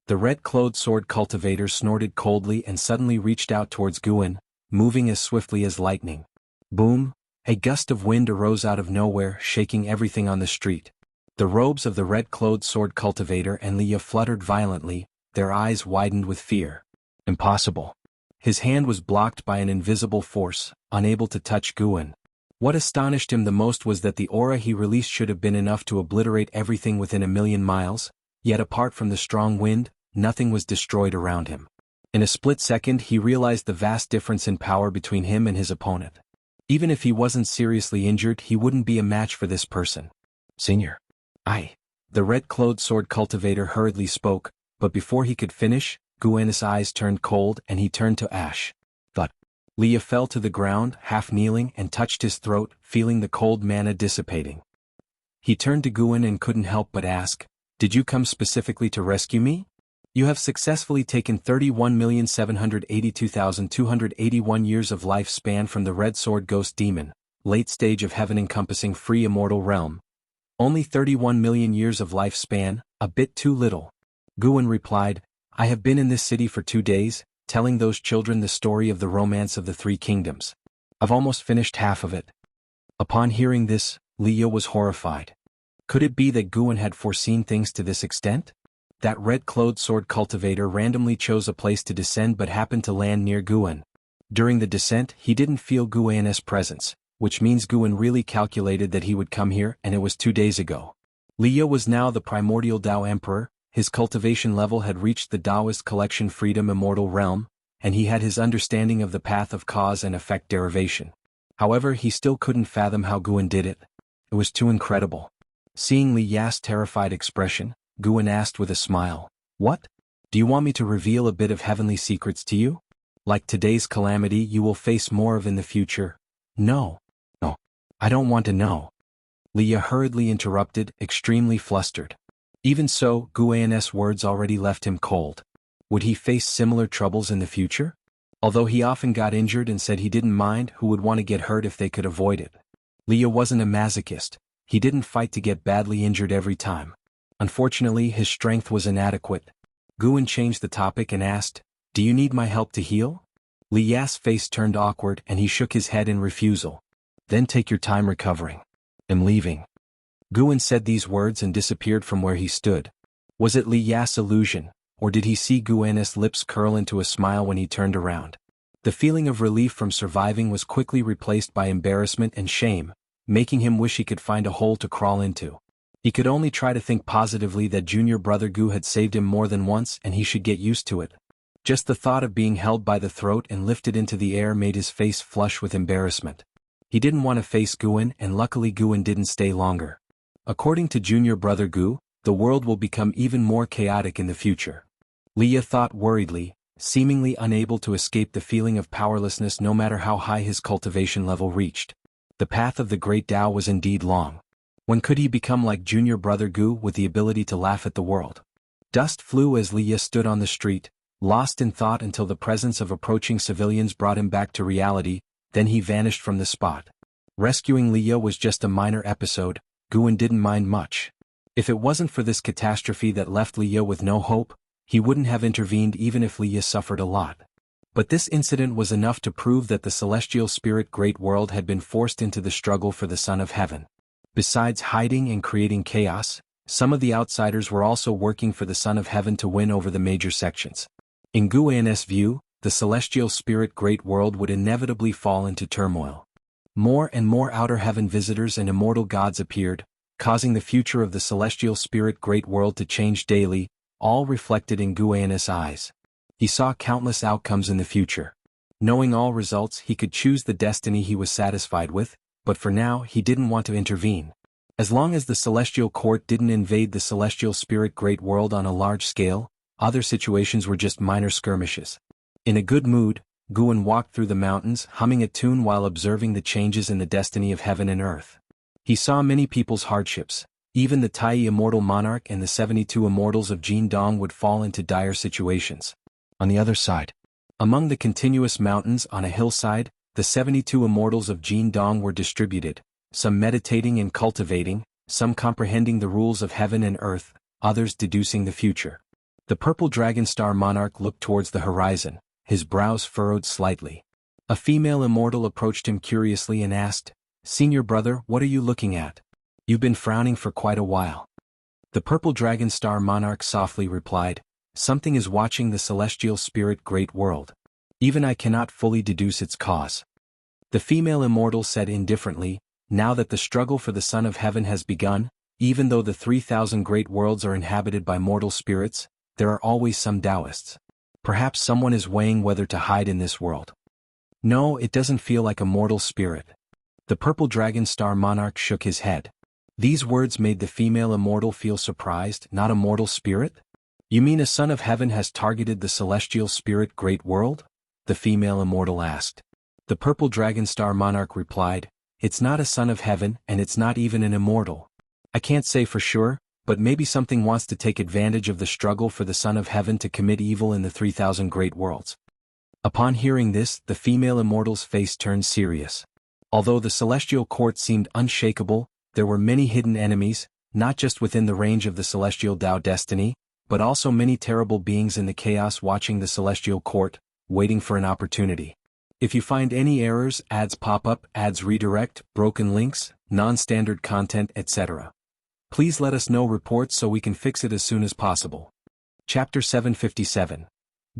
The red-clothed sword cultivator snorted coldly and suddenly reached out towards Guan, moving as swiftly as lightning. Boom! A gust of wind arose out of nowhere, shaking everything on the street. The robes of the red-clothed sword cultivator and Leah fluttered violently, their eyes widened with fear. Impossible. His hand was blocked by an invisible force, unable to touch Guan. What astonished him the most was that the aura he released should have been enough to obliterate everything within 1,000,000 miles, yet apart from the strong wind, nothing was destroyed around him. In a split second he realized the vast difference in power between him and his opponent. Even if he wasn't seriously injured, he wouldn't be a match for this person. "Senior. The red-clothed sword cultivator hurriedly spoke, but before he could finish, Guan's eyes turned cold and he turned to ash. Thud. Leah fell to the ground, half kneeling, and touched his throat, feeling the cold mana dissipating. He turned to Guan and couldn't help but ask, "Did you come specifically to rescue me? You have successfully taken 31,782,281 years of lifespan from the Red Sword Ghost Demon, late stage of heaven encompassing free immortal realm. Only 31 million years of lifespan, a bit too little." Guan replied, "I have been in this city for 2 days, telling those children the story of the romance of the 3 kingdoms. I've almost finished half of it." Upon hearing this, Leah was horrified. Could it be that Guan had foreseen things to this extent? That red-clothed sword cultivator randomly chose a place to descend but happened to land near Guan. During the descent, he didn't feel Guan's presence, which means Guan really calculated that he would come here, and it was 2 days ago. Leah was now the primordial Tao Emperor, his cultivation level had reached the Taoist collection freedom immortal realm, and he had his understanding of the path of cause and effect derivation. However, he still couldn't fathom how Guan did it. It was too incredible. Seeing Li Ya's terrified expression, Guan asked with a smile, "What? Do you want me to reveal a bit of heavenly secrets to you? Like today's calamity you will face more of in the future?" No, I don't want to know." Leah hurriedly interrupted, extremely flustered. Even so, Guan's words already left him cold. Would he face similar troubles in the future? Although he often got injured and said he didn't mind, who would want to get hurt if they could avoid it? Leah wasn't a masochist. He didn't fight to get badly injured every time. Unfortunately, his strength was inadequate. Guan changed the topic and asked, "Do you need my help to heal?" Li Ya's face turned awkward and he shook his head in refusal. "Then take your time recovering. I'm leaving." Guan said these words and disappeared from where he stood. Was it Li Ya's illusion, or did he see Guan's lips curl into a smile when he turned around? The feeling of relief from surviving was quickly replaced by embarrassment and shame, making him wish he could find a hole to crawl into. He could only try to think positively that junior brother Gu had saved him more than once and he should get used to it. Just the thought of being held by the throat and lifted into the air made his face flush with embarrassment. He didn't want to face Guan, and luckily Guan didn't stay longer. According to junior brother Gu, the world will become even more chaotic in the future. Leah thought worriedly, seemingly unable to escape the feeling of powerlessness no matter how high his cultivation level reached. The path of the great Tao was indeed long. When could he become like junior brother Gu with the ability to laugh at the world? Dust flew as Leah stood on the street, lost in thought until the presence of approaching civilians brought him back to reality, then he vanished from the spot. Rescuing Leah was just a minor episode, Guan didn't mind much. If it wasn't for this catastrophe that left Leah with no hope, he wouldn't have intervened even if Leah suffered a lot. But this incident was enough to prove that the celestial spirit great world had been forced into the struggle for the Son of Heaven. Besides hiding and creating chaos, some of the outsiders were also working for the Son of Heaven to win over the major sections. In Guan's view, the celestial spirit great world would inevitably fall into turmoil. More and more outer heaven visitors and immortal gods appeared, causing the future of the celestial spirit great world to change daily, all reflected in Guan's eyes. He saw countless outcomes in the future. Knowing all results, he could choose the destiny he was satisfied with, but for now he didn't want to intervene. As long as the celestial court didn't invade the celestial spirit great world on a large scale, other situations were just minor skirmishes. In a good mood, Guan walked through the mountains, humming a tune while observing the changes in the destiny of heaven and earth. He saw many people's hardships. Even the Tai immortal monarch and the 72 immortals of Jin Dong would fall into dire situations. On the other side, among the continuous mountains on a hillside, the 72 immortals of Jin Dong were distributed, some meditating and cultivating, some comprehending the rules of heaven and earth, others deducing the future. The purple dragon star monarch looked towards the horizon, his brows furrowed slightly. A female immortal approached him curiously and asked, "Senior brother, what are you looking at? You've been frowning for quite a while." The purple dragon star monarch softly replied, "Something is watching the celestial spirit great world. Even I cannot fully deduce its cause." The female immortal said indifferently, "Now that the struggle for the Son of Heaven has begun, even though the 3,000 great worlds are inhabited by mortal spirits, there are always some Taoists. Perhaps someone is weighing whether to hide in this world." "No, it doesn't feel like a mortal spirit." The purple dragon star monarch shook his head. These words made the female immortal feel surprised. "Not a mortal spirit? You mean a Son of Heaven has targeted the celestial spirit great world?" the female immortal asked. The purple dragon star monarch replied, "It's not a Son of Heaven and it's not even an immortal. I can't say for sure, but maybe something wants to take advantage of the struggle for the Son of Heaven to commit evil in the 3,000 great worlds." Upon hearing this, the female immortal's face turned serious. Although the celestial court seemed unshakable, there were many hidden enemies, not just within the range of the celestial Tao destiny, but also many terrible beings in the chaos watching the celestial court, waiting for an opportunity. If you find any errors, ads pop up, ads redirect, broken links, non-standard content, etc., please let us know reports so we can fix it as soon as possible. Chapter 757.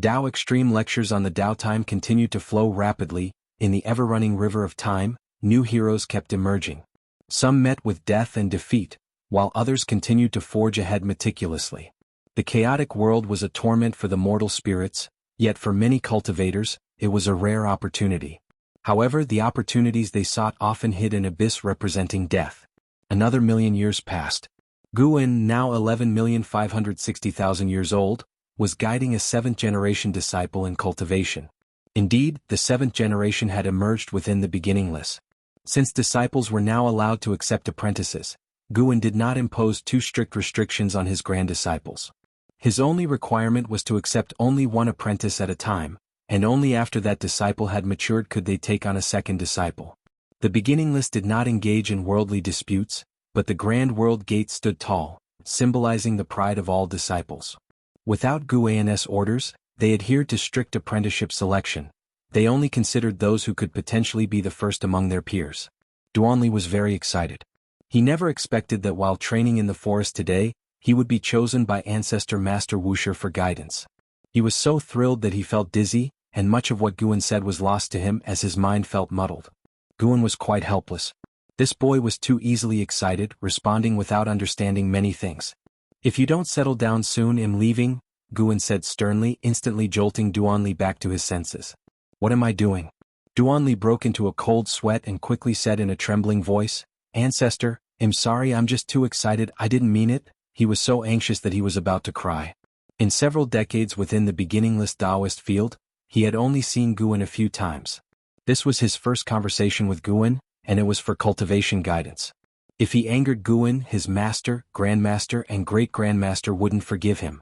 Tao Extreme Lectures on the Tao. Time continued to flow rapidly. In the ever-running river of time, new heroes kept emerging. Some met with death and defeat, while others continued to forge ahead meticulously. The chaotic world was a torment for the mortal spirits, yet for many cultivators, it was a rare opportunity. However, the opportunities they sought often hid an abyss representing death. Another 1,000,000 years passed. Guan, now 11,560,000 years old, was guiding a 7th-generation disciple in cultivation. Indeed, the 7th generation had emerged within the beginningless. Since disciples were now allowed to accept apprentices, Guan did not impose too strict restrictions on his grand disciples. His only requirement was to accept only one apprentice at a time, and only after that disciple had matured could they take on a second disciple. The beginningless did not engage in worldly disputes, but the grand world gate stood tall, symbolizing the pride of all disciples. Without Guan's orders, they adhered to strict apprenticeship selection. They only considered those who could potentially be the first among their peers. Duanli was very excited. He never expected that while training in the forest today, he would be chosen by ancestor Master Wuxia for guidance. He was so thrilled that he felt dizzy, and much of what Guan said was lost to him as his mind felt muddled. Guan was quite helpless. This boy was too easily excited, responding without understanding many things. "If you don't settle down soon, I'm leaving," Guan said sternly, instantly jolting Duanli back to his senses. "What am I doing?" Duanli broke into a cold sweat and quickly said in a trembling voice, "Ancestor, I'm sorry, I'm just too excited, I didn't mean it." He was so anxious that he was about to cry. In several decades within the beginningless Taoist field, he had only seen Guan a few times. This was his first conversation with Guan, and it was for cultivation guidance. If he angered Guan, his master, grandmaster and great-grandmaster wouldn't forgive him.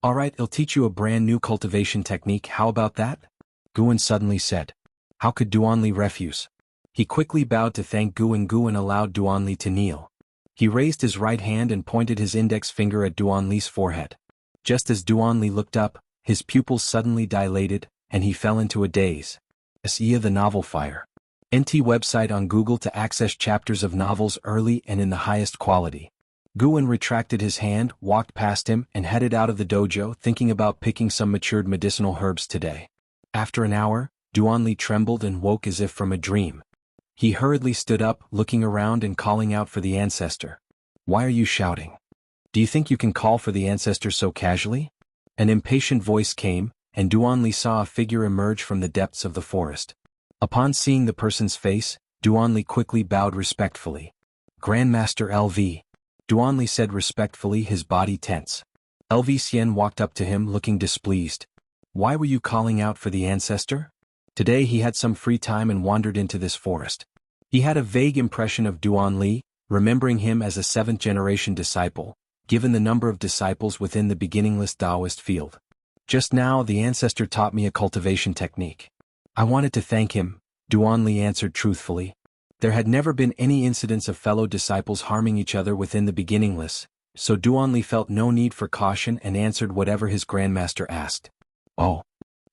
"Alright, I'll teach you a brand new cultivation technique, how about that?" Guan suddenly said. How could Duanli refuse? He quickly bowed to thank Guan. Guan allowed Duanli to kneel. He raised his right hand and pointed his index finger at Duanli's forehead. Just as Duanli looked up, his pupils suddenly dilated, and he fell into a daze. Sia the Novel Fire. NT website on Google to access chapters of novels early and in the highest quality. Guan retracted his hand, walked past him, and headed out of the dojo, thinking about picking some matured medicinal herbs today. After an hour, Duanli trembled and woke as if from a dream. He hurriedly stood up, looking around and calling out for the ancestor. "Why are you shouting? Do you think you can call for the ancestor so casually?" An impatient voice came, and Duanli saw a figure emerge from the depths of the forest. Upon seeing the person's face, Duanli quickly bowed respectfully. "Grandmaster LV." Duanli said respectfully, his body tense. LV Xian walked up to him looking displeased. "Why were you calling out for the ancestor?" Today he had some free time and wandered into this forest. He had a vague impression of Duanli, remembering him as a seventh-generation disciple, given the number of disciples within the beginningless Taoist field. "Just now the ancestor taught me a cultivation technique. I wanted to thank him," Duanli answered truthfully. There had never been any incidents of fellow disciples harming each other within the beginningless, so Duanli felt no need for caution and answered whatever his grandmaster asked. "Oh."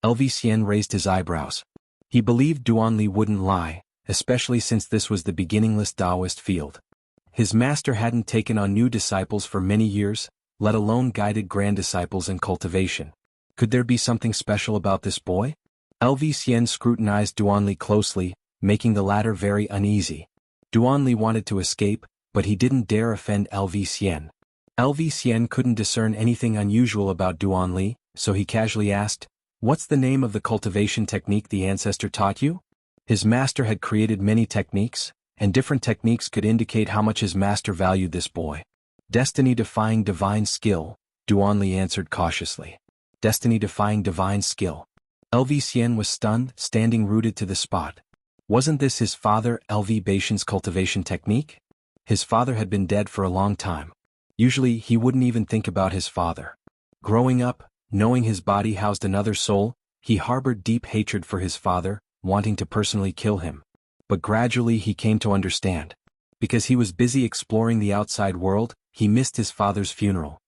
LV Xian raised his eyebrows. He believed Duanli wouldn't lie, especially since this was the beginningless Taoist field. His master hadn't taken on new disciples for many years, let alone guided grand disciples in cultivation. Could there be something special about this boy? LV Xian scrutinized Duanli closely, making the latter very uneasy. Duanli wanted to escape, but he didn't dare offend LV Xian. LV Xian couldn't discern anything unusual about Duanli, so he casually asked, "What's the name of the cultivation technique the ancestor taught you?" His master had created many techniques, and different techniques could indicate how much his master valued this boy. "Destiny-defying divine skill," Duanli answered cautiously. "Destiny-defying divine skill." LV Xian was stunned, standing rooted to the spot. Wasn't this his father LV Baishan's cultivation technique? His father had been dead for a long time. Usually he wouldn't even think about his father. Growing up, knowing his body housed another soul, he harbored deep hatred for his father, wanting to personally kill him. But gradually he came to understand. Because he was busy exploring the outside world, he missed his father's funeral.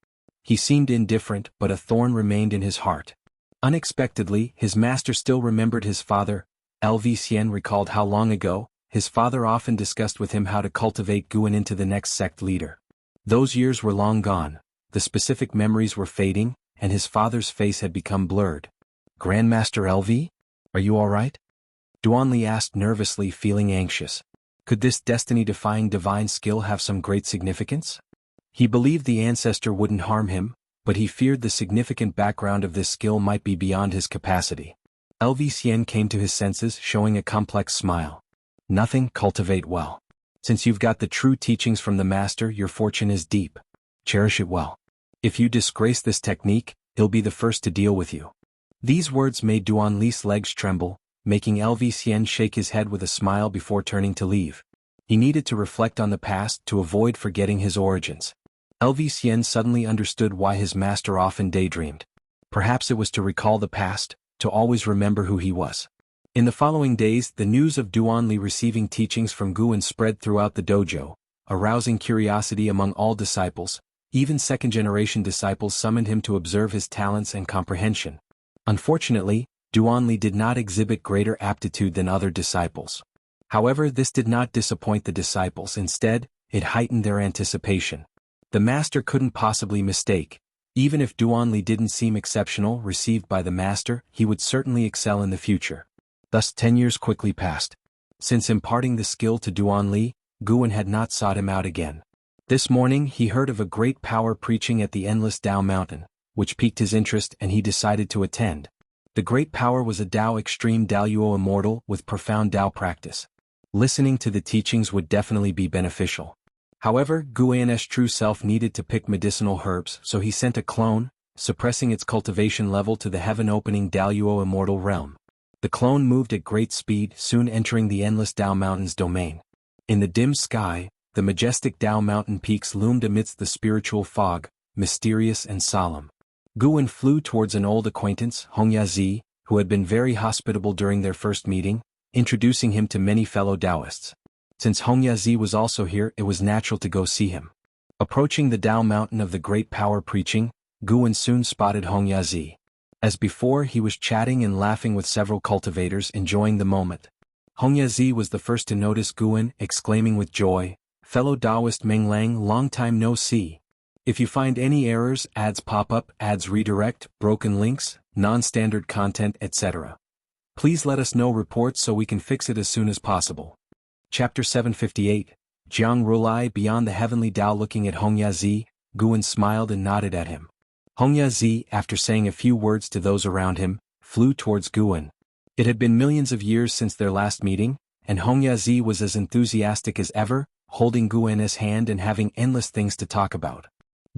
He seemed indifferent, but a thorn remained in his heart. Unexpectedly, his master still remembered his father. LV Xian recalled how long ago, his father often discussed with him how to cultivate Guan into the next sect leader. Those years were long gone, the specific memories were fading, and his father's face had become blurred. "Grandmaster LV? Are you all right?" Duanli asked nervously, feeling anxious. Could this destiny-defying divine skill have some great significance? He believed the ancestor wouldn't harm him, but he feared the significant background of this skill might be beyond his capacity. LV Xian came to his senses, showing a complex smile. "Nothing, cultivate well. Since you've got the true teachings from the master, your fortune is deep. Cherish it well. If you disgrace this technique, he'll be the first to deal with you." These words made Duanli's legs tremble, making LV Xian shake his head with a smile before turning to leave. He needed to reflect on the past to avoid forgetting his origins. LV Xian suddenly understood why his master often daydreamed. Perhaps it was to recall the past, to always remember who he was. In the following days, the news of Duanli receiving teachings from Guan spread throughout the dojo, arousing curiosity among all disciples. Even second-generation disciples summoned him to observe his talents and comprehension. Unfortunately, Duanli did not exhibit greater aptitude than other disciples. However, this did not disappoint the disciples. Instead, it heightened their anticipation. The master couldn't possibly mistake. Even if Duanli didn't seem exceptional received by the master, he would certainly excel in the future. Thus 10 years quickly passed. Since imparting the skill to Duanli, Guan had not sought him out again. This morning he heard of a great power preaching at the Endless Tao Mountain, which piqued his interest and he decided to attend. The great power was a Tao extreme Daluo immortal with profound Tao practice. Listening to the teachings would definitely be beneficial. However, Guan's true self needed to pick medicinal herbs, so he sent a clone, suppressing its cultivation level to the heaven-opening Daluo immortal realm. The clone moved at great speed, soon entering the endless Tao Mountain's domain. In the dim sky, the majestic Tao Mountain peaks loomed amidst the spiritual fog, mysterious and solemn. Guan flew towards an old acquaintance, Hongyazi, who had been very hospitable during their first meeting, introducing him to many fellow Taoists. Since Hongyazi was also here, it was natural to go see him. Approaching the Tao Mountain of the great power preaching, Guan soon spotted Hongyazi. As before, he was chatting and laughing with several cultivators, enjoying the moment. Hongyazi was the first to notice Guan, exclaiming with joy, "Fellow Taoist Meng Lang, long time no see. If you find any errors, ads pop up, ads redirect, broken links, non-standard content, etc. Please let us know reports so we can fix it as soon as possible." Chapter 758, Jiang Rulai Beyond the Heavenly Tao. Looking at Hongyazi, Guan smiled and nodded at him. Hongyazi, after saying a few words to those around him, flew towards Guan. It had been millions of years since their last meeting, and Hongyazi was as enthusiastic as ever, holding Guan's hand and having endless things to talk about.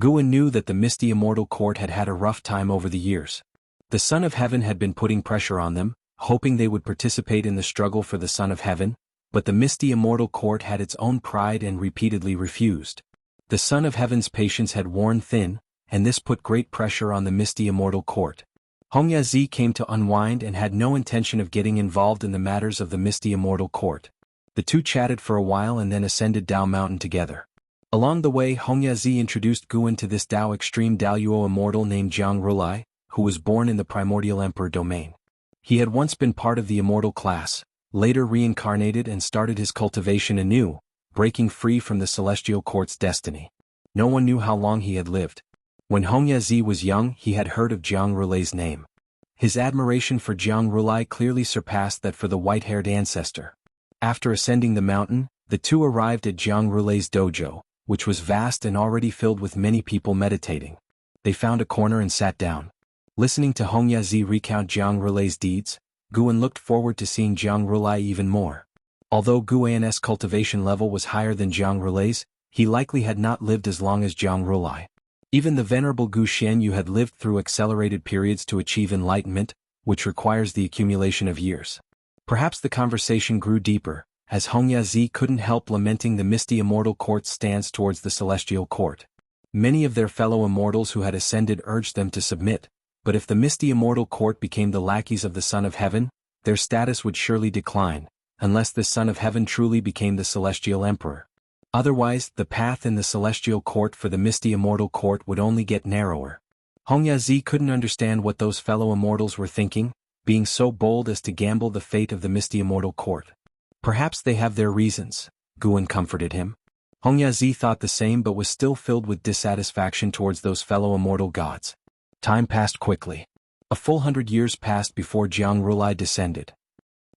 Guan knew that the misty immortal court had had a rough time over the years. The Son of Heaven had been putting pressure on them, hoping they would participate in the struggle for the Son of Heaven, but the misty immortal court had its own pride and repeatedly refused. The Son of Heaven's patience had worn thin, and this put great pressure on the misty immortal court. Hongyazi came to unwind and had no intention of getting involved in the matters of the misty immortal court. The two chatted for a while and then ascended Tao Mountain together. Along the way, Hongyazi introduced Guan to this Tao extreme Daluo immortal named Jiang Rulai, who was born in the primordial emperor domain. He had once been part of the immortal class, later reincarnated and started his cultivation anew, breaking free from the celestial court's destiny. No one knew how long he had lived. When Hongyazi was young, he had heard of Jiang Rulai's name. His admiration for Jiang Rulai clearly surpassed that for the white-haired ancestor. After ascending the mountain, the two arrived at Jiang Rulai's dojo, which was vast and already filled with many people meditating. They found a corner and sat down. Listening to Hongyazi recount Jiang Rulai's deeds, Guan looked forward to seeing Jiang Rulai even more. Although Guan's cultivation level was higher than Jiang Rulai's, he likely had not lived as long as Jiang Rulai. Even the venerable Gu Xianyu had lived through accelerated periods to achieve enlightenment, which requires the accumulation of years. Perhaps the conversation grew deeper, as Hongyazi couldn't help lamenting the misty immortal court's stance towards the celestial court. Many of their fellow immortals who had ascended urged them to submit, but if the misty immortal court became the lackeys of the Son of Heaven, their status would surely decline, unless the Son of Heaven truly became the celestial emperor. Otherwise, the path in the celestial court for the misty immortal court would only get narrower. Hongyazi couldn't understand what those fellow immortals were thinking, being so bold as to gamble the fate of the misty immortal court. Perhaps they have their reasons, Guan comforted him. Hongyazi thought the same but was still filled with dissatisfaction towards those fellow immortal gods. Time passed quickly. A full 100 years passed before Jiang Rulai descended.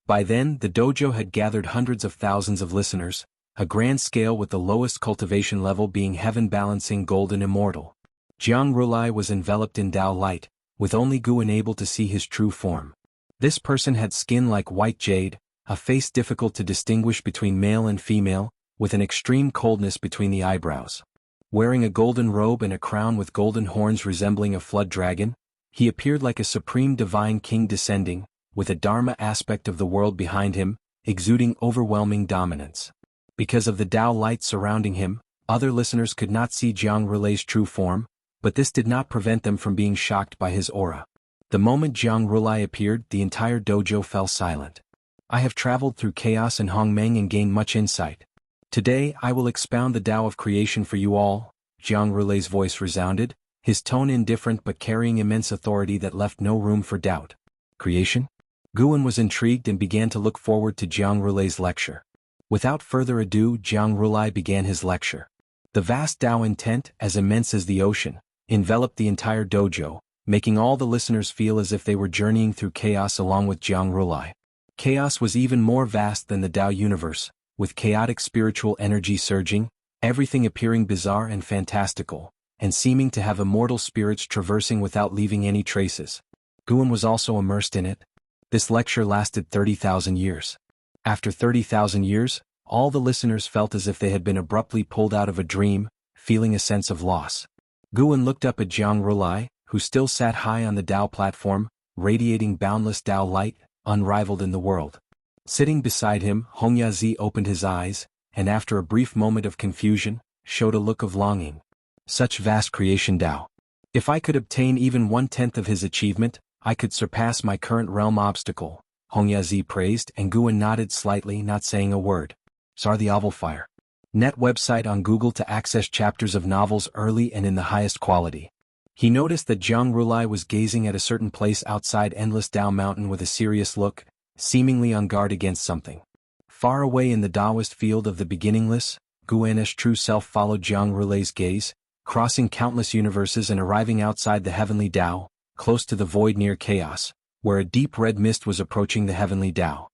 By then, the dojo had gathered hundreds of thousands of listeners, a grand scale with the lowest cultivation level being heaven-balancing golden immortal. Jiang Rulai was enveloped in Tao light, with only Guan able to see his true form. This person had skin like white jade, a face difficult to distinguish between male and female, with an extreme coldness between the eyebrows. Wearing a golden robe and a crown with golden horns resembling a flood dragon, he appeared like a supreme divine king descending, with a dharma aspect of the world behind him, exuding overwhelming dominance. Because of the Tao light surrounding him, other listeners could not see Jiang Rulai's true form, but this did not prevent them from being shocked by his aura. The moment Jiang Rulai appeared, the entire dojo fell silent. I have traveled through chaos and Hongmeng and gained much insight. Today I will expound the Tao of creation for you all, Jiang Rulai's voice resounded, his tone indifferent but carrying immense authority that left no room for doubt. Creation? Guan was intrigued and began to look forward to Jiang Rulai's lecture. Without further ado, Jiang Rulai began his lecture. The vast Tao intent, as immense as the ocean, enveloped the entire dojo, making all the listeners feel as if they were journeying through chaos along with Jiang Rulai. Chaos was even more vast than the Tao universe, with chaotic spiritual energy surging, everything appearing bizarre and fantastical, and seeming to have immortal spirits traversing without leaving any traces. Guan was also immersed in it. This lecture lasted 30,000 years. After 30,000 years, all the listeners felt as if they had been abruptly pulled out of a dream, feeling a sense of loss. Guan looked up at Jiang Rulai, who still sat high on the Tao platform, radiating boundless Tao light, unrivaled in the world. Sitting beside him, Hongyazi opened his eyes, and after a brief moment of confusion, showed a look of longing. Such vast creation Tao. If I could obtain even 1/10 of his achievement, I could surpass my current realm obstacle, Hongyazi praised, and Guan nodded slightly, not saying a word. Sar the Oval Fire. Net website on Google to access chapters of novels early and in the highest quality. He noticed that Jiang Rulai was gazing at a certain place outside Endless Tao Mountain with a serious look, seemingly on guard against something. Far away in the Taoist field of the beginningless, Guan's true self followed Jiang Rulai's gaze, crossing countless universes and arriving outside the heavenly Tao, close to the void near chaos, where a deep red mist was approaching the heavenly Tao.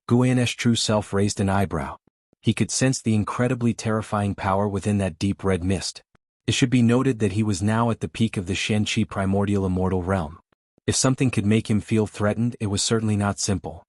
Guan's true self raised an eyebrow. He could sense the incredibly terrifying power within that deep red mist. It should be noted that he was now at the peak of the Shenqi primordial immortal realm. If something could make him feel threatened, it was certainly not simple.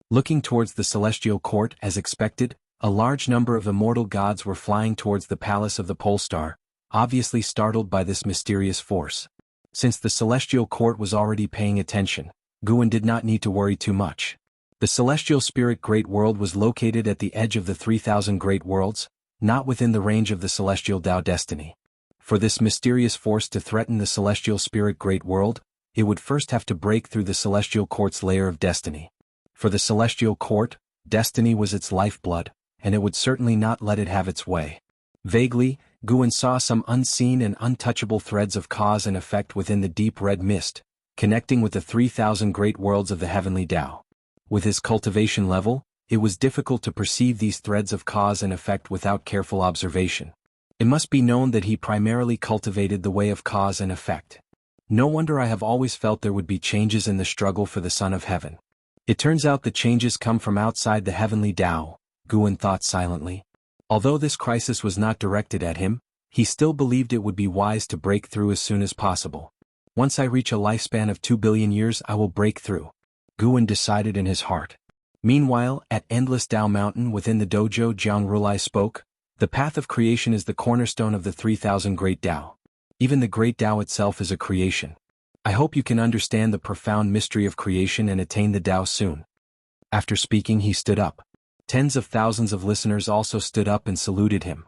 Looking towards the celestial court, as expected, a large number of immortal gods were flying towards the palace of the pole star, obviously startled by this mysterious force. Since the celestial court was already paying attention, Guan did not need to worry too much. The celestial spirit Great World was located at the edge of the 3,000 Great Worlds, not within the range of the celestial Tao destiny. For this mysterious force to threaten the celestial spirit Great World, it would first have to break through the celestial court's layer of destiny. For the celestial court, destiny was its lifeblood, and it would certainly not let it have its way. Vaguely, Guan saw some unseen and untouchable threads of cause and effect within the deep red mist, connecting with the 3,000 Great Worlds of the heavenly Tao. With his cultivation level, it was difficult to perceive these threads of cause and effect without careful observation. It must be known that he primarily cultivated the way of cause and effect. No wonder I have always felt there would be changes in the struggle for the Son of Heaven. It turns out the changes come from outside the heavenly Tao, Guan thought silently. Although this crisis was not directed at him, he still believed it would be wise to break through as soon as possible. Once I reach a lifespan of 2 billion years, I will break through, Guan decided in his heart. Meanwhile, at Endless Tao Mountain within the dojo, Jiang Rulai spoke, "The path of creation is the cornerstone of the 3,000 Great Tao. Even the Great Tao itself is a creation. I hope you can understand the profound mystery of creation and attain the Tao soon." After speaking, he stood up. Tens of thousands of listeners also stood up and saluted him.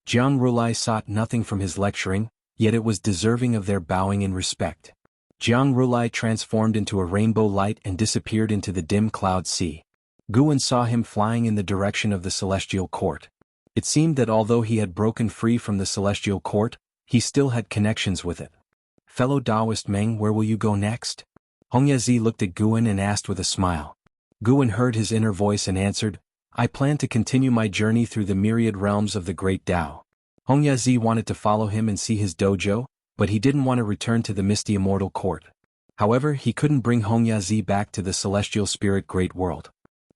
Jiang Rulai sought nothing from his lecturing, yet it was deserving of their bowing in respect. Jiang Rulai transformed into a rainbow light and disappeared into the dim cloud sea. Guan saw him flying in the direction of the celestial court. It seemed that although he had broken free from the celestial court, he still had connections with it. "Fellow Taoist Meng, where will you go next?" Hongyazi looked at Guan and asked with a smile. Guan heard his inner voice and answered, "I plan to continue my journey through the myriad realms of the Great Tao." Hongyazi wanted to follow him and see his dojo, but he didn't want to return to the misty immortal court. However, he couldn't bring Hongyazi back to the celestial spirit Great World.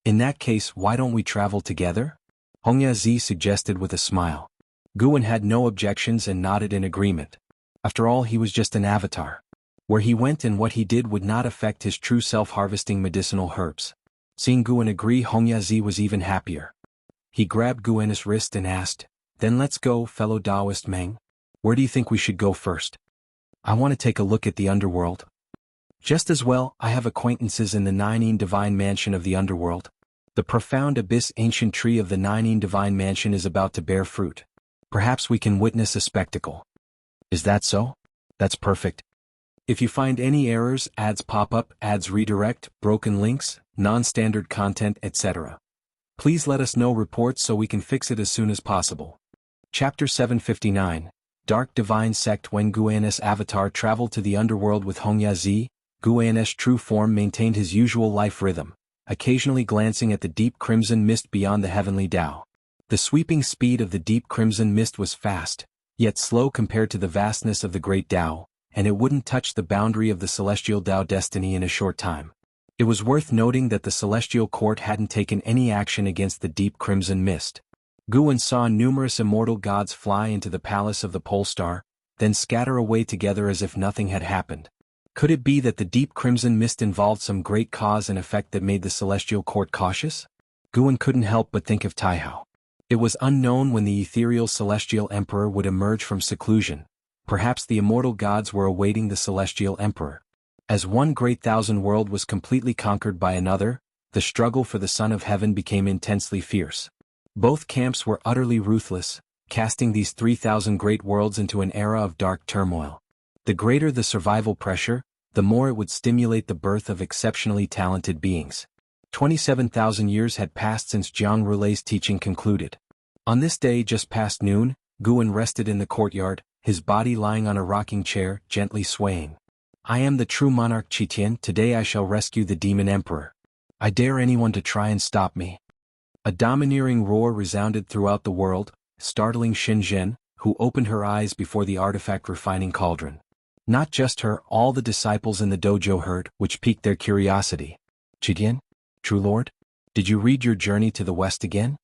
"In that case, why don't we travel together?" Hongyazi suggested with a smile. Guan had no objections and nodded in agreement. After all, he was just an avatar. Where he went and what he did would not affect his true self harvesting medicinal herbs. Seeing Guan agree, Hongyazi was even happier. He grabbed Guan's wrist and asked, "Then let's go, fellow Taoist Meng. Where do you think we should go first?" "I want to take a look at the underworld." "Just as well, I have acquaintances in the Nineteen Divine Mansion of the underworld. The profound abyss ancient tree of the Nineteen Divine Mansion is about to bear fruit. Perhaps we can witness a spectacle." "Is that so? That's perfect. If you find any errors, ads pop up, ads redirect, broken links, non-standard content, etc. Please let us know reports so we can fix it as soon as possible." Chapter 759, Dark Divine Sect. When Guan's avatar traveled to the underworld with Hongyazi, Guan's true form maintained his usual life rhythm, occasionally glancing at the deep crimson mist beyond the heavenly Tao. The sweeping speed of the deep crimson mist was fast, yet slow compared to the vastness of the Great Tao, and it wouldn't touch the boundary of the celestial Tao destiny in a short time. It was worth noting that the celestial court hadn't taken any action against the deep crimson mist. Guan saw numerous immortal gods fly into the palace of the pole star, then scatter away together as if nothing had happened. Could it be that the deep crimson mist involved some great cause and effect that made the celestial court cautious? Guan couldn't help but think of Taihao. It was unknown when the ethereal celestial emperor would emerge from seclusion. Perhaps the immortal gods were awaiting the celestial emperor. As one great thousand world was completely conquered by another, the struggle for the Son of Heaven became intensely fierce. Both camps were utterly ruthless, casting these 3,000 great worlds into an era of dark turmoil. The greater the survival pressure, the more it would stimulate the birth of exceptionally talented beings. 27,000 years had passed since Jiang Rulei's teaching concluded. On this day just past noon, Guan rested in the courtyard, his body lying on a rocking chair, gently swaying. I am the true monarch Qitian, today I shall rescue the demon emperor. I dare anyone to try and stop me. A domineering roar resounded throughout the world, startling Shenzhen, who opened her eyes before the artifact refining cauldron. Not just her, all the disciples in the dojo heard, which piqued their curiosity. Qitian? True Lord? Did you read your journey to the west again?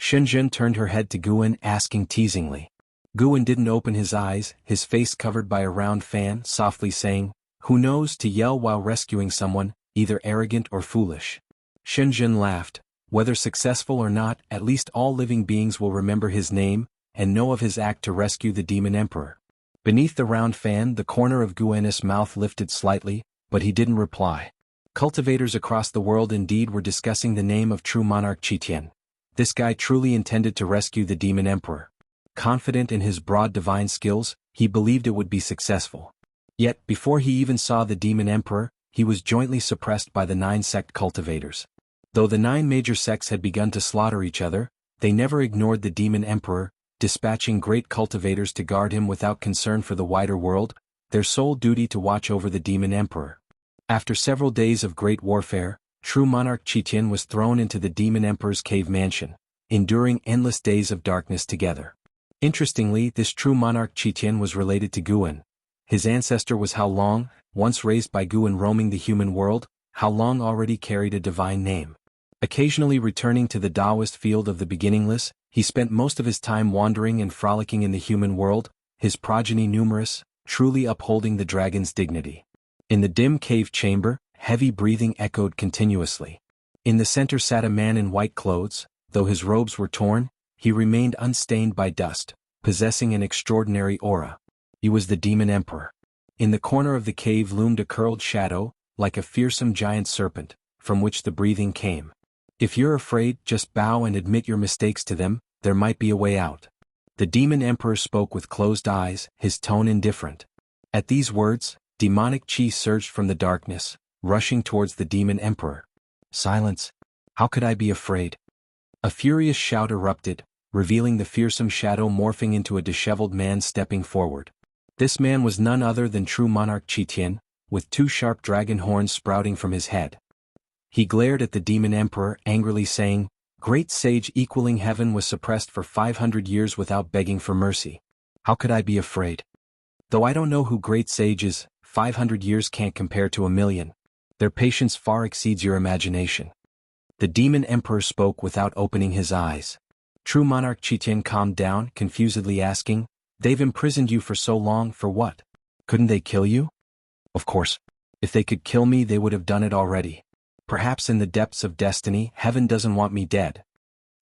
Shenzhen turned her head to Guan, asking teasingly. Guan didn't open his eyes, his face covered by a round fan, softly saying, who knows, to yell while rescuing someone, either arrogant or foolish. Shenzhen laughed. Whether successful or not, at least all living beings will remember his name, and know of his act to rescue the demon emperor. Beneath the round fan, the corner of Guan's mouth lifted slightly, but he didn't reply. Cultivators across the world indeed were discussing the name of true monarch Qitian. This guy truly intended to rescue the demon emperor. Confident in his broad divine skills, he believed it would be successful. Yet, before he even saw the demon emperor, he was jointly suppressed by the 9 sect cultivators. Though the 9 major sects had begun to slaughter each other, they never ignored the demon emperor, dispatching great cultivators to guard him without concern for the wider world, their sole duty to watch over the demon emperor. After several days of great warfare, true monarch Qitian was thrown into the demon emperor's cave mansion, enduring endless days of darkness together. Interestingly, this true monarch Qitian was related to Guan. His ancestor was How Long, once raised by Guan roaming the human world. How Long already carried a divine name. Occasionally returning to the Taoist field of the beginningless, he spent most of his time wandering and frolicking in the human world, his progeny numerous, truly upholding the dragon's dignity. In the dim cave chamber, heavy breathing echoed continuously. In the center sat a man in white clothes. Though his robes were torn, he remained unstained by dust, possessing an extraordinary aura. He was the demon emperor. In the corner of the cave loomed a curled shadow, like a fearsome giant serpent, from which the breathing came. If you're afraid, just bow and admit your mistakes to them, there might be a way out. The demon emperor spoke with closed eyes, his tone indifferent. At these words, demonic chi surged from the darkness, rushing towards the demon emperor. Silence! How could I be afraid? A furious shout erupted, revealing the fearsome shadow morphing into a disheveled man stepping forward. This man was none other than true monarch Qitian, with 2 sharp dragon horns sprouting from his head. He glared at the demon emperor, angrily saying, Great sage equaling heaven was suppressed for 500 years without begging for mercy. How could I be afraid? Though I don't know who great sage is, 500 years can't compare to 1,000,000. Their patience far exceeds your imagination. The demon emperor spoke without opening his eyes. True monarch Qitian calmed down, confusedly asking, They've imprisoned you for so long, for what? Couldn't they kill you? Of course. If they could kill me, they would have done it already. Perhaps in the depths of destiny, heaven doesn't want me dead.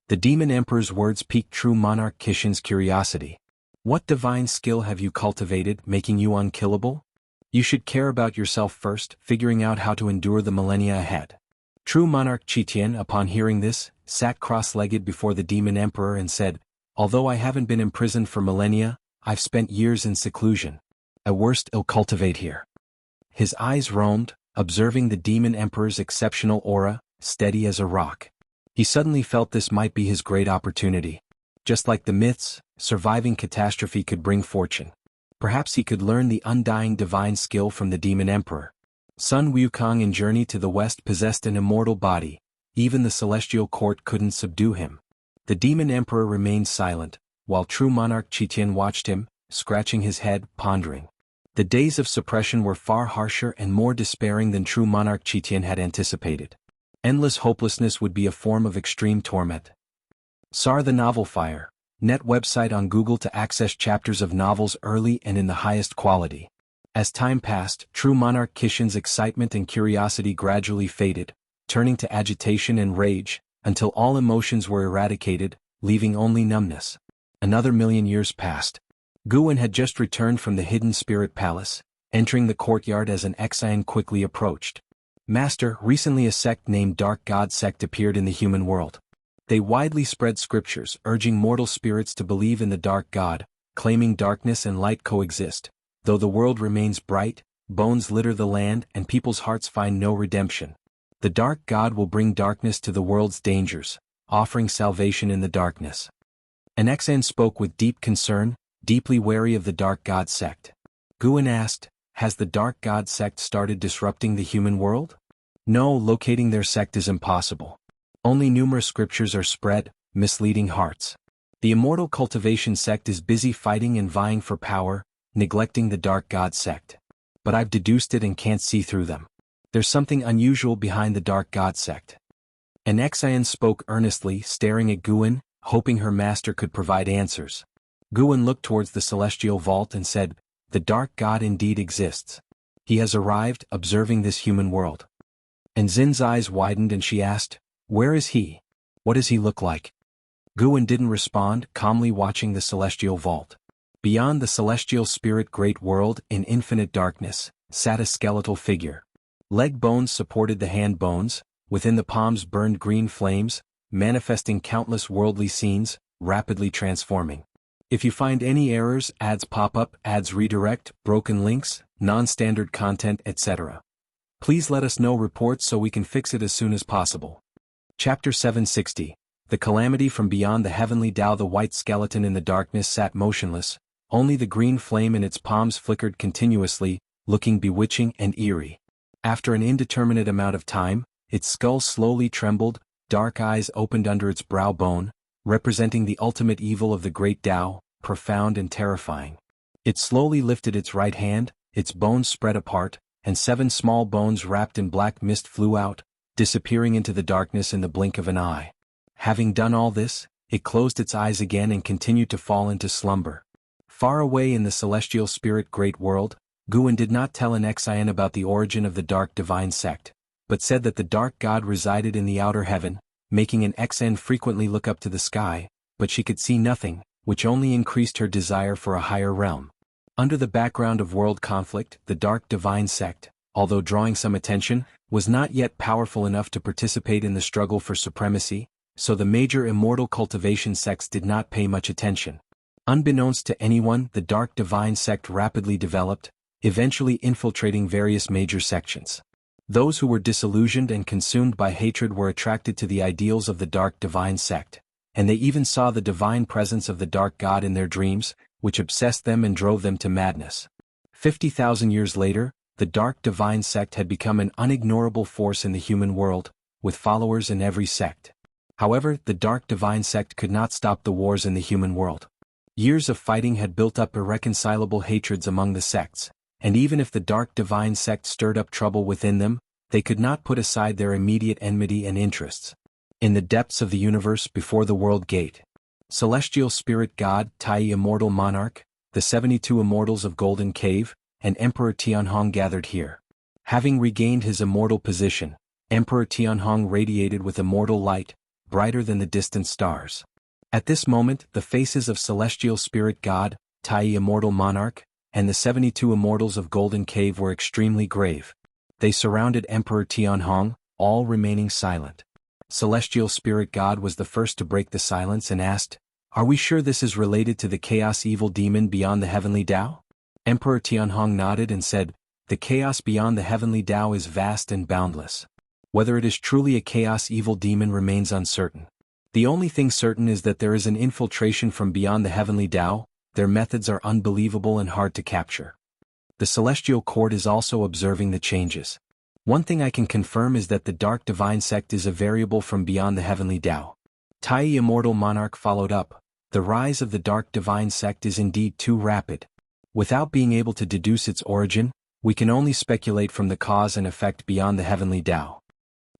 The demon emperor's words piqued true monarch Qitian's curiosity. What divine skill have you cultivated, making you unkillable? You should care about yourself first, figuring out how to endure the millennia ahead. True monarch Qitian, upon hearing this, sat cross-legged before the demon emperor and said, Although I haven't been imprisoned for millennia, I've spent years in seclusion. At worst, I'll cultivate here. His eyes roamed, observing the demon emperor's exceptional aura, steady as a rock. He suddenly felt this might be his great opportunity. Just like the myths, surviving catastrophe could bring fortune. Perhaps he could learn the undying divine skill from the demon emperor. Sun Wukong in Journey to the West possessed an immortal body. Even the celestial court couldn't subdue him. The demon emperor remained silent, while true monarch Qitian watched him, scratching his head, pondering. The days of suppression were far harsher and more despairing than true monarch Qitian had anticipated. Endless hopelessness would be a form of extreme torment. SAR the Novel Fire, net website on Google to access chapters of novels early and in the highest quality. As time passed, true monarch Kishin's excitement and curiosity gradually faded, turning to agitation and rage, until all emotions were eradicated, leaving only numbness. Another 1,000,000 years passed. Guwen had just returned from the hidden spirit palace, entering the courtyard as an Xian quickly approached. Master, recently a sect named Dark God Sect appeared in the human world. They widely spread scriptures urging mortal spirits to believe in the Dark God, claiming darkness and light coexist. Though the world remains bright, bones litter the land and people's hearts find no redemption. The Dark God will bring darkness to the world's dangers, offering salvation in the darkness. An Xian spoke with deep concern, deeply wary of the Dark God Sect. Guwen asked, has the Dark God Sect started disrupting the human world? No, locating their sect is impossible. Only numerous scriptures are spread, misleading hearts. The Immortal Cultivation Sect is busy fighting and vying for power, neglecting the Dark God Sect. But I've deduced it and can't see through them. There's something unusual behind the Dark God Sect. An Xian spoke earnestly, staring at Guwen, hoping her master could provide answers. Guwen looked towards the celestial vault and said, the Dark God indeed exists. He has arrived, observing this human world. And Xin's eyes widened and she asked, where is he? What does he look like? Guwen didn't respond, calmly watching the celestial vault. Beyond the celestial spirit great world, in infinite darkness, sat a skeletal figure. Leg bones supported the hand bones, within the palms burned green flames, manifesting countless worldly scenes, rapidly transforming. If you find any errors, ads pop up, ads redirect, broken links, non-standard content, etc. Please let us know reports so we can fix it as soon as possible. Chapter 760. The Calamity from Beyond the Heavenly Tao. The white skeleton in the darkness sat motionless, only the green flame in its palms flickered continuously, looking bewitching and eerie. After an indeterminate amount of time, its skull slowly trembled, dark eyes opened under its brow bone, representing the ultimate evil of the great Tao, profound and terrifying. It slowly lifted its right hand, its bones spread apart, and 7 small bones wrapped in black mist flew out, disappearing into the darkness in the blink of an eye. Having done all this, it closed its eyes again and continued to fall into slumber. Far away in the celestial spirit great world, Guwen did not tell an Xian about the origin of the Dark Divine Sect, but said that the Dark God resided in the outer heaven, making an Xian frequently look up to the sky, but she could see nothing, which only increased her desire for a higher realm. Under the background of world conflict, the Dark Divine Sect, although drawing some attention, was not yet powerful enough to participate in the struggle for supremacy, so the major immortal cultivation sects did not pay much attention. Unbeknownst to anyone, the Dark Divine Sect rapidly developed, eventually infiltrating various major sections. Those who were disillusioned and consumed by hatred were attracted to the ideals of the Dark Divine Sect, and they even saw the divine presence of the Dark God in their dreams, which obsessed them and drove them to madness. 50,000 years later, the Dark Divine Sect had become an unignorable force in the human world, with followers in every sect. However, the Dark Divine Sect could not stop the wars in the human world. Years of fighting had built up irreconcilable hatreds among the sects, and even if the Dark Divine Sect stirred up trouble within them, they could not put aside their immediate enmity and interests. In the depths of the universe before the world gate, Celestial Spirit God, Tai Immortal Monarch, the 72 Immortals of Golden Cave, and Emperor Tianhong gathered here. Having regained his immortal position, Emperor Tianhong radiated with immortal light, brighter than the distant stars. At this moment, the faces of Celestial Spirit God, Tai Immortal Monarch, and the 72 Immortals of Golden Cave were extremely grave. They surrounded Emperor Tianhong, all remaining silent. Celestial Spirit God was the first to break the silence and asked, "Are we sure this is related to the Chaos Evil Demon beyond the Heavenly Tao?" Emperor Tianhong nodded and said, "The chaos beyond the Heavenly Tao is vast and boundless. Whether it is truly a Chaos Evil Demon remains uncertain. The only thing certain is that there is an infiltration from beyond the Heavenly Tao. Their methods are unbelievable and hard to capture. The Celestial Court is also observing the changes. One thing I can confirm is that the Dark Divine Sect is a variable from beyond the Heavenly Tao." Tai Immortal Monarch followed up, "The rise of the Dark Divine Sect is indeed too rapid. Without being able to deduce its origin, we can only speculate from the cause and effect beyond the Heavenly Tao."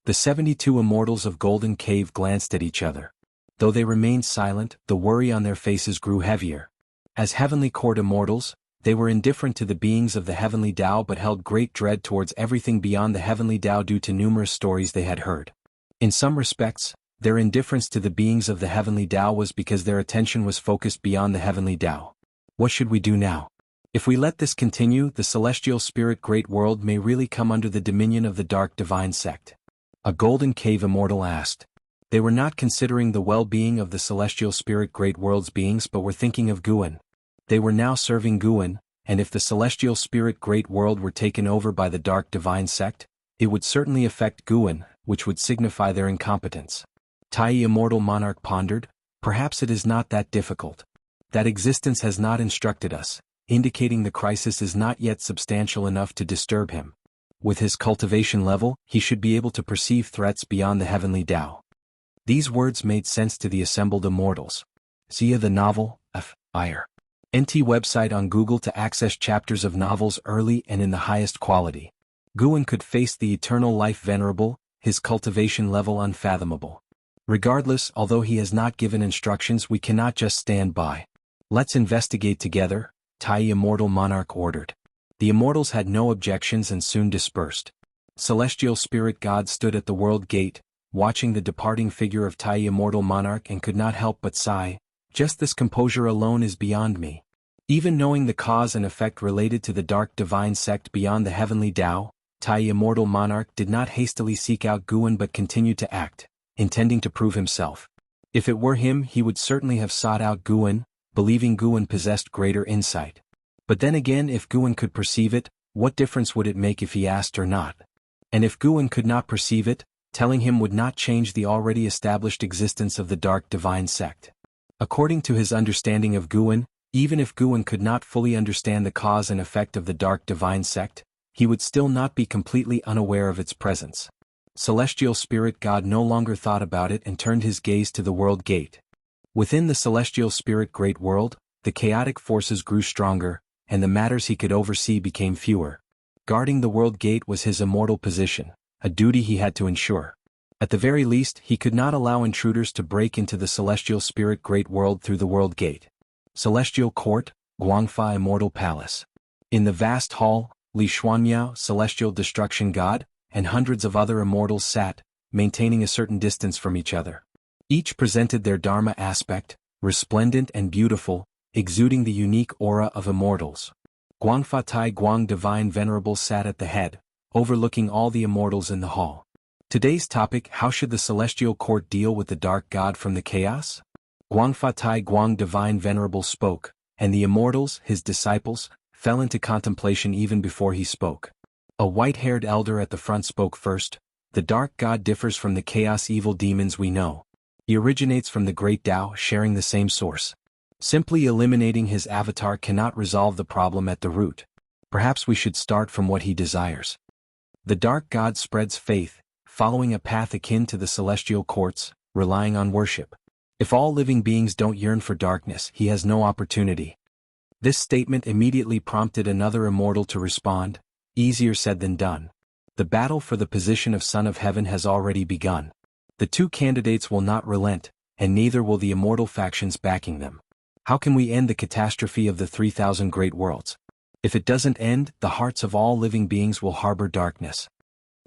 The 72 Immortals of Golden Cave glanced at each other. Though they remained silent, the worry on their faces grew heavier. As Heavenly Court Immortals, They were indifferent to the beings of the heavenly Tao but held great dread towards everything beyond the heavenly Tao due to numerous stories they had heard. In some respects, their indifference to the beings of the heavenly Tao was because their attention was focused beyond the heavenly Tao. What should we do now? If we let this continue, the celestial spirit great world may really come under the dominion of the dark divine sect. A Golden Cave immortal asked. They were not considering the well-being of the celestial spirit great world's beings but were thinking of Guan. They were now serving Guan, and if the celestial spirit great world were taken over by the dark divine sect, it would certainly affect Guan, which would signify their incompetence. Tai immortal monarch pondered, perhaps it is not that difficult. That existence has not instructed us, indicating the crisis is not yet substantial enough to disturb him. With his cultivation level, he should be able to perceive threats beyond the heavenly Tao. These words made sense to the assembled immortals. See the novel, F.I.R. NT website on Google to access chapters of novels early and in the highest quality. Guan could face the eternal life venerable, his cultivation level unfathomable. Regardless, although he has not given instructions, we cannot just stand by. Let's investigate together, Tai immortal monarch ordered. The immortals had no objections and soon dispersed. Celestial spirit god stood at the world gate, watching the departing figure of Tai immortal monarch and could not help but sigh, just this composure alone is beyond me. Even knowing the cause and effect related to the dark divine sect beyond the heavenly Tao, Tai immortal monarch did not hastily seek out Guan but continued to act, intending to prove himself. If it were him, he would certainly have sought out Guan, believing Guan possessed greater insight. But then again, if Guan could perceive it, what difference would it make if he asked or not? And if Guan could not perceive it, telling him would not change the already established existence of the dark divine sect. According to his understanding of Guan, even if Guan could not fully understand the cause and effect of the dark divine sect, he would still not be completely unaware of its presence. Celestial spirit god no longer thought about it and turned his gaze to the world gate. Within the celestial spirit great world, the chaotic forces grew stronger, and the matters he could oversee became fewer. Guarding the world gate was his immortal position, a duty he had to ensure. At the very least, he could not allow intruders to break into the celestial spirit great world through the world gate. Celestial Court, Guangfa Immortal Palace. In the vast hall, Li Xuanmiao, celestial destruction god, and hundreds of other immortals sat, maintaining a certain distance from each other. Each presented their Dharma aspect, resplendent and beautiful, exuding the unique aura of immortals. Guangfa Tai Guang Divine Venerable sat at the head, overlooking all the immortals in the hall. Today's topic: how should the celestial court deal with the dark god from the chaos? Guangfa Tai Guang Divine Venerable spoke, and the immortals, his disciples, fell into contemplation even before he spoke. A white-haired elder at the front spoke first. The dark god differs from the chaos evil demons we know. He originates from the great Tao, sharing the same source. Simply eliminating his avatar cannot resolve the problem at the root. Perhaps we should start from what he desires. The dark god spreads faith, following a path akin to the celestial courts, relying on worship. If all living beings don't yearn for darkness, he has no opportunity. This statement immediately prompted another immortal to respond, easier said than done. The battle for the position of Son of Heaven has already begun. The two candidates will not relent, and neither will the immortal factions backing them. How can we end the catastrophe of the 3,000 great worlds? If it doesn't end, the hearts of all living beings will harbor darkness.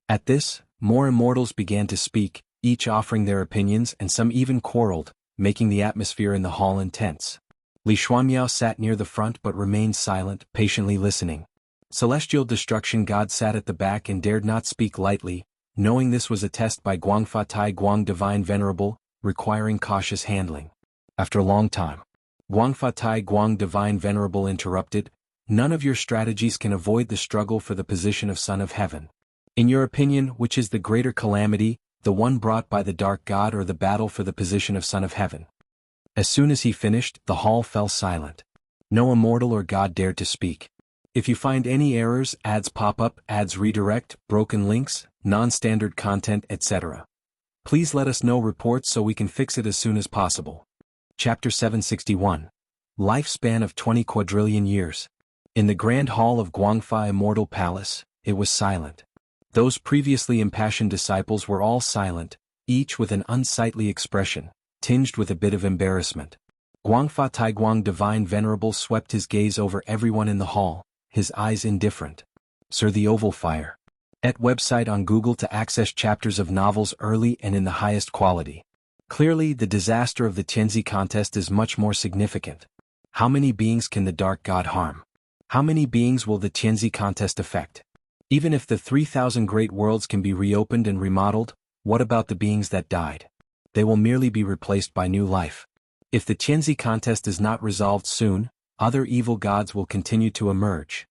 At this, more immortals began to speak, each offering their opinions, and some even quarreled, making the atmosphere in the hall intense. Li Xuanmiao sat near the front but remained silent, patiently listening. Celestial Destruction God sat at the back and dared not speak lightly, knowing this was a test by Guangfa Tai Guang Divine Venerable, requiring cautious handling. After a long time, Guangfa Tai Guang Divine Venerable interrupted, "None of your strategies can avoid the struggle for the position of Son of Heaven. In your opinion, which is the greater calamity, the one brought by the Dark God or the battle for the position of Son of Heaven?" As soon as he finished, the hall fell silent. No immortal or god dared to speak. If you find any errors, ads pop up, ads redirect, broken links, non-standard content, etc., please let us know reports so we can fix it as soon as possible. Chapter 761. Lifespan of 20 quadrillion years. In the grand hall of Guangfa Immortal Palace, it was silent. Those previously impassioned disciples were all silent, each with an unsightly expression, tinged with a bit of embarrassment. Guangfa Taiguang Divine Venerable swept his gaze over everyone in the hall, his eyes indifferent. Sir, the Oval Fire. Et website on Google to access chapters of novels early and in the highest quality. Clearly, the disaster of the Tianzi contest is much more significant. How many beings can the Dark God harm? How many beings will the Tianzi contest affect? Even if the 3,000 great worlds can be reopened and remodeled, what about the beings that died? They will merely be replaced by new life. If the Tianzi contest is not resolved soon, other evil gods will continue to emerge.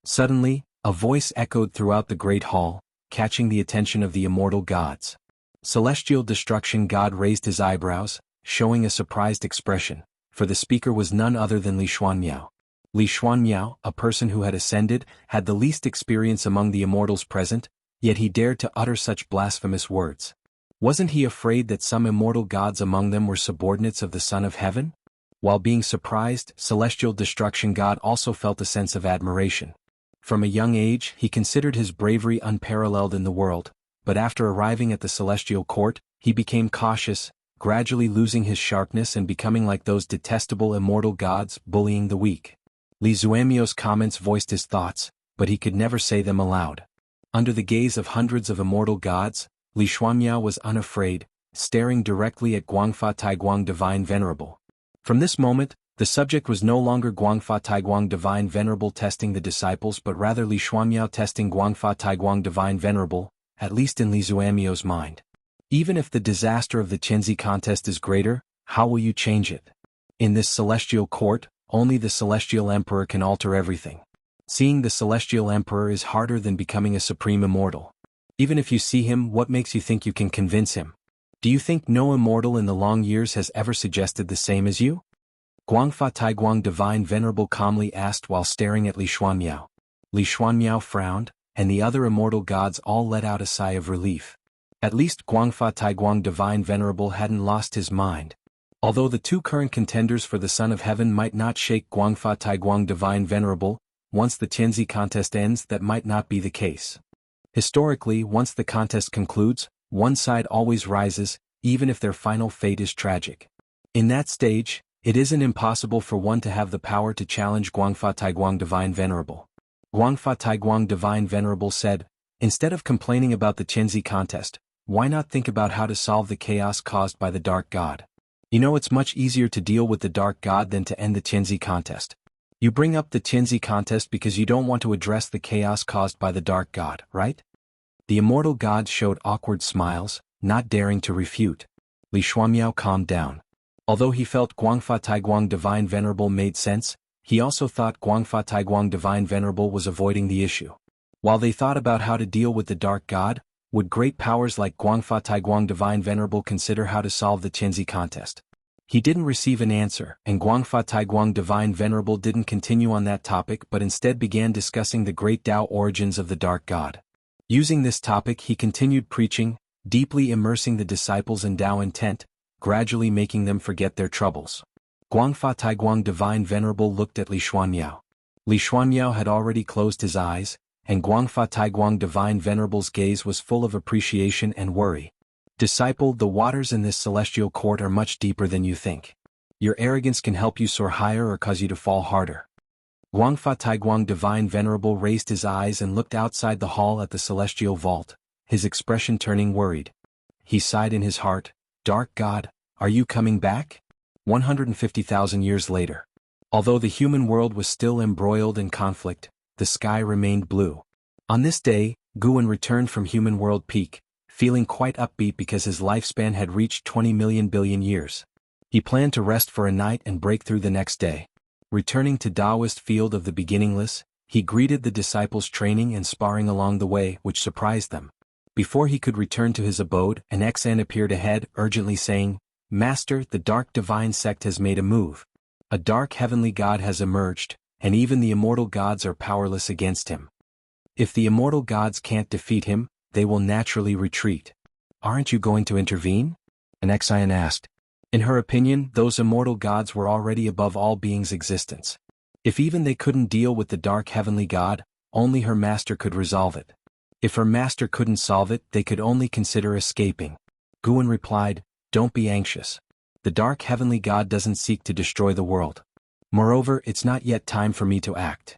Suddenly, a voice echoed throughout the great hall, catching the attention of the immortal gods. Celestial Destruction God raised his eyebrows, showing a surprised expression, for the speaker was none other than Li Xuanmiao. Li Xuanmiao, a person who had ascended, had the least experience among the immortals present, yet he dared to utter such blasphemous words. Wasn't he afraid that some immortal gods among them were subordinates of the Son of Heaven? While being surprised, Celestial Destruction God also felt a sense of admiration. From a young age, he considered his bravery unparalleled in the world, but after arriving at the celestial court, he became cautious, gradually losing his sharpness and becoming like those detestable immortal gods, bullying the weak. Li Xuanmiao's comments voiced his thoughts, but he could never say them aloud. Under the gaze of hundreds of immortal gods, Li Xuanmiao was unafraid, staring directly at Guangfa Taiguang Divine Venerable. From this moment, the subject was no longer Guangfa Taiguang Divine Venerable testing the disciples but rather Li Xuanmiao testing Guangfa Taiguang Divine Venerable, at least in Li Xuanmiao's mind. Even if the disaster of the Tianzi contest is greater, how will you change it? In this celestial court, only the Celestial Emperor can alter everything. Seeing the Celestial Emperor is harder than becoming a supreme immortal. Even if you see him, what makes you think you can convince him? Do you think no immortal in the long years has ever suggested the same as you? Guangfa Taiguang Divine Venerable calmly asked while staring at Li Xuanmiao. Li Xuanmiao frowned, and the other immortal gods all let out a sigh of relief. At least Guangfa Taiguang Divine Venerable hadn't lost his mind. Although the two current contenders for the Son of Heaven might not shake Guangfa Taiguang Divine Venerable, once the Tianzi contest ends that might not be the case. Historically, once the contest concludes, one side always rises, even if their final fate is tragic. In that stage, it isn't impossible for one to have the power to challenge Guangfa Taiguang Divine Venerable. Guangfa Taiguang Divine Venerable said, instead of complaining about the Tianzi contest, why not think about how to solve the chaos caused by the Dark God? You know, it's much easier to deal with the Dark God than to end the Tianzi contest. You bring up the Tianzi contest because you don't want to address the chaos caused by the Dark God, right? The immortal gods showed awkward smiles, not daring to refute. Li Xuanmiao calmed down. Although he felt Guangfa Taiguang Divine Venerable made sense, he also thought Guangfa Taiguang Divine Venerable was avoiding the issue. While they thought about how to deal with the Dark God, would great powers like Guangfa Taiguang Divine Venerable consider how to solve the Tianzi contest? He didn't receive an answer, and Guangfa Taiguang Divine Venerable didn't continue on that topic but instead began discussing the great Tao origins of the Dark God. Using this topic he continued preaching, deeply immersing the disciples in Tao intent, gradually making them forget their troubles. Guangfa Taiguang Divine Venerable looked at Li Xuanmiao. Li Xuanmiao had already closed his eyes, and Guangfa Taiguang Divine Venerable's gaze was full of appreciation and worry. Disciple, the waters in this celestial court are much deeper than you think. Your arrogance can help you soar higher or cause you to fall harder. Guangfa Taiguang Divine Venerable raised his eyes and looked outside the hall at the celestial vault, his expression turning worried. He sighed in his heart, Dark God, are you coming back? 150,000 years later. Although the human world was still embroiled in conflict, the sky remained blue. On this day, Guan returned from human world peak, feeling quite upbeat because his lifespan had reached 20 million billion years. He planned to rest for a night and break through the next day. Returning to Taoist field of the beginningless, he greeted the disciples training and sparring along the way, which surprised them. Before he could return to his abode, an Xan appeared ahead, urgently saying, Master, the dark divine sect has made a move. A dark heavenly god has emerged, and even the immortal gods are powerless against him. If the immortal gods can't defeat him, they will naturally retreat. Aren't you going to intervene? An Xan asked. In her opinion, those immortal gods were already above all beings' existence. If even they couldn't deal with the dark heavenly god, only her master could resolve it. If her master couldn't solve it, they could only consider escaping. Guan replied, Don't be anxious. The dark heavenly God doesn't seek to destroy the world. Moreover, it's not yet time for me to act.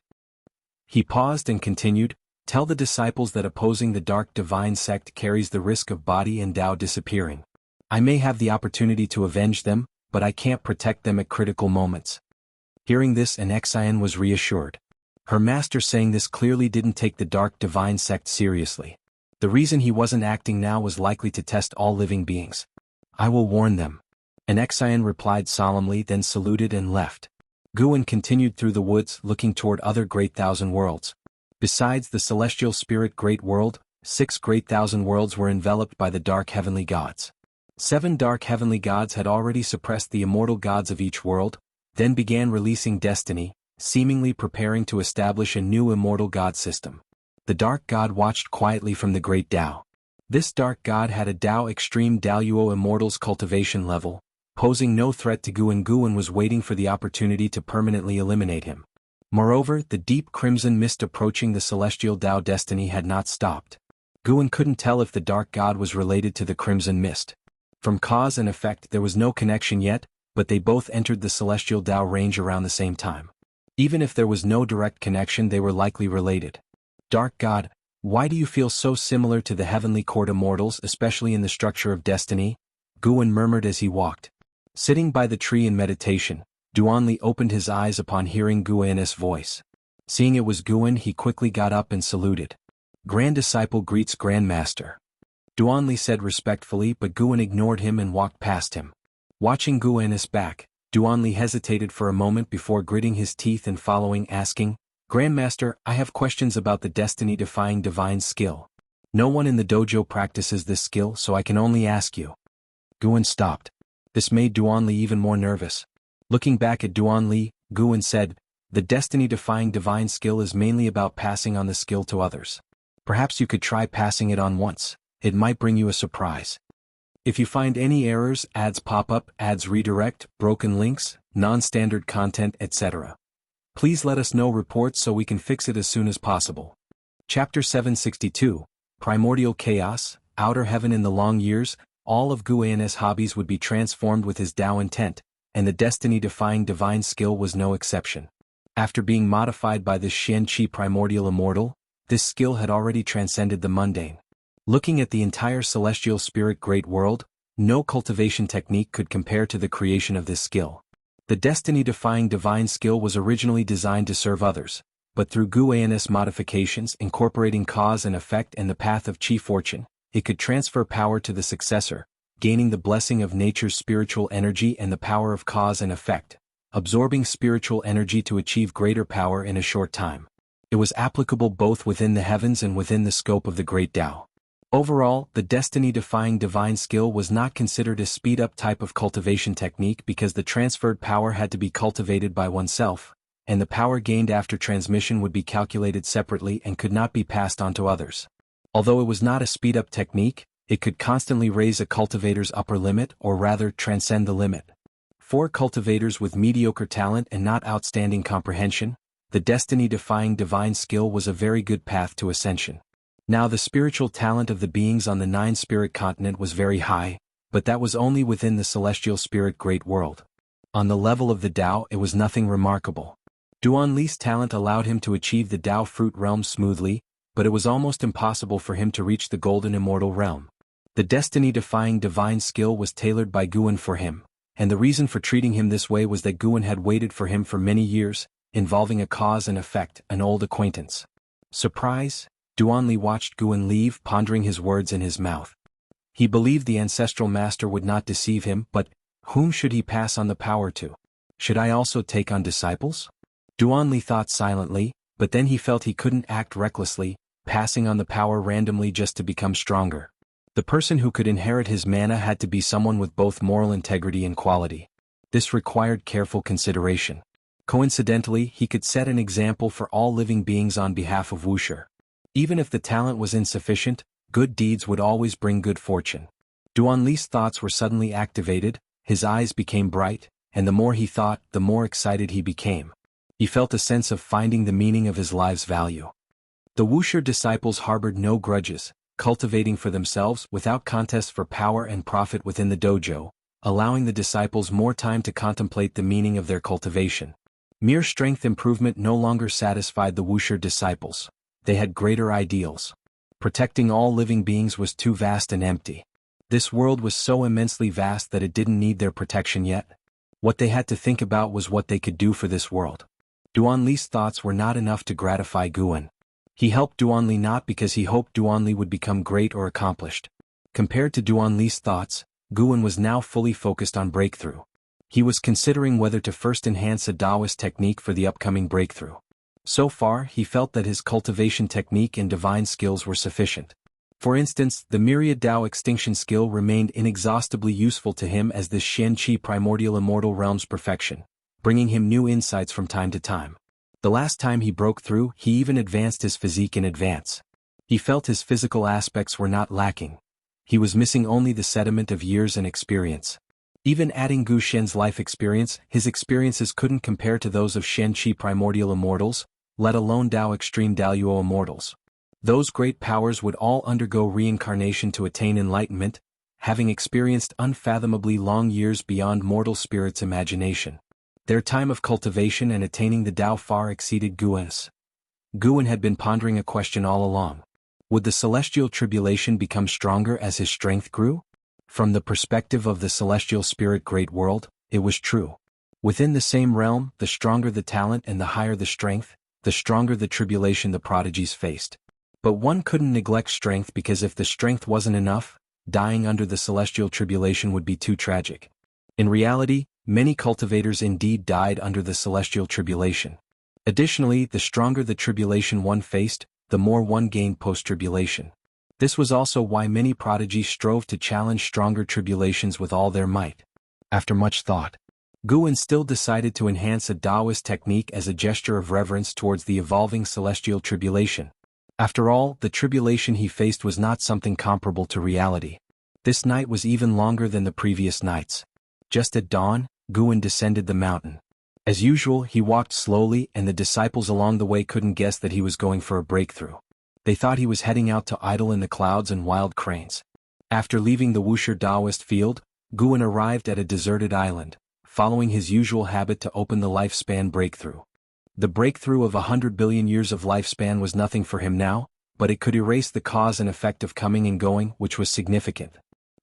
He paused and continued, tell the disciples that opposing the dark divine sect carries the risk of body and Tao disappearing. I may have the opportunity to avenge them, but I can't protect them at critical moments. Hearing this, an Xian was reassured. Her master saying this clearly didn't take the dark divine sect seriously. The reason he wasn't acting now was likely to test all living beings. I will warn them. An Xian replied solemnly, then saluted and left. Guan continued through the woods, looking toward other great thousand worlds. Besides the celestial spirit great world, 6 great thousand worlds were enveloped by the dark heavenly gods. 7 dark heavenly gods had already suppressed the immortal gods of each world, then began releasing destiny, seemingly preparing to establish a new immortal god system. The dark god watched quietly from the great Tao. This dark god had a Tao extreme Daoyuo immortals cultivation level, posing no threat to Guan. Guan was waiting for the opportunity to permanently eliminate him. Moreover, the deep crimson mist approaching the celestial Tao destiny had not stopped. Guan couldn't tell if the dark god was related to the crimson mist. From cause and effect there was no connection yet, but they both entered the celestial Tao range around the same time. Even if there was no direct connection, they were likely related. Dark God, why do you feel so similar to the heavenly court immortals, especially in the structure of destiny? Guan murmured as he walked. Sitting by the tree in meditation, Duanli opened his eyes upon hearing Guan's voice. Seeing it was Guan, he quickly got up and saluted. Grand disciple greets Grand Master. Duanli said respectfully, but Guan ignored him and walked past him. Watching Guan's back, Duanli hesitated for a moment before gritting his teeth and following, asking, Grandmaster, I have questions about the destiny-defying divine skill. No one in the dojo practices this skill, so I can only ask you. Guan stopped. This made Duanli even more nervous. Looking back at Duanli, Guan said, the destiny-defying divine skill is mainly about passing on the skill to others. Perhaps you could try passing it on once. It might bring you a surprise. If you find any errors, ads pop up, ads redirect, broken links, non-standard content, etc., please let us know reports so we can fix it as soon as possible. Chapter 762, Primordial Chaos, Outer Heaven. In the long years, all of Guan's hobbies would be transformed with his Tao intent, and the destiny-defying divine skill was no exception. After being modified by this Xian Qi primordial immortal, this skill had already transcended the mundane. Looking at the entire celestial spirit great world, no cultivation technique could compare to the creation of this skill. The destiny-defying divine skill was originally designed to serve others, but through Guan's modifications incorporating cause and effect and the path of Qi fortune, it could transfer power to the successor, gaining the blessing of nature's spiritual energy and the power of cause and effect, absorbing spiritual energy to achieve greater power in a short time. It was applicable both within the heavens and within the scope of the great Tao. Overall, the destiny-defying divine skill was not considered a speed-up type of cultivation technique because the transferred power had to be cultivated by oneself, and the power gained after transmission would be calculated separately and could not be passed on to others. Although it was not a speed-up technique, it could constantly raise a cultivator's upper limit or rather transcend the limit. For cultivators with mediocre talent and not outstanding comprehension, the destiny-defying divine skill was a very good path to ascension. Now the spiritual talent of the beings on the 9-spirit continent was very high, but that was only within the celestial spirit great world. On the level of the Tao it was nothing remarkable. Duanli's talent allowed him to achieve the Tao fruit realm smoothly, but it was almost impossible for him to reach the golden immortal realm. The destiny-defying divine skill was tailored by Guan for him, and the reason for treating him this way was that Guan had waited for him for many years, involving a cause and effect, an old acquaintance. Surprise? Duanli watched Guan leave, pondering his words in his mouth. He believed the ancestral master would not deceive him, but whom should he pass on the power to? Should I also take on disciples? Duanli thought silently, but then he felt he couldn't act recklessly, passing on the power randomly just to become stronger. The person who could inherit his mana had to be someone with both moral integrity and quality. This required careful consideration. Coincidentally, he could set an example for all living beings on behalf of Wuxia. Even if the talent was insufficient, good deeds would always bring good fortune. Duanli's thoughts were suddenly activated, his eyes became bright, and the more he thought, the more excited he became. He felt a sense of finding the meaning of his life's value. The Wuxia disciples harbored no grudges, cultivating for themselves without contest for power and profit within the dojo, allowing the disciples more time to contemplate the meaning of their cultivation. Mere strength improvement no longer satisfied the Wuxia disciples. They had greater ideals. Protecting all living beings was too vast and empty. This world was so immensely vast that it didn't need their protection yet. What they had to think about was what they could do for this world. Duanli's thoughts were not enough to gratify Guan. He helped Duanli not because he hoped Duanli would become great or accomplished. Compared to Duanli's thoughts, Guan was now fully focused on breakthrough. He was considering whether to first enhance a Taoist technique for the upcoming breakthrough. So far, he felt that his cultivation technique and divine skills were sufficient. For instance, the myriad Tao extinction skill remained inexhaustibly useful to him as the Xian Qi primordial immortal realm's perfection, bringing him new insights from time to time. The last time he broke through, he even advanced his physique in advance. He felt his physical aspects were not lacking. He was missing only the sediment of years and experience. Even adding Gu Shen's life experience, his experiences couldn't compare to those of Xian Qi primordial immortals, let alone Tao extreme Daoyuo immortals. Those great powers would all undergo reincarnation to attain enlightenment, having experienced unfathomably long years beyond mortal spirit's imagination. Their time of cultivation and attaining the Tao far exceeded Guan's. Guan had been pondering a question all along. Would the celestial tribulation become stronger as his strength grew? From the perspective of the celestial spirit great world, it was true. Within the same realm, the stronger the talent and the higher the strength, the stronger the tribulation the prodigies faced. But one couldn't neglect strength because if the strength wasn't enough, dying under the celestial tribulation would be too tragic. In reality, many cultivators indeed died under the celestial tribulation. Additionally, the stronger the tribulation one faced, the more one gained post-tribulation. This was also why many prodigies strove to challenge stronger tribulations with all their might. After much thought, Guan still decided to enhance a Taoist technique as a gesture of reverence towards the evolving celestial tribulation. After all, the tribulation he faced was not something comparable to reality. This night was even longer than the previous nights. Just at dawn, Guan descended the mountain. As usual, he walked slowly and the disciples along the way couldn't guess that he was going for a breakthrough. They thought he was heading out to idle in the clouds and wild cranes. After leaving the Wuxia Taoist field, Guan arrived at a deserted island, following his usual habit to open the lifespan breakthrough. The breakthrough of 100 billion years of lifespan was nothing for him now, but it could erase the cause and effect of coming and going, which was significant.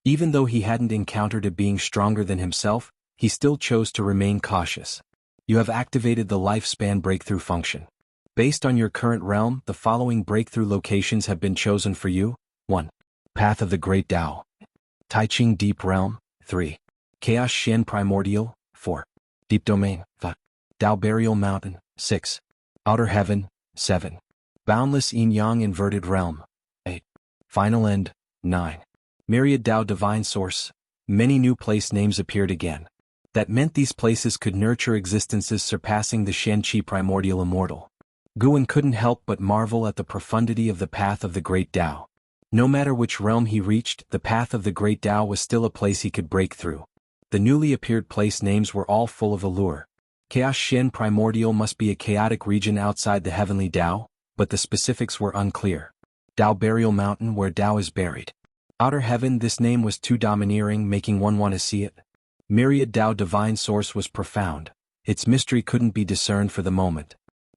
Even though he hadn't encountered a being stronger than himself, he still chose to remain cautious. You have activated the lifespan breakthrough function. Based on your current realm, the following breakthrough locations have been chosen for you. 1. Path of the Great Tao. Taiching Deep Realm. 3. Chaos Shen Primordial. 4. Deep Domain. 5. Tao Burial Mountain. 6. Outer Heaven. 7. Boundless Yin-Yang Inverted Realm. 8. Final End. 9. Myriad Tao Divine Source. Many new place names appeared again. That meant these places could nurture existences surpassing the Xian Qi primordial immortal. Guan couldn't help but marvel at the profundity of the path of the Great Tao. No matter which realm he reached, the path of the Great Tao was still a place he could break through. The newly appeared place names were all full of allure. Chaos Shen Primordial must be a chaotic region outside the heavenly Tao, but the specifics were unclear. Tao Burial Mountain, where Tao is buried. Outer Heaven, this name was too domineering, making one want to see it. Myriad Tao Divine Source was profound. Its mystery couldn't be discerned for the moment.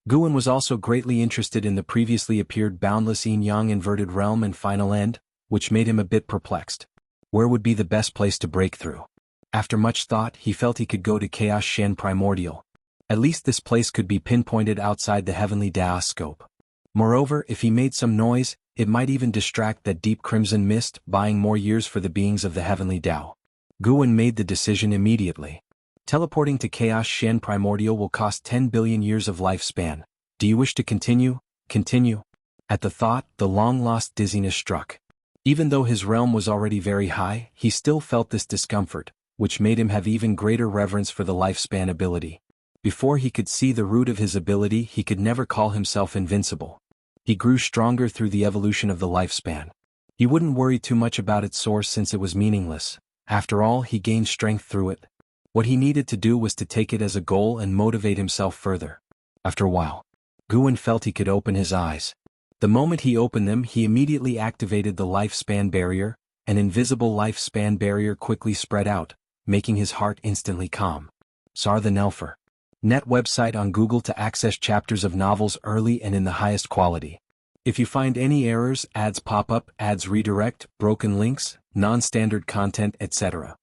Guan was also greatly interested in the previously appeared Boundless Yin-Yang Inverted Realm and Final End, which made him a bit perplexed. Where would be the best place to break through? After much thought, he felt he could go to Chaos Shen Primordial. At least this place could be pinpointed outside the heavenly Tao scope. Moreover, if he made some noise, it might even distract that deep crimson mist, buying more years for the beings of the heavenly Tao. Guan made the decision immediately. Teleporting to Chaos Shen Primordial will cost 10 billion years of lifespan. Do you wish to continue? Continue. At the thought, the long-lost dizziness struck. Even though his realm was already very high, he still felt this discomfort, which made him have even greater reverence for the lifespan ability. Before he could see the root of his ability, he could never call himself invincible. He grew stronger through the evolution of the lifespan. He wouldn't worry too much about its source since it was meaningless. After all, he gained strength through it. What he needed to do was to take it as a goal and motivate himself further. After a while, Guan felt he could open his eyes. The moment he opened them, he immediately activated the lifespan barrier. An invisible lifespan barrier quickly spread out, making his heart instantly calm. Sar the Nelfer. Net website on Google to access chapters of novels early and in the highest quality. If you find any errors, ads pop up, ads redirect, broken links, non-standard content, etc.,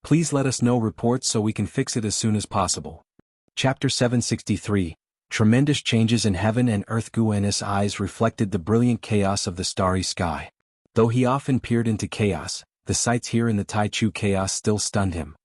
please let us know reports so we can fix it as soon as possible. Chapter 763. Tremendous changes in heaven and earth. Guen's eyes reflected the brilliant chaos of the starry sky. Though he often peered into chaos, the sights here in the Taichu chaos still stunned him.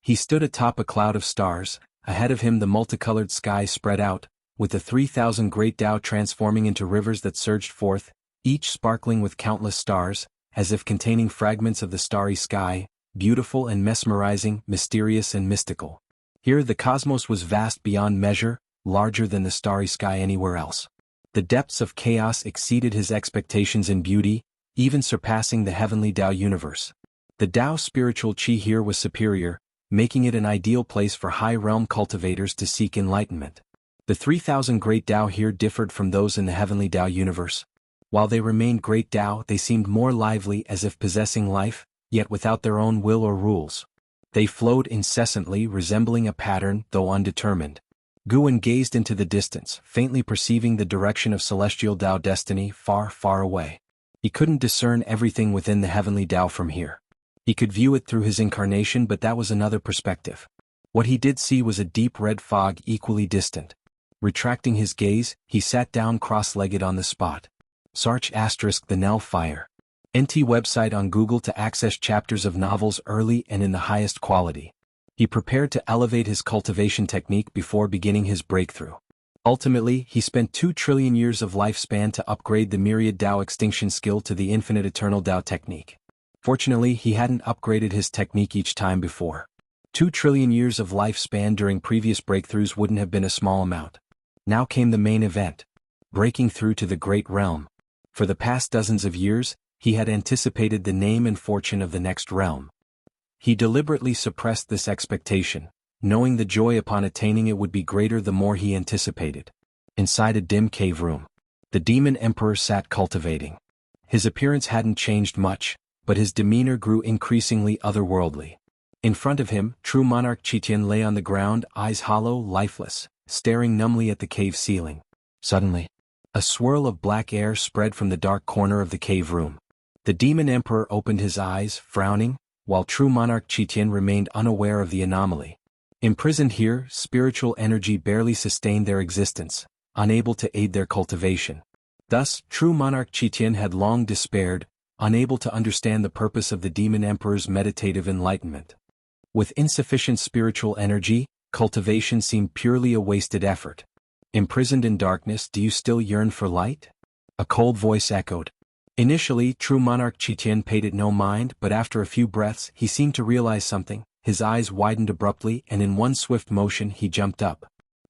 He stood atop a cloud of stars. Ahead of him the multicolored sky spread out, with the 3,000 great Tao transforming into rivers that surged forth, each sparkling with countless stars, as if containing fragments of the starry sky, beautiful and mesmerizing, mysterious and mystical. Here the cosmos was vast beyond measure, larger than the starry sky anywhere else. The depths of chaos exceeded his expectations in beauty, even surpassing the heavenly Tao universe. The Tao spiritual chi here was superior, making it an ideal place for high-realm cultivators to seek enlightenment. The 3,000 great Tao here differed from those in the heavenly Tao universe. While they remained great Tao, they seemed more lively, as if possessing life, yet without their own will or rules. They flowed incessantly, resembling a pattern, though undetermined. Guen gazed into the distance, faintly perceiving the direction of celestial Tao destiny far, far away. He couldn't discern everything within the heavenly Tao from here. He could view it through his incarnation, but that was another perspective. What he did see was a deep red fog equally distant. Retracting his gaze, he sat down cross-legged on the spot. Sarch * the Nell Fire. NT website on Google to access chapters of novels early and in the highest quality. He prepared to elevate his cultivation technique before beginning his breakthrough. Ultimately, he spent 2 trillion years of lifespan to upgrade the myriad Tao extinction skill to the infinite eternal Tao technique. Fortunately, he hadn't upgraded his technique each time before. 2 trillion years of lifespan during previous breakthroughs wouldn't have been a small amount. Now came the main event. Breaking through to the great realm. For the past dozens of years, he had anticipated the name and fortune of the next realm. He deliberately suppressed this expectation, knowing the joy upon attaining it would be greater the more he anticipated. Inside a dim cave room, the demon emperor sat cultivating. His appearance hadn't changed much, but his demeanor grew increasingly otherworldly. In front of him, true monarch Qitian lay on the ground, eyes hollow, lifeless, staring numbly at the cave ceiling. Suddenly, a swirl of black air spread from the dark corner of the cave room. The demon emperor opened his eyes, frowning, while true monarch Qitian remained unaware of the anomaly. Imprisoned here, spiritual energy barely sustained their existence, unable to aid their cultivation. Thus, true monarch Qitian had long despaired, unable to understand the purpose of the demon emperor's meditative enlightenment. With insufficient spiritual energy, cultivation seemed purely a wasted effort. Imprisoned in darkness, do you still yearn for light? A cold voice echoed. Initially, true monarch Qitian paid it no mind, but after a few breaths, he seemed to realize something. His eyes widened abruptly, and in one swift motion he jumped up.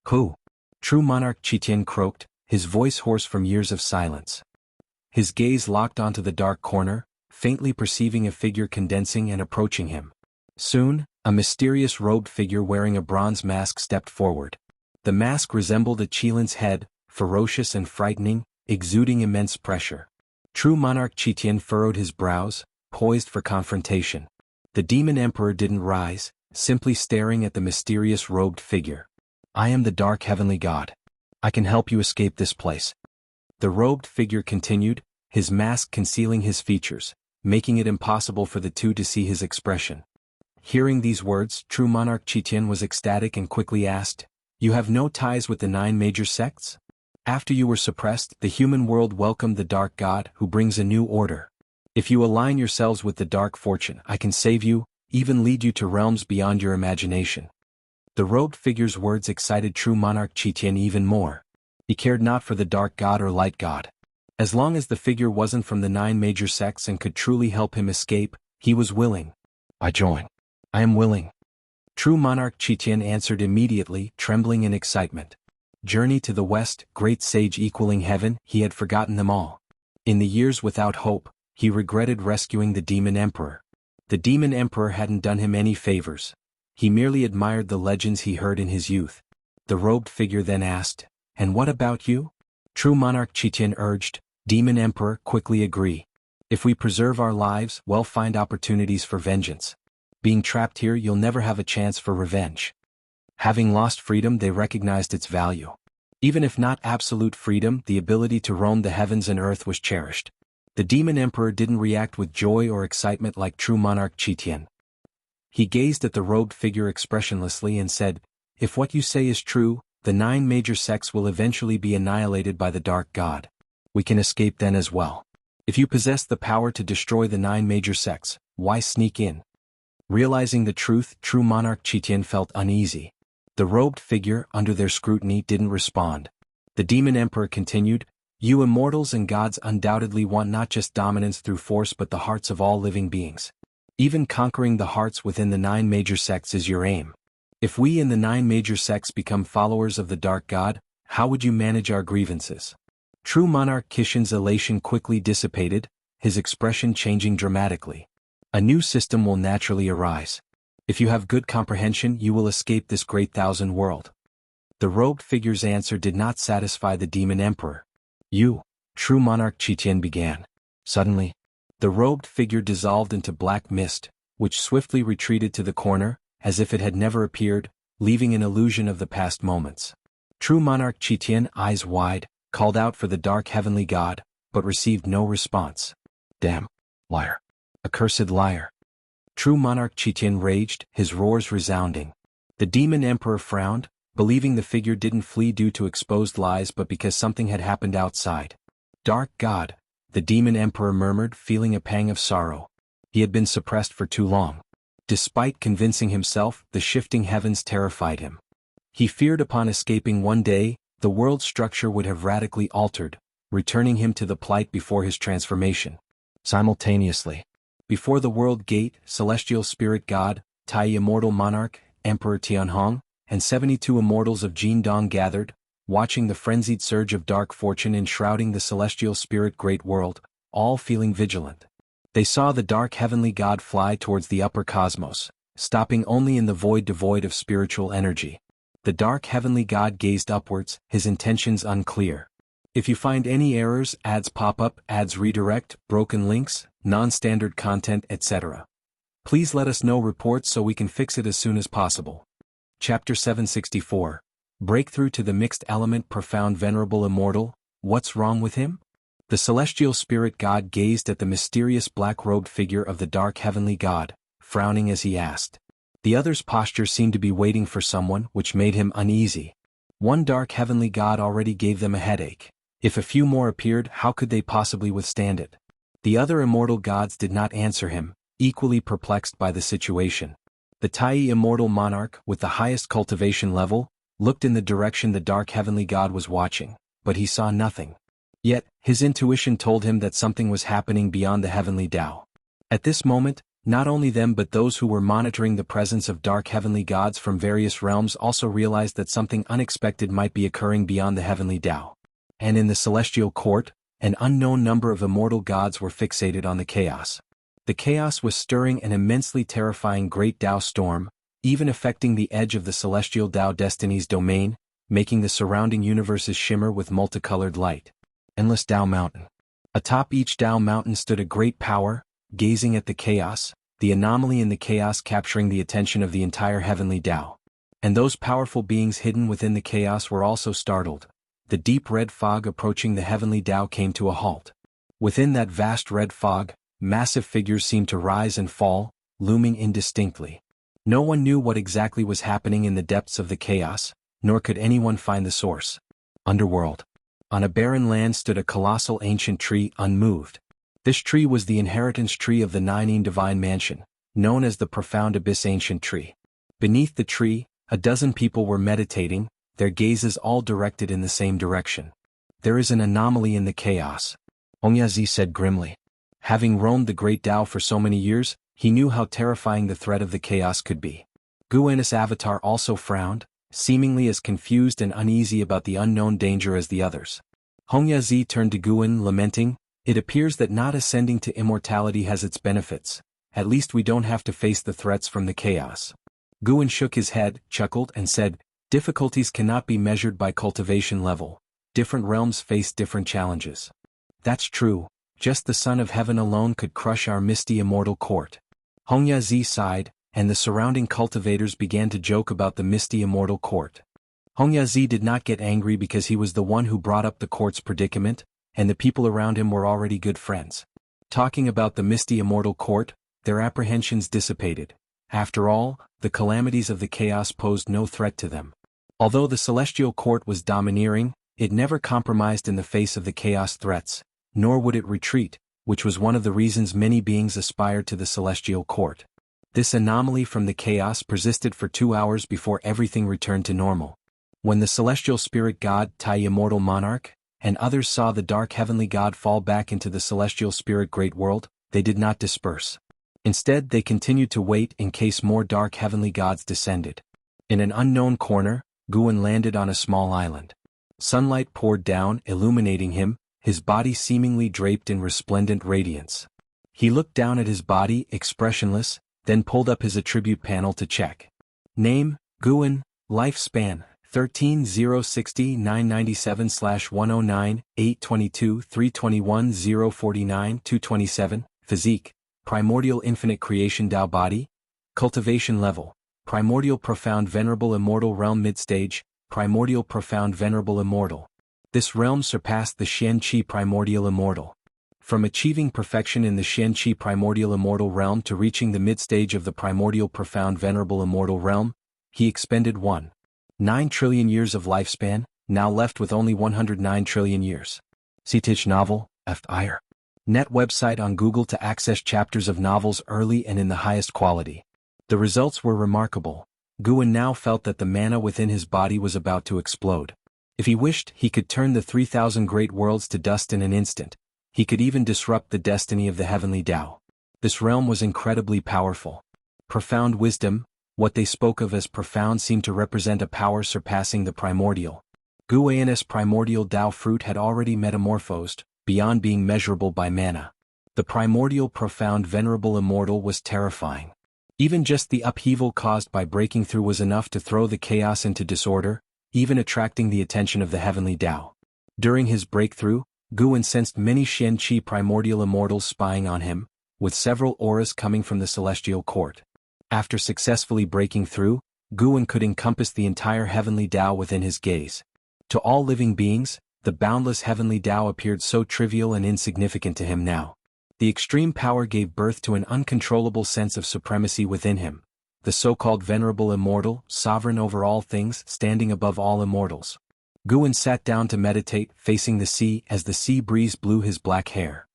Who? True monarch Qitian croaked, his voice hoarse from years of silence. His gaze locked onto the dark corner, faintly perceiving a figure condensing and approaching him. Soon, a mysterious robed figure wearing a bronze mask stepped forward. The mask resembled a Qilin's head, ferocious and frightening, exuding immense pressure. True monarch Qitian furrowed his brows, poised for confrontation. The demon emperor didn't rise, simply staring at the mysterious robed figure. I am the dark heavenly god. I can help you escape this place. The robed figure continued, his mask concealing his features, making it impossible for the two to see his expression. Hearing these words, true monarch Qitian was ecstatic and quickly asked, You have no ties with the 9 major sects? After you were suppressed, the human world welcomed the dark god who brings a new order. If you align yourselves with the dark fortune, I can save you, even lead you to realms beyond your imagination. The robed figure's words excited true monarch Qitian even more. He cared not for the dark god or light god. As long as the figure wasn't from the 9 major sects and could truly help him escape, he was willing. I join. I am willing. True monarch Qitian answered immediately, trembling in excitement. Journey to the west, great sage equaling heaven, he had forgotten them all. In the years without hope, he regretted rescuing the demon emperor. The demon emperor hadn't done him any favors. He merely admired the legends he heard in his youth. The robed figure then asked, And what about you? True monarch Qitian urged, Demon emperor, quickly agree. If we preserve our lives, we'll find opportunities for vengeance. Being trapped here, you'll never have a chance for revenge. Having lost freedom, they recognized its value. Even if not absolute freedom, the ability to roam the heavens and earth was cherished. The demon emperor didn't react with joy or excitement like true monarch Qitian. He gazed at the robed figure expressionlessly and said, "If what you say is true, the 9 major sects will eventually be annihilated by the dark god. We can escape then as well. If you possess the power to destroy the 9 major sects, why sneak in?" Realizing the truth, true monarch Qitian felt uneasy. The robed figure, under their scrutiny, didn't respond. The demon emperor continued, "You immortals and gods undoubtedly want not just dominance through force but the hearts of all living beings. Even conquering the hearts within the 9 major sects is your aim. If we in the 9 major sects become followers of the dark god, how would you manage our grievances?" True monarch Qitian's elation quickly dissipated, his expression changing dramatically. "A new system will naturally arise. If you have good comprehension, you will escape this great thousand world." The robed figure's answer did not satisfy the demon emperor. "You," true monarch Qitian began. Suddenly, the robed figure dissolved into black mist, which swiftly retreated to the corner, as if it had never appeared, leaving an illusion of the past moments. True monarch Qitian, eyes wide, called out for the dark heavenly god, but received no response. "Damn! Liar! Accursed liar!" True monarch Qitian raged, his roars resounding. The demon emperor frowned, believing the figure didn't flee due to exposed lies but because something had happened outside. "Dark god," the demon emperor murmured, feeling a pang of sorrow. He had been suppressed for too long. Despite convincing himself, the shifting heavens terrified him. He feared upon escaping one day, the world's structure would have radically altered, returning him to the plight before his transformation. Simultaneously, before the world gate, celestial spirit god, Tai immortal monarch, Emperor Tianhong, and 72 immortals of Jindong gathered, watching the frenzied surge of dark fortune enshrouding the celestial spirit great world, all feeling vigilant. They saw the dark heavenly god fly towards the upper cosmos, stopping only in the void devoid of spiritual energy. The dark heavenly god gazed upwards, his intentions unclear. If you find any errors, ads pop up, ads redirect, broken links, non-standard content, etc., please let us know reports so we can fix it as soon as possible. Chapter 764. Breakthrough to the Mixed Element. Profound Venerable Immortal, what's wrong with him? The celestial spirit god gazed at the mysterious black-robed figure of the dark heavenly god, frowning as he asked. The other's posture seemed to be waiting for someone, which made him uneasy. One dark heavenly god already gave them a headache. If a few more appeared, how could they possibly withstand it? The other immortal gods did not answer him, equally perplexed by the situation. The Tai immortal monarch, with the highest cultivation level, looked in the direction the dark heavenly god was watching, but he saw nothing. Yet, his intuition told him that something was happening beyond the heavenly Tao. At this moment, not only them but those who were monitoring the presence of dark heavenly gods from various realms also realized that something unexpected might be occurring beyond the heavenly Tao. And in the celestial court, an unknown number of immortal gods were fixated on the chaos. The chaos was stirring an immensely terrifying great Tao storm, even affecting the edge of the celestial Tao destiny's domain, making the surrounding universes shimmer with multicolored light. Endless Tao Mountain. Atop each Tao mountain stood a great power, gazing at the chaos, the anomaly in the chaos capturing the attention of the entire heavenly Tao. And those powerful beings hidden within the chaos were also startled. The deep red fog approaching the heavenly Tao came to a halt. Within that vast red fog, massive figures seemed to rise and fall, looming indistinctly. No one knew what exactly was happening in the depths of the chaos, nor could anyone find the source. Underworld. On a barren land stood a colossal ancient tree, unmoved. This tree was the inheritance tree of the Nine Divine Mansion, known as the Profound Abyss Ancient Tree. Beneath the tree, a dozen people were meditating, their gazes all directed in the same direction. "There is an anomaly in the chaos," Hongyazi said grimly. Having roamed the great Tao for so many years, he knew how terrifying the threat of the chaos could be. Guinness Avatar also frowned, seemingly as confused and uneasy about the unknown danger as the others. Hongyazi turned to Guin, lamenting, "It appears that not ascending to immortality has its benefits. At least we don't have to face the threats from the chaos." Guin shook his head, chuckled, and said, "Difficulties cannot be measured by cultivation level. Different realms face different challenges." "That's true. Just the Son of Heaven alone could crush our misty immortal court." Hongyazi sighed, and the surrounding cultivators began to joke about the misty immortal court. Hongyazi did not get angry because he was the one who brought up the court's predicament, and the people around him were already good friends. Talking about the misty immortal court, their apprehensions dissipated. After all, the calamities of the chaos posed no threat to them. Although the celestial court was domineering, it never compromised in the face of the chaos threats, nor would it retreat, which was one of the reasons many beings aspired to the celestial court. This anomaly from the chaos persisted for 2 hours before everything returned to normal. When the celestial spirit god, Tai immortal monarch, and others saw the dark heavenly god fall back into the celestial spirit great world, they did not disperse. Instead, they continued to wait in case more dark heavenly gods descended. In an unknown corner, Guan landed on a small island. Sunlight poured down, illuminating him, his body seemingly draped in resplendent radiance. He looked down at his body, expressionless, then pulled up his attribute panel to check. Name, Guan, lifespan, 13-060 997/109, 822 321 049 227, physique, primordial infinite creation Tao body, cultivation level, primordial profound venerable immortal realm mid-stage, primordial profound venerable immortal. This realm surpassed the Xian Qi primordial immortal. From achieving perfection in the Xian Qi primordial immortal realm to reaching the mid-stage of the primordial profound venerable immortal realm, he expended 1.9 trillion years of lifespan, now left with only 109 trillion years. Citich novel, F.I.R. Net website on Google to access chapters of novels early and in the highest quality. The results were remarkable. Guan now felt that the mana within his body was about to explode. If he wished, he could turn the 3,000 great worlds to dust in an instant. He could even disrupt the destiny of the heavenly Tao. This realm was incredibly powerful. Profound wisdom, what they spoke of as profound seemed to represent a power surpassing the primordial. Guan's primordial Tao fruit had already metamorphosed, beyond being measurable by mana. The primordial profound venerable immortal was terrifying. Even just the upheaval caused by breaking through was enough to throw the chaos into disorder, even attracting the attention of the heavenly Tao. During his breakthrough, Guan sensed many Xian Qi primordial immortals spying on him, with several auras coming from the celestial court. After successfully breaking through, Guan could encompass the entire heavenly Tao within his gaze. To all living beings, the boundless heavenly Tao appeared so trivial and insignificant to him now. The extreme power gave birth to an uncontrollable sense of supremacy within him, the so-called venerable immortal, sovereign over all things, standing above all immortals. Guan sat down to meditate, facing the sea as the sea breeze blew his black hair.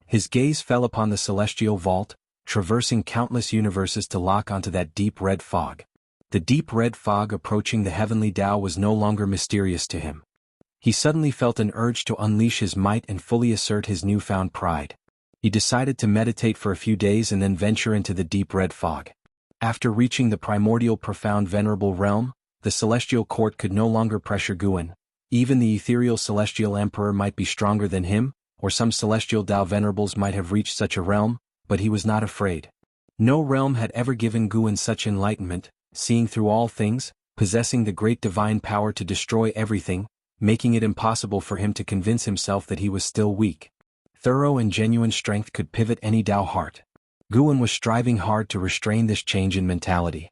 His gaze fell upon the celestial vault, traversing countless universes to lock onto that deep red fog. The deep red fog approaching the heavenly Tao was no longer mysterious to him. He suddenly felt an urge to unleash his might and fully assert his newfound pride. He decided to meditate for a few days and then venture into the deep red fog. After reaching the primordial profound venerable realm, the celestial court could no longer pressure Guan. Even the ethereal celestial emperor might be stronger than him, or some celestial Tao venerables might have reached such a realm, but he was not afraid. No realm had ever given Guan such enlightenment, seeing through all things, possessing the great divine power to destroy everything, making it impossible for him to convince himself that he was still weak. Thorough and genuine strength could pivot any Tao heart. Guan was striving hard to restrain this change in mentality.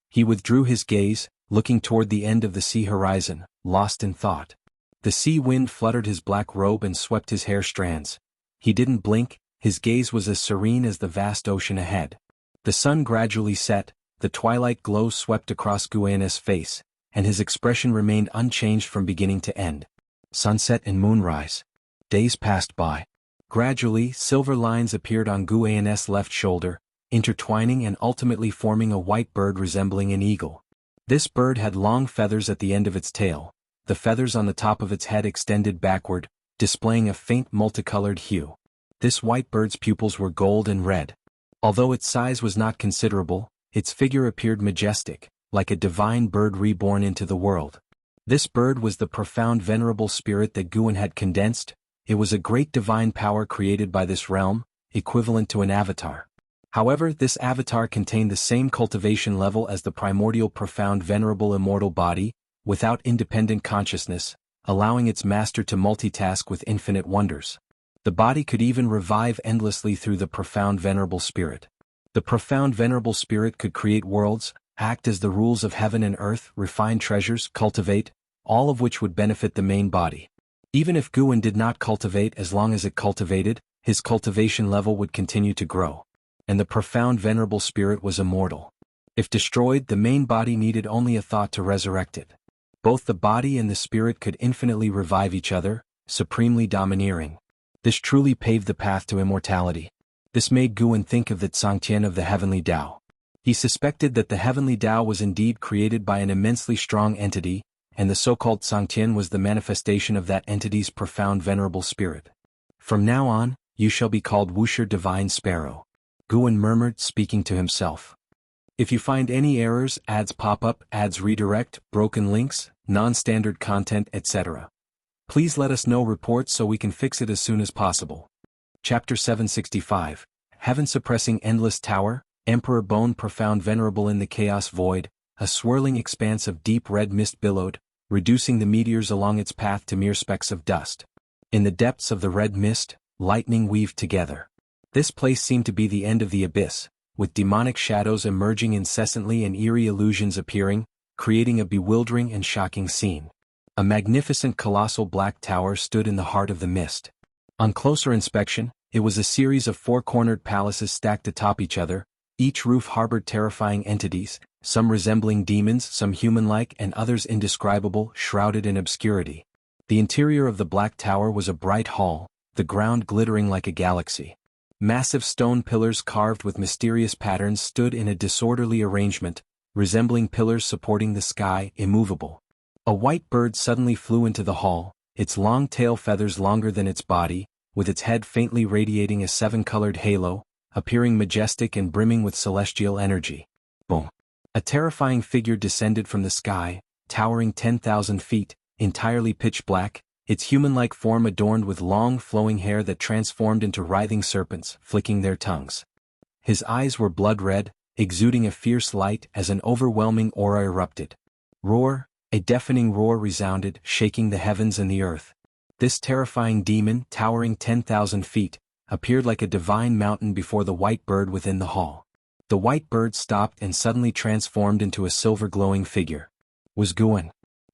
He withdrew his gaze, looking toward the end of the sea horizon, lost in thought. The sea wind fluttered his black robe and swept his hair strands. He didn't blink, his gaze was as serene as the vast ocean ahead. The sun gradually set, the twilight glow swept across Guan's face, and his expression remained unchanged from beginning to end. Sunset and moonrise. Days passed by. Gradually, silver lines appeared on Guan's left shoulder, intertwining and ultimately forming a white bird resembling an eagle. This bird had long feathers at the end of its tail. The feathers on the top of its head extended backward, displaying a faint multicolored hue. This white bird's pupils were gold and red. Although its size was not considerable, its figure appeared majestic, like a divine bird reborn into the world. This bird was the profound venerable spirit that Guan had condensed. It was a great divine power created by this realm, equivalent to an avatar. However, this avatar contained the same cultivation level as the primordial profound venerable immortal body, without independent consciousness, allowing its master to multitask with infinite wonders. The body could even revive endlessly through the profound venerable spirit. The profound venerable spirit could create worlds, act as the rules of heaven and earth, refine treasures, cultivate, all of which would benefit the main body. Even if Guan did not cultivate, as long as it cultivated, his cultivation level would continue to grow. And the profound venerable spirit was immortal. If destroyed, the main body needed only a thought to resurrect it. Both the body and the spirit could infinitely revive each other, supremely domineering. This truly paved the path to immortality. This made Guan think of the Tsangtian of the heavenly Tao. He suspected that the heavenly Tao was indeed created by an immensely strong entity, and the so-called Tsangtian was the manifestation of that entity's profound venerable spirit. From now on, you shall be called Wuxia Divine Sparrow, Guan murmured, speaking to himself. If you find any errors, ads pop up, ads redirect, broken links, non-standard content, etc., please let us know reports so we can fix it as soon as possible. Chapter 765, Heaven-Suppressing Endless Tower, Emperor Bone profound venerable in the chaos void, a swirling expanse of deep red mist billowed, reducing the meteors along its path to mere specks of dust. In the depths of the red mist, lightning weaved together. This place seemed to be the end of the abyss, with demonic shadows emerging incessantly and eerie illusions appearing, creating a bewildering and shocking scene. A magnificent colossal black tower stood in the heart of the mist. On closer inspection, it was a series of four-cornered palaces stacked atop each other. Each roof harbored terrifying entities, some resembling demons, some human-like, and others indescribable, shrouded in obscurity. The interior of the Black Tower was a bright hall, the ground glittering like a galaxy. Massive stone pillars carved with mysterious patterns stood in a disorderly arrangement, resembling pillars supporting the sky, immovable. A white bird suddenly flew into the hall, its long tail feathers longer than its body, with its head faintly radiating a seven-colored halo, appearing majestic and brimming with celestial energy. Boom! A terrifying figure descended from the sky, towering 10,000 feet, entirely pitch black, its human-like form adorned with long flowing hair that transformed into writhing serpents, flicking their tongues. His eyes were blood-red, exuding a fierce light as an overwhelming aura erupted. Roar! A deafening roar resounded, shaking the heavens and the earth. This terrifying demon, towering 10,000 feet, appeared like a divine mountain before the white bird within the hall. The white bird stopped and suddenly transformed into a silver-glowing figure. Was Guan.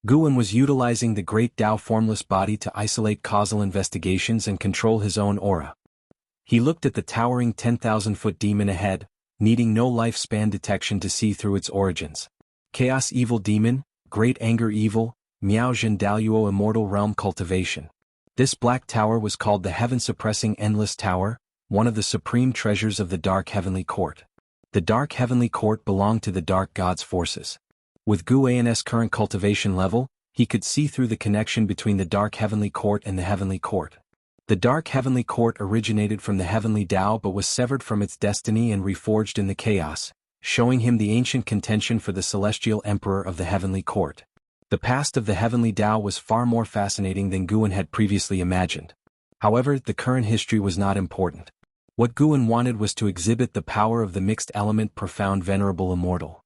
Guan was utilizing the great Tao formless body to isolate causal investigations and control his own aura. He looked at the towering 10,000-foot demon ahead, needing no lifespan detection to see through its origins. Chaos Evil Demon, Great Anger Evil, Miao Zhen Daluo Immortal Realm Cultivation. This black tower was called the Heaven-Suppressing Endless Tower, one of the supreme treasures of the Dark Heavenly Court. The Dark Heavenly Court belonged to the Dark God's forces. With Guan's current cultivation level, he could see through the connection between the Dark Heavenly Court and the Heavenly Court. The Dark Heavenly Court originated from the Heavenly Tao but was severed from its destiny and reforged in the chaos, showing him the ancient contention for the celestial emperor of the Heavenly Court. The past of the Heavenly Tao was far more fascinating than Guan had previously imagined. However, the current history was not important. What Guan wanted was to exhibit the power of the mixed element profound venerable immortal.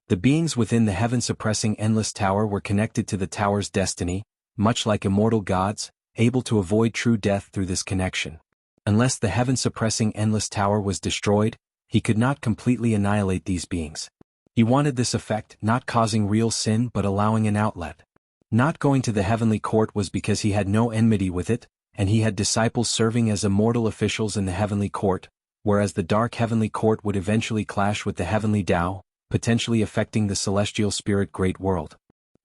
The beings within the heaven-suppressing endless tower were connected to the tower's destiny, much like immortal gods, able to avoid true death through this connection. Unless the heaven-suppressing endless tower was destroyed, he could not completely annihilate these beings. He wanted this effect, not causing real sin but allowing an outlet. Not going to the heavenly court was because he had no enmity with it, and he had disciples serving as immortal officials in the heavenly court, whereas the dark heavenly court would eventually clash with the heavenly Tao, potentially affecting the celestial spirit great world.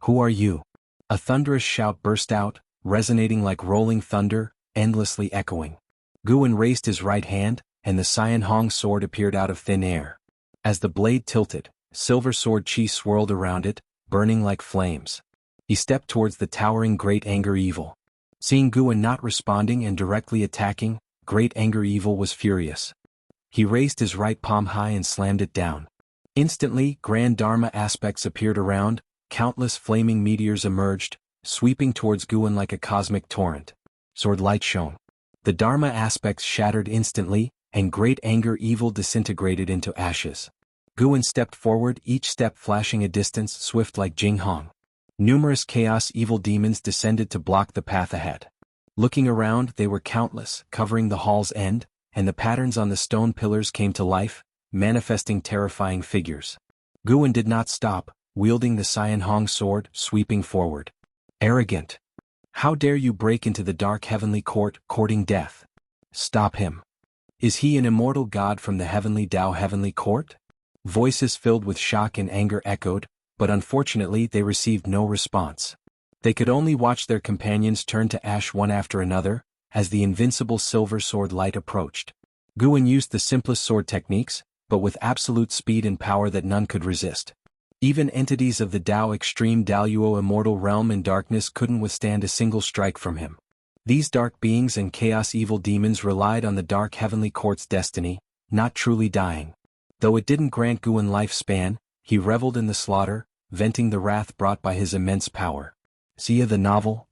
Who are you? A thunderous shout burst out, resonating like rolling thunder, endlessly echoing. Guan raised his right hand, and the Cyan Hong sword appeared out of thin air. As the blade tilted, silver sword chi swirled around it, burning like flames. He stepped towards the towering Great Anger Evil. Seeing Guan not responding and directly attacking, Great Anger Evil was furious. He raised his right palm high and slammed it down. Instantly, grand Dharma aspects appeared around, countless flaming meteors emerged, sweeping towards Guan like a cosmic torrent. Sword light shone. The Dharma aspects shattered instantly, and Great Anger Evil disintegrated into ashes. Guan stepped forward, each step flashing a distance swift like Jing Hong. Numerous Chaos Evil demons descended to block the path ahead. Looking around, they were countless, covering the hall's end, and the patterns on the stone pillars came to life, manifesting terrifying figures. Guan did not stop, wielding the Cyan Hong sword, sweeping forward. Arrogant! How dare you break into the dark heavenly court, courting death? Stop him! Is he an immortal god from the heavenly Tao heavenly court? Voices filled with shock and anger echoed, but unfortunately they received no response. They could only watch their companions turn to ash one after another, as the invincible silver sword light approached. Guan used the simplest sword techniques, but with absolute speed and power that none could resist. Even entities of the Tao Extreme Daluo immortal realm and darkness couldn't withstand a single strike from him. These dark beings and chaos evil demons relied on the dark heavenly court's destiny, not truly dying. Though it didn't grant Guan lifespan, he reveled in the slaughter, venting the wrath brought by his immense power. See the novel,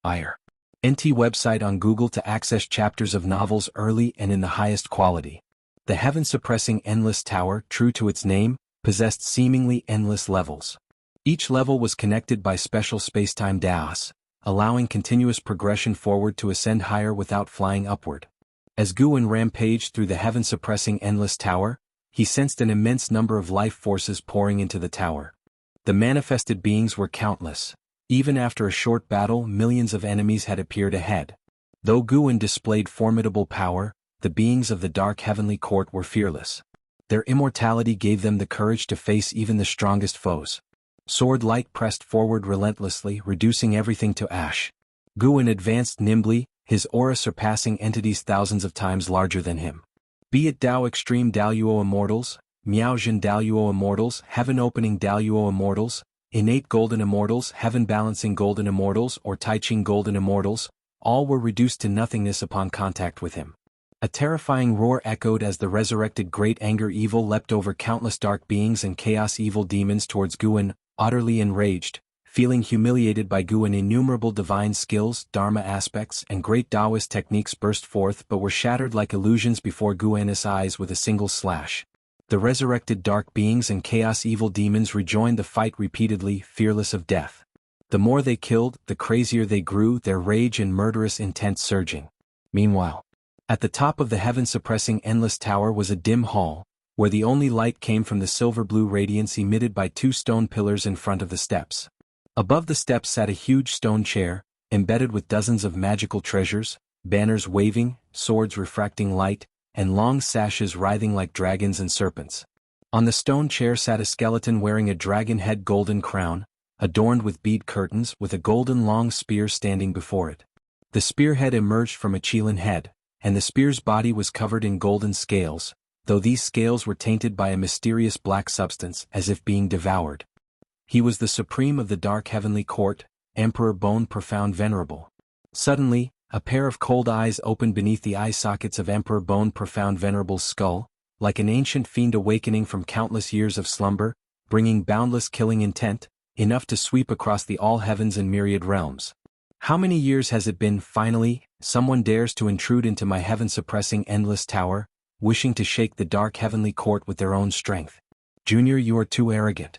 Fire. NT website on Google to access chapters of novels early and in the highest quality. The heaven-suppressing endless tower, true to its name, possessed seemingly endless levels. Each level was connected by special spacetime daos, allowing continuous progression forward to ascend higher without flying upward. As Guan rampaged through the heaven-suppressing endless tower, he sensed an immense number of life forces pouring into the tower. The manifested beings were countless. Even after a short battle, millions of enemies had appeared ahead. Though Guan displayed formidable power, the beings of the dark heavenly court were fearless. Their immortality gave them the courage to face even the strongest foes. Sword light pressed forward relentlessly, reducing everything to ash. Guan advanced nimbly, his aura surpassing entities thousands of times larger than him. Be it Tao Extreme Daluo Immortals, Miaojin Daluo Immortals, Heaven Opening Daluo Immortals, Innate Golden Immortals, Heaven Balancing Golden Immortals, or Taiching Golden Immortals, all were reduced to nothingness upon contact with him. A terrifying roar echoed as the resurrected Great Anger Evil leapt over countless dark beings and chaos evil demons towards Guan, utterly enraged, feeling humiliated by Guan. Innumerable divine skills, Dharma aspects, and great Taoist techniques burst forth but were shattered like illusions before Guan's eyes with a single slash. The resurrected dark beings and chaos evil demons rejoined the fight repeatedly, fearless of death. The more they killed, the crazier they grew, their rage and murderous intent surging. Meanwhile, at the top of the heaven-suppressing endless tower was a dim hall, where the only light came from the silver-blue radiance emitted by two stone pillars in front of the steps. Above the steps sat a huge stone chair, embedded with dozens of magical treasures, banners waving, swords refracting light, and long sashes writhing like dragons and serpents. On the stone chair sat a skeleton wearing a dragon head golden crown, adorned with bead curtains, with a golden long spear standing before it. The spearhead emerged from a Qilin head, and the spear's body was covered in golden scales, though these scales were tainted by a mysterious black substance, as if being devoured. He was the supreme of the dark heavenly court, Emperor Bone Profound Venerable. Suddenly, a pair of cold eyes opened beneath the eye sockets of Emperor Bone Profound Venerable's skull, like an ancient fiend awakening from countless years of slumber, bringing boundless killing intent, enough to sweep across the all heavens and myriad realms. How many years has it been? Finally, someone dares to intrude into my heaven-suppressing endless tower, wishing to shake the dark heavenly court with their own strength. Junior, you are too arrogant.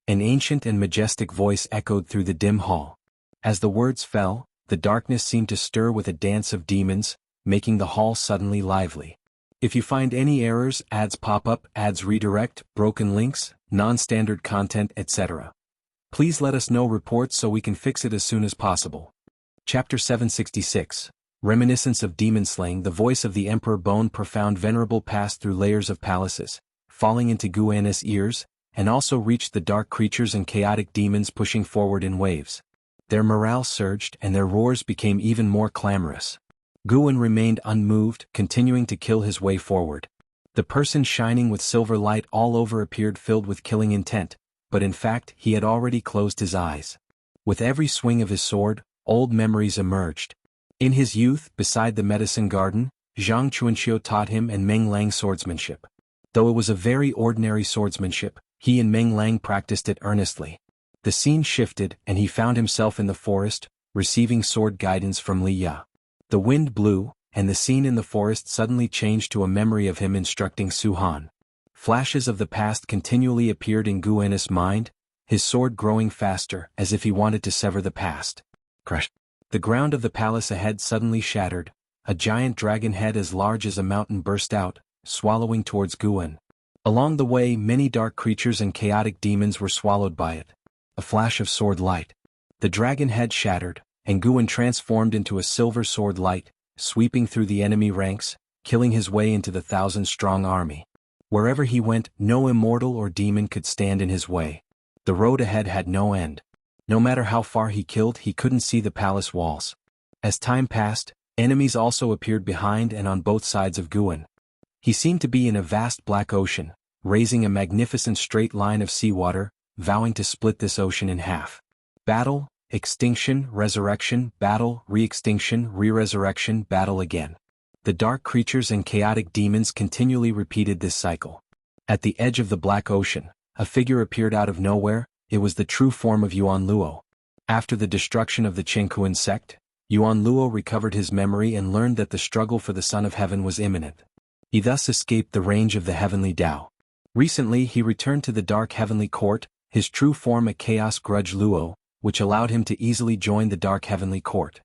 An ancient and majestic voice echoed through the dim hall. As the words fell, the darkness seemed to stir with a dance of demons, making the hall suddenly lively. If you find any errors, ads pop up, ads redirect, broken links, non-standard content, etc., please let us know reports so we can fix it as soon as possible. Chapter 766. Reminiscence of Demon Slaying. The voice of the Emperor Bone Profound Venerable passed through layers of palaces, falling into Guan's ears, and also reached the dark creatures and chaotic demons pushing forward in waves. Their morale surged and their roars became even more clamorous. Guan remained unmoved, continuing to kill his way forward. The person shining with silver light all over appeared filled with killing intent, but in fact he had already closed his eyes. With every swing of his sword, old memories emerged. In his youth, beside the medicine garden, Zhang Chuanxiu taught him and Meng Lang swordsmanship. Though it was a very ordinary swordsmanship, he and Meng Lang practiced it earnestly. The scene shifted and he found himself in the forest, receiving sword guidance from Li Ya. The wind blew, and the scene in the forest suddenly changed to a memory of him instructing Su Han. Flashes of the past continually appeared in Guan's mind, his sword growing faster as if he wanted to sever the past. Crush. The ground of the palace ahead suddenly shattered, a giant dragon head as large as a mountain burst out, swallowing towards Guan. Along the way, many dark creatures and chaotic demons were swallowed by it. A flash of sword light. The dragon head shattered, and Guan transformed into a silver sword light, sweeping through the enemy ranks, killing his way into the 1,000-strong army. Wherever he went, no immortal or demon could stand in his way. The road ahead had no end. No matter how far he killed, he couldn't see the palace walls. As time passed, enemies also appeared behind and on both sides of Guan. He seemed to be in a vast black ocean, raising a magnificent straight line of seawater, vowing to split this ocean in half. Battle, extinction, resurrection, battle, re-extinction, re-resurrection, battle again. The dark creatures and chaotic demons continually repeated this cycle. At the edge of the black ocean, a figure appeared out of nowhere. It was the true form of Yuan Luo. After the destruction of the Qingkuan sect, Yuan Luo recovered his memory and learned that the struggle for the Son of Heaven was imminent. He thus escaped the range of the heavenly Tao. Recently he returned to the dark heavenly court, his true form a Chaos Grudge Luo, which allowed him to easily join the dark heavenly court.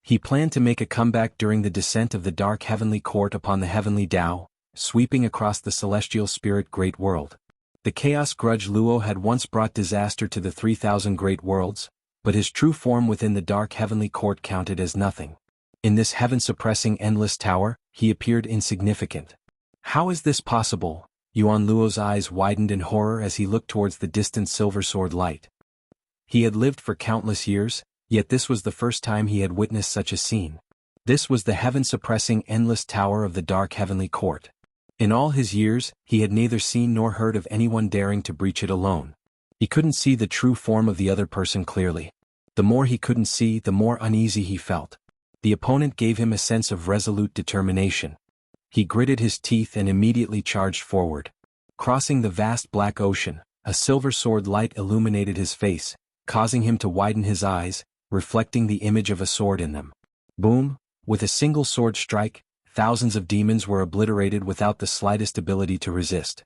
He planned to make a comeback during the descent of the dark heavenly court upon the heavenly Tao, sweeping across the celestial spirit great world. The Chaos Grudge Luo had once brought disaster to the 3,000 great worlds, but his true form within the dark heavenly court counted as nothing. In this heaven-suppressing endless tower, he appeared insignificant. How is this possible? Yuan Luo's eyes widened in horror as he looked towards the distant silver sword light. He had lived for countless years, yet this was the first time he had witnessed such a scene. This was the heaven-suppressing endless tower of the dark heavenly court. In all his years, he had neither seen nor heard of anyone daring to breach it alone. He couldn't see the true form of the other person clearly. The more he couldn't see, the more uneasy he felt. The opponent gave him a sense of resolute determination. He gritted his teeth and immediately charged forward. Crossing the vast black ocean, a silver sword light illuminated his face, causing him to widen his eyes, reflecting the image of a sword in them. Boom! With a single sword strike, thousands of demons were obliterated without the slightest ability to resist.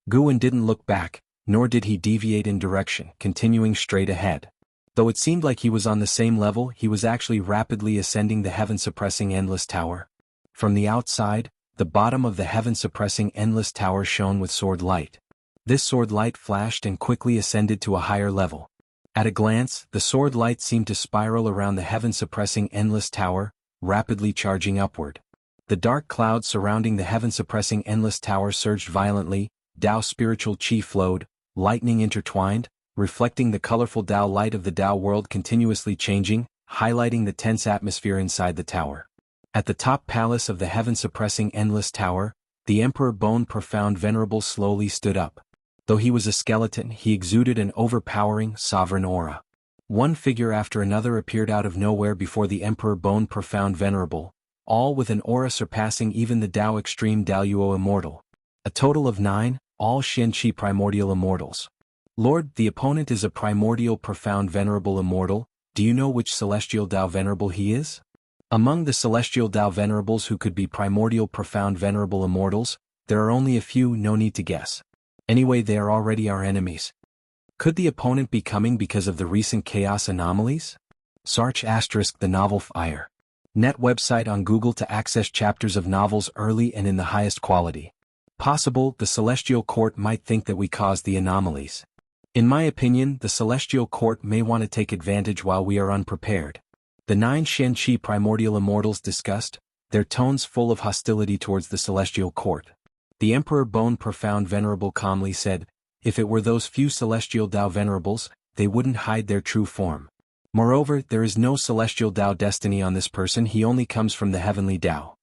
Guan didn't look back, nor did he deviate in direction, continuing straight ahead. Though it seemed like he was on the same level, he was actually rapidly ascending the heaven-suppressing endless tower. From the outside, the bottom of the heaven-suppressing endless tower shone with sword light. This sword light flashed and quickly ascended to a higher level. At a glance, the sword light seemed to spiral around the heaven-suppressing endless tower, rapidly charging upward. The dark clouds surrounding the heaven-suppressing endless tower surged violently, Tao spiritual chi flowed, lightning intertwined, reflecting the colorful Tao light of the Tao world continuously changing, highlighting the tense atmosphere inside the tower. At the top palace of the heaven-suppressing endless tower, the Emperor Bone Profound Venerable slowly stood up. Though he was a skeleton, he exuded an overpowering, sovereign aura. One figure after another appeared out of nowhere before the Emperor Bone Profound Venerable, all with an aura surpassing even the Tao Extreme Daluo Immortal. A total of 9, all Xianqi Primordial Immortals. Lord, the opponent is a Primordial Profound Venerable Immortal. Do you know which Celestial Tao Venerable he is? Among the Celestial Tao Venerables who could be Primordial Profound Venerable Immortals, there are only a few, no need to guess. Anyway, they are already our enemies. Could the opponent be coming because of the recent chaos anomalies? Search * the novel Fire. Net website on Google to access chapters of novels early and in the highest quality. Possible, the Celestial Court might think that we caused the anomalies. In my opinion, the Celestial Court may want to take advantage while we are unprepared. The 9 Xianqi Primordial Immortals discussed, their tones full of hostility towards the Celestial Court. The Emperor Bone Profound Venerable calmly said, if it were those few Celestial Tao Venerables, they wouldn't hide their true form. Moreover, there is no Celestial Tao destiny on this person, he only comes from the Heavenly Tao.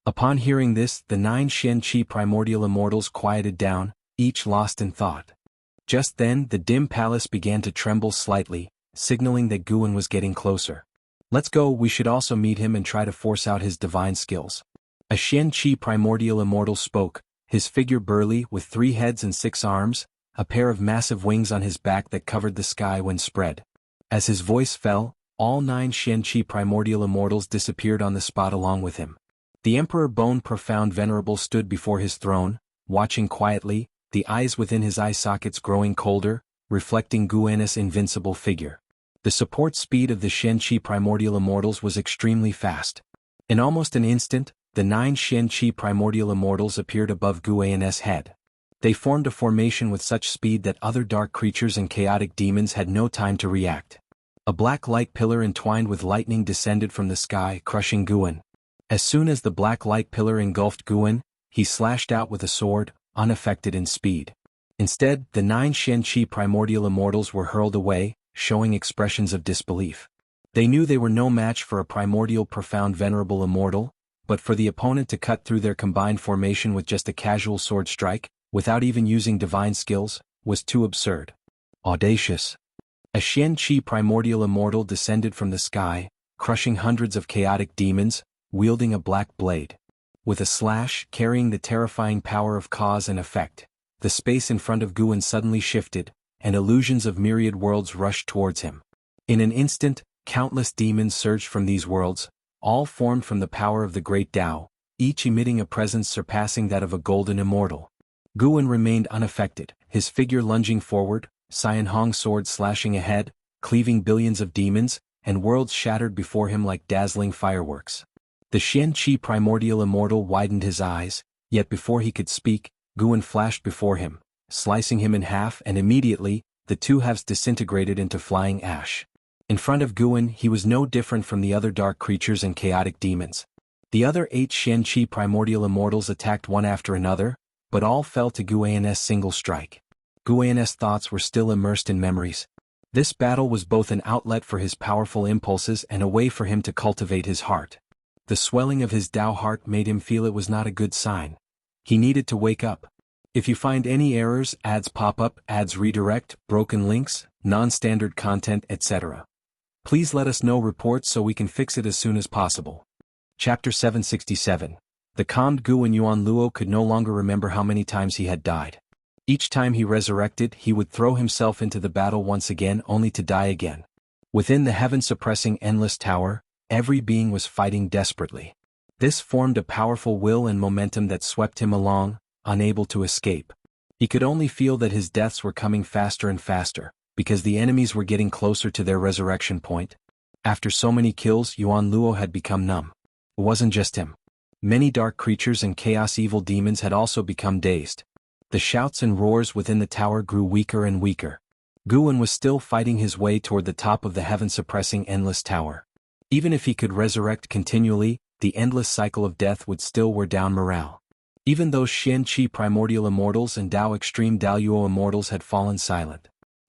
Upon hearing this, the 9 Xianqi Primordial Immortals quieted down, each lost in thought. Just then, the dim palace began to tremble slightly, signaling that Guan was getting closer. Let's go, we should also meet him and try to force out his divine skills. A Xianqi Primordial Immortal spoke, his figure burly with 3 heads and 6 arms, a pair of massive wings on his back that covered the sky when spread. As his voice fell, all 9 Xianqi Primordial Immortals disappeared on the spot along with him. The Emperor Bone Profound Venerable stood before his throne, watching quietly, the eyes within his eye sockets growing colder, reflecting Guan's invincible figure. The support speed of the Xianqi Primordial Immortals was extremely fast. In almost an instant, the 9 Xianqi Primordial Immortals appeared above Guan's head. They formed a formation with such speed that other dark creatures and chaotic demons had no time to react. A black light pillar entwined with lightning descended from the sky, crushing Guan. As soon as the black light pillar engulfed Guan, he slashed out with a sword, unaffected in speed. Instead, the 9 Xianqi primordial immortals were hurled away, showing expressions of disbelief. They knew they were no match for a primordial profound venerable immortal, but for the opponent to cut through their combined formation with just a casual sword strike, without even using divine skills, was too absurd. Audacious. A Xianqi primordial immortal descended from the sky, crushing hundreds of chaotic demons, wielding a black blade. With a slash carrying the terrifying power of cause and effect, the space in front of Guan suddenly shifted, and illusions of myriad worlds rushed towards him. In an instant, countless demons surged from these worlds, all formed from the power of the great Tao, each emitting a presence surpassing that of a golden immortal. Guan remained unaffected, his figure lunging forward, Xian Hong's sword slashing ahead, cleaving billions of demons, and worlds shattered before him like dazzling fireworks. The Xianqi primordial immortal widened his eyes, yet before he could speak, Guan flashed before him, slicing him in half, and immediately, the two halves disintegrated into flying ash. In front of Guan he was no different from the other dark creatures and chaotic demons. The other 8 Xianqi primordial immortals attacked one after another, but all fell to Guan's single strike. Guan's thoughts were still immersed in memories. This battle was both an outlet for his powerful impulses and a way for him to cultivate his heart. The swelling of his Tao heart made him feel it was not a good sign. He needed to wake up. If you find any errors, ads pop up, ads redirect, broken links, non-standard content, etc., please let us know reports so we can fix it as soon as possible. Chapter 767. The calmed Guan Yuan Luo could no longer remember how many times he had died. Each time he resurrected, he would throw himself into the battle once again only to die again. Within the heaven-suppressing endless tower, every being was fighting desperately. This formed a powerful will and momentum that swept him along, unable to escape. He could only feel that his deaths were coming faster and faster, because the enemies were getting closer to their resurrection point. After so many kills, Yuan Luo had become numb. It wasn't just him. Many dark creatures and chaos evil demons had also become dazed. The shouts and roars within the tower grew weaker and weaker. Guan was still fighting his way toward the top of the heaven-suppressing endless tower. Even if he could resurrect continually, the endless cycle of death would still wear down morale. Even those Xianqi primordial immortals and Tao extreme Daoyuo immortals had fallen silent.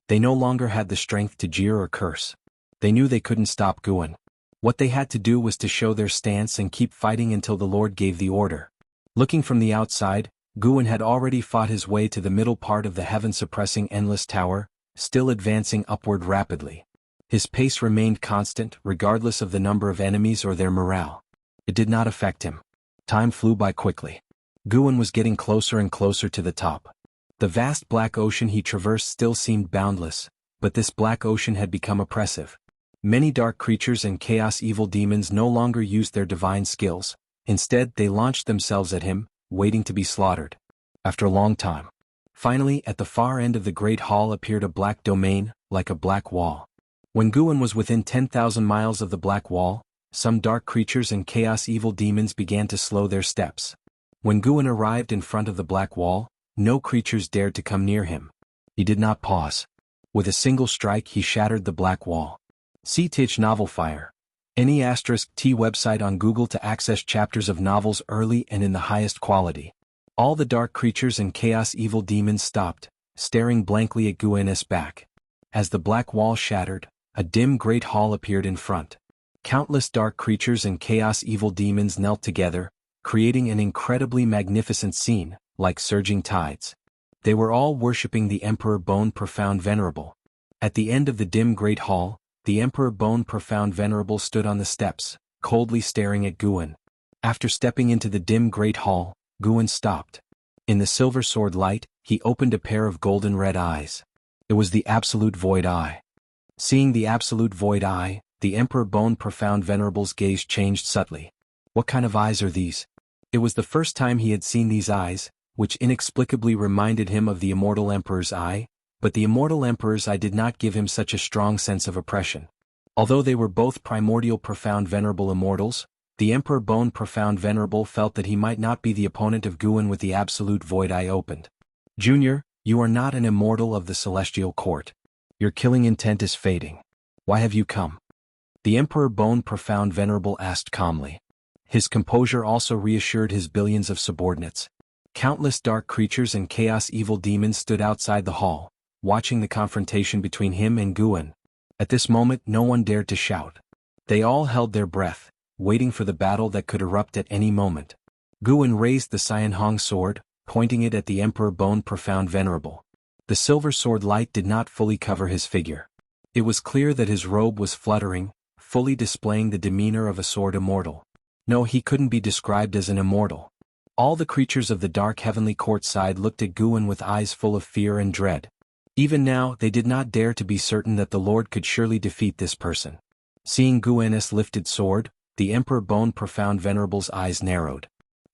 They no longer had the strength to jeer or curse. They knew they couldn't stop Guan. What they had to do was to show their stance and keep fighting until the Lord gave the order. Looking from the outside, Guan had already fought his way to the middle part of the heaven-suppressing endless tower, still advancing upward rapidly. His pace remained constant, regardless of the number of enemies or their morale. It did not affect him. Time flew by quickly. Guan was getting closer and closer to the top. The vast black ocean he traversed still seemed boundless, but this black ocean had become oppressive. Many dark creatures and chaos evil demons no longer used their divine skills. Instead, they launched themselves at him, waiting to be slaughtered. After a long time. Finally, at the far end of the great hall appeared a black domain, like a black wall. When Guan was within 10,000 miles of the black wall, some dark creatures and chaos evil demons began to slow their steps. When Guan arrived in front of the black wall, no creatures dared to come near him. He did not pause. With a single strike he shattered the black wall. See Tich Novel Fire. Any *T website on Google to access chapters of novels early and in the highest quality. All the dark creatures and chaos evil demons stopped, staring blankly at Guan's back. As the black wall shattered, a dim great hall appeared in front. Countless dark creatures and chaos evil demons knelt together, creating an incredibly magnificent scene, like surging tides. They were all worshipping the Emperor Bone Profound Venerable. At the end of the dim great hall, the Emperor Bone Profound Venerable stood on the steps, coldly staring at Guan. After stepping into the dim great hall, Guan stopped. In the silver sword light, he opened a pair of golden red eyes. It was the Absolute Void Eye. Seeing the Absolute Void Eye, the Emperor Bone Profound Venerable's gaze changed subtly. What kind of eyes are these? It was the first time he had seen these eyes, which inexplicably reminded him of the immortal Emperor's eye, but the immortal Emperor's eye did not give him such a strong sense of oppression. Although they were both primordial profound venerable immortals, the Emperor Bone Profound Venerable felt that he might not be the opponent of Guan with the Absolute Void Eye opened. Junior, you are not an immortal of the celestial court. Your killing intent is fading. Why have you come? The Emperor Bone Profound Venerable asked calmly. His composure also reassured his billions of subordinates. Countless dark creatures and chaos evil demons stood outside the hall, watching the confrontation between him and Guan. At this moment no one dared to shout. They all held their breath, waiting for the battle that could erupt at any moment. Guan raised the Xianhong sword, pointing it at the Emperor Bone Profound Venerable. The silver sword light did not fully cover his figure. It was clear that his robe was fluttering, fully displaying the demeanor of a sword immortal. No, he couldn't be described as an immortal. All the creatures of the dark heavenly court side looked at Guan with eyes full of fear and dread. Even now they did not dare to be certain that the Lord could surely defeat this person. Seeing Guan's lifted sword, the Emperor Bone Profound Venerable's eyes narrowed.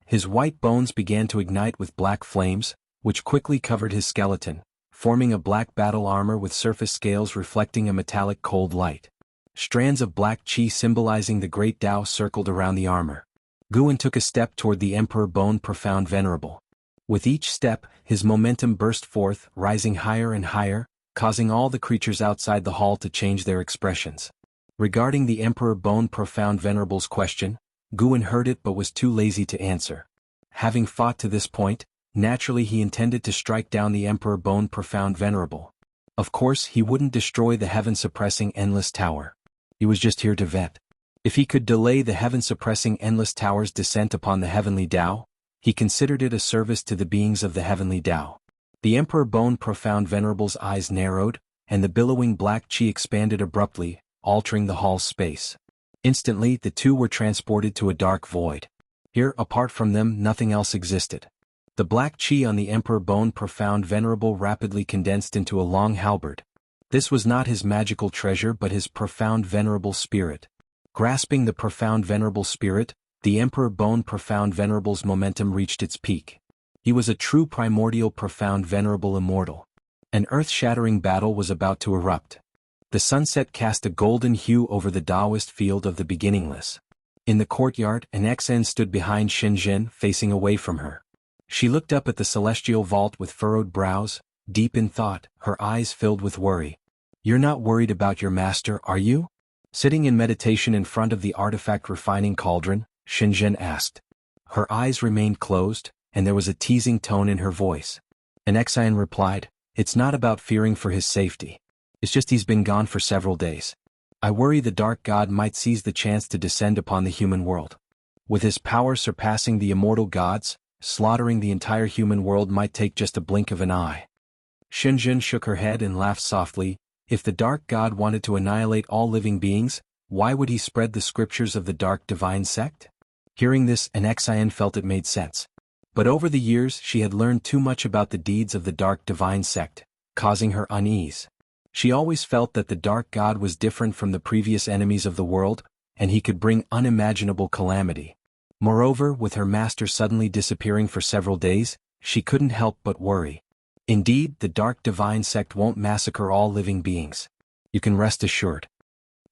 His white bones began to ignite with black flames, which quickly covered his skeleton, forming a black battle armor with surface scales reflecting a metallic cold light. Strands of black chi symbolizing the great Tao circled around the armor. Guan took a step toward the Emperor Bone Profound Venerable. With each step, his momentum burst forth, rising higher and higher, causing all the creatures outside the hall to change their expressions. Regarding the Emperor Bone Profound Venerable's question, Guan heard it but was too lazy to answer. Having fought to this point, naturally he intended to strike down the Emperor Bone Profound Venerable. Of course he wouldn't destroy the heaven-suppressing Endless Tower. He was just here to vet. If he could delay the heaven-suppressing Endless Tower's descent upon the Heavenly Tao, he considered it a service to the beings of the Heavenly Tao. The Emperor Bone Profound Venerable's eyes narrowed, and the billowing black chi expanded abruptly, altering the hall's space. Instantly the two were transported to a dark void. Here, apart from them, nothing else existed. The black chi on the Emperor Bone Profound Venerable rapidly condensed into a long halberd. This was not his magical treasure but his profound venerable spirit. Grasping the profound venerable spirit, the Emperor Bone Profound Venerable's momentum reached its peak. He was a true primordial profound venerable immortal. An earth-shattering battle was about to erupt. The sunset cast a golden hue over the Taoist field of the beginningless. In the courtyard, an Xen stood behind Shenzhen, facing away from her. She looked up at the celestial vault with furrowed brows, deep in thought, her eyes filled with worry. "You're not worried about your master, are you?" Sitting in meditation in front of the artifact refining cauldron, Shenzhen asked. Her eyes remained closed, and there was a teasing tone in her voice. An Xen replied, "It's not about fearing for his safety. It's just he's been gone for several days. I worry the Dark God might seize the chance to descend upon the human world. With his power surpassing the immortal gods, slaughtering the entire human world might take just a blink of an eye." Shenzhen shook her head and laughed softly. If the Dark God wanted to annihilate all living beings, why would he spread the scriptures of the Dark Divine Sect? Hearing this, an Xien felt it made sense. But over the years she had learned too much about the deeds of the Dark Divine Sect, causing her unease. She always felt that the Dark God was different from the previous enemies of the world, and he could bring unimaginable calamity. Moreover, with her master suddenly disappearing for several days, she couldn't help but worry. Indeed, the Dark Divine Sect won't massacre all living beings. You can rest assured.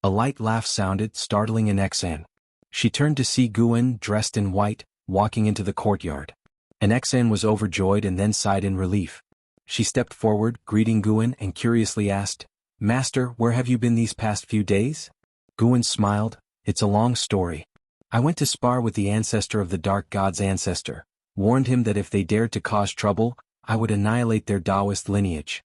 A light laugh sounded, startling an Xen. She turned to see Guan, dressed in white, walking into the courtyard. An Xen was overjoyed and then sighed in relief. She stepped forward, greeting Guan, and curiously asked, "Master, where have you been these past few days?" Guan smiled, "It's a long story. I went to spar with the ancestor of the Dark God's ancestor, warned him that if they dared to cause trouble, I would annihilate their Taoist lineage."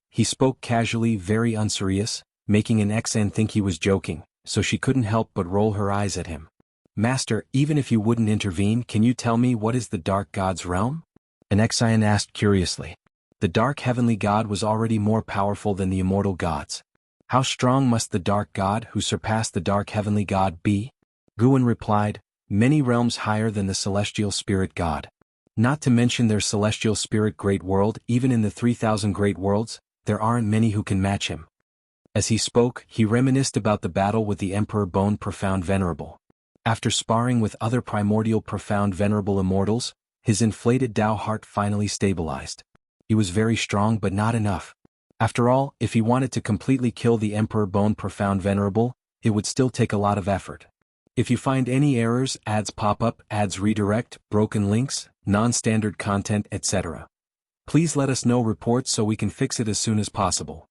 He spoke casually, very unserious, making an Xen think he was joking, so she couldn't help but roll her eyes at him. "Master, even if you wouldn't intervene, can you tell me what is the Dark God's realm?" An Xen asked curiously. The Dark Heavenly God was already more powerful than the immortal gods. How strong must the Dark God who surpassed the Dark Heavenly God be? Guan replied, "Many realms higher than the Celestial Spirit God. Not to mention their Celestial Spirit Great World, even in the 3,000 Great Worlds, there aren't many who can match him." As he spoke, he reminisced about the battle with the Emperor Bone Profound Venerable. After sparring with other primordial profound venerable immortals, his inflated Tao heart finally stabilized. He was very strong but not enough. After all, if he wanted to completely kill the Emperor Bone Profound Venerable, it would still take a lot of effort. If you find any errors, ads pop up, ads redirect, broken links, non-standard content, etc., Please let us know reports so we can fix it as soon as possible.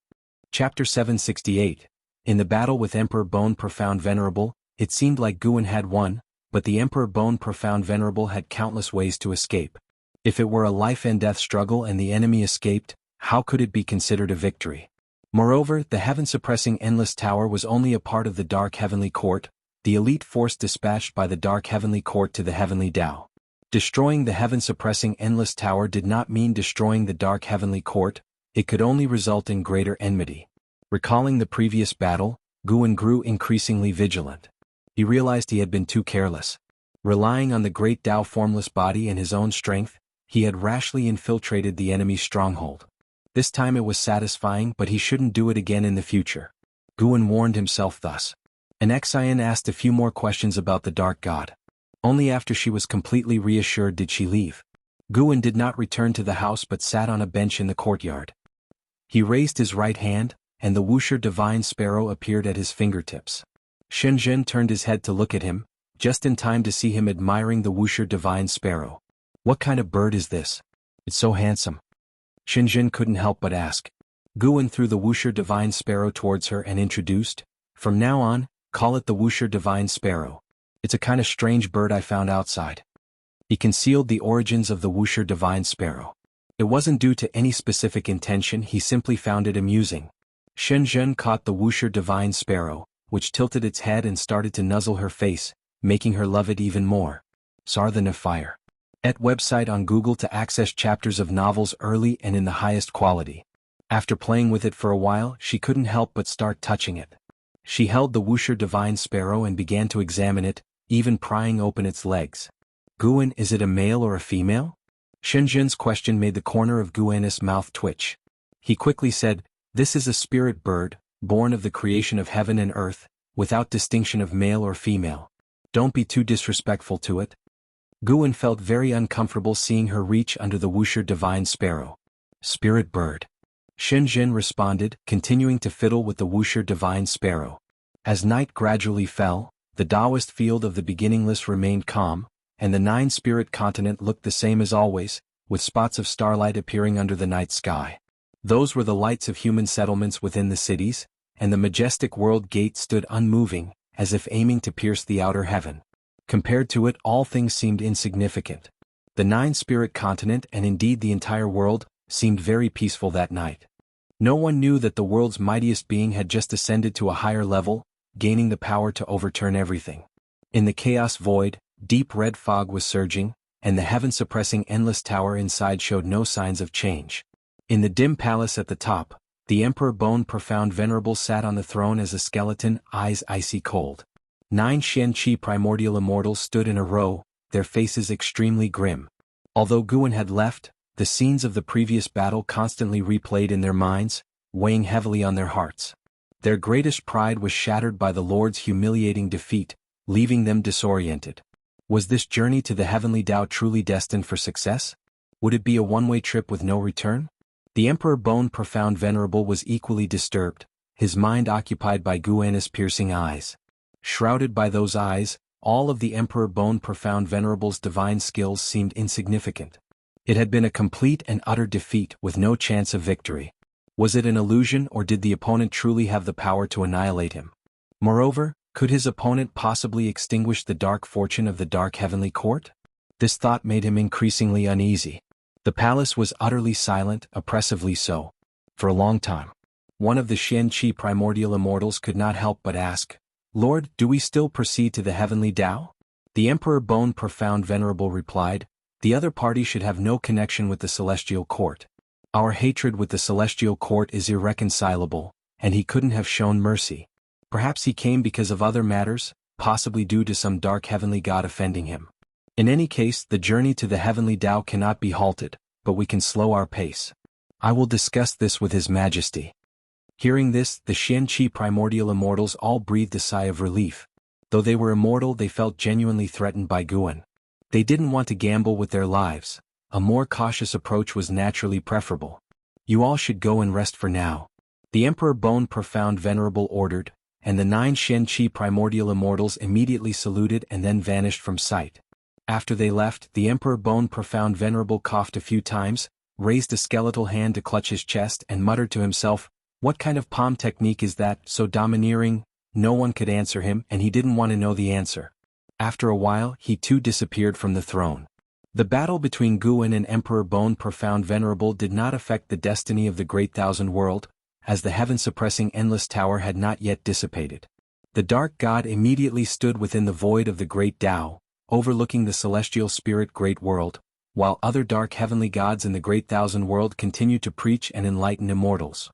Chapter 768. In the battle with Emperor Bone Profound Venerable, it seemed like Guan had won, but the Emperor Bone Profound Venerable had countless ways to escape. If it were a life-and-death struggle and the enemy escaped, how could it be considered a victory? Moreover, the heaven-suppressing Endless Tower was only a part of the Dark Heavenly Court, the elite force dispatched by the Dark Heavenly Court to the Heavenly Tao. Destroying the heaven-suppressing Endless Tower did not mean destroying the Dark Heavenly Court, it could only result in greater enmity. Recalling the previous battle, Guan grew increasingly vigilant. He realized he had been too careless. Relying on the great Tao formless body and his own strength, he had rashly infiltrated the enemy's stronghold. This time it was satisfying, but he shouldn't do it again in the future. Guan warned himself thus. An Xian asked a few more questions about the Dark God. Only after she was completely reassured did she leave. Guan did not return to the house but sat on a bench in the courtyard. He raised his right hand, and the Wuxia Divine Sparrow appeared at his fingertips. Shenzhen turned his head to look at him, just in time to see him admiring the Wuxia Divine Sparrow. What kind of bird is this? It's so handsome. Shenzhen couldn't help but ask. Guan threw the Wuxia Divine Sparrow towards her and introduced, "From now on, call it the Wuxia Divine Sparrow. It's a kind of strange bird I found outside." He concealed the origins of the Wuxia Divine Sparrow. It wasn't due to any specific intention, he simply found it amusing. Shenzhen caught the Wuxia Divine Sparrow, which tilted its head and started to nuzzle her face, making her love it even more. Sarthan Fire. Et website on Google to access chapters of novels early and in the highest quality. After playing with it for a while, she couldn't help but start touching it. She held the Wuxia Divine Sparrow and began to examine it, even prying open its legs. "Guan, is it a male or a female?" Shenzhen's question made the corner of Guan's mouth twitch. He quickly said, "This is a spirit bird, born of the creation of heaven and earth, without distinction of male or female. Don't be too disrespectful to it." Guan felt very uncomfortable seeing her reach under the Wuxia Divine Sparrow. "Spirit bird." Shenzhen responded, continuing to fiddle with the Wuxia Divine Sparrow. As night gradually fell, the Taoist field of the beginningless remained calm, and the nine-spirit continent looked the same as always, with spots of starlight appearing under the night sky. Those were the lights of human settlements within the cities, and the majestic world gate stood unmoving, as if aiming to pierce the outer heaven. Compared to it, all things seemed insignificant. The nine-spirit continent, and indeed the entire world, seemed very peaceful that night. No one knew that the world's mightiest being had just ascended to a higher level, gaining the power to overturn everything. In the chaos void, deep red fog was surging, and the heaven-suppressing endless tower inside showed no signs of change. In the dim palace at the top, the Emperor Bone Profound Venerable sat on the throne as a skeleton, eyes icy cold. 9 Xian-Chi primordial immortals stood in a row, their faces extremely grim. Although Guan had left, the scenes of the previous battle constantly replayed in their minds, weighing heavily on their hearts. Their greatest pride was shattered by the Lord's humiliating defeat, leaving them disoriented. Was this journey to the heavenly Tao truly destined for success? Would it be a one-way trip with no return? The Emperor Bone Profound Venerable was equally disturbed, his mind occupied by Guan's piercing eyes. Shrouded by those eyes, all of the Emperor Bone Profound Venerable's divine skills seemed insignificant. It had been a complete and utter defeat with no chance of victory. Was it an illusion, or did the opponent truly have the power to annihilate him? Moreover, could his opponent possibly extinguish the dark fortune of the Dark Heavenly Court? This thought made him increasingly uneasy. The palace was utterly silent, oppressively so. For a long time. One of the Xian-Chi primordial immortals could not help but ask, "Lord, do we still proceed to the heavenly Tao?" The Emperor Bone Profound Venerable replied, "The other party should have no connection with the celestial court. Our hatred with the celestial court is irreconcilable, and he couldn't have shown mercy. Perhaps he came because of other matters, possibly due to some dark heavenly god offending him. In any case, the journey to the heavenly Tao cannot be halted, but we can slow our pace. I will discuss this with His Majesty." Hearing this, the Xian-Chi primordial immortals all breathed a sigh of relief. Though they were immortal, they felt genuinely threatened by Guan. They didn't want to gamble with their lives. A more cautious approach was naturally preferable. "You all should go and rest for now," the Emperor Bone Profound Venerable ordered, and the 9 Xian-Chi primordial immortals immediately saluted and then vanished from sight. After they left, the Emperor Bone Profound Venerable coughed a few times, raised a skeletal hand to clutch his chest and muttered to himself, "What kind of palm technique is that, so domineering?" No one could answer him and he didn't want to know the answer. After a while he too disappeared from the throne. The battle between Guin and Emperor Bone Profound Venerable did not affect the destiny of the Great Thousand World, as the heaven-suppressing Endless Tower had not yet dissipated. The Dark God immediately stood within the void of the Great Tao, overlooking the celestial spirit Great World, while other dark heavenly gods in the Great Thousand World continued to preach and enlighten immortals.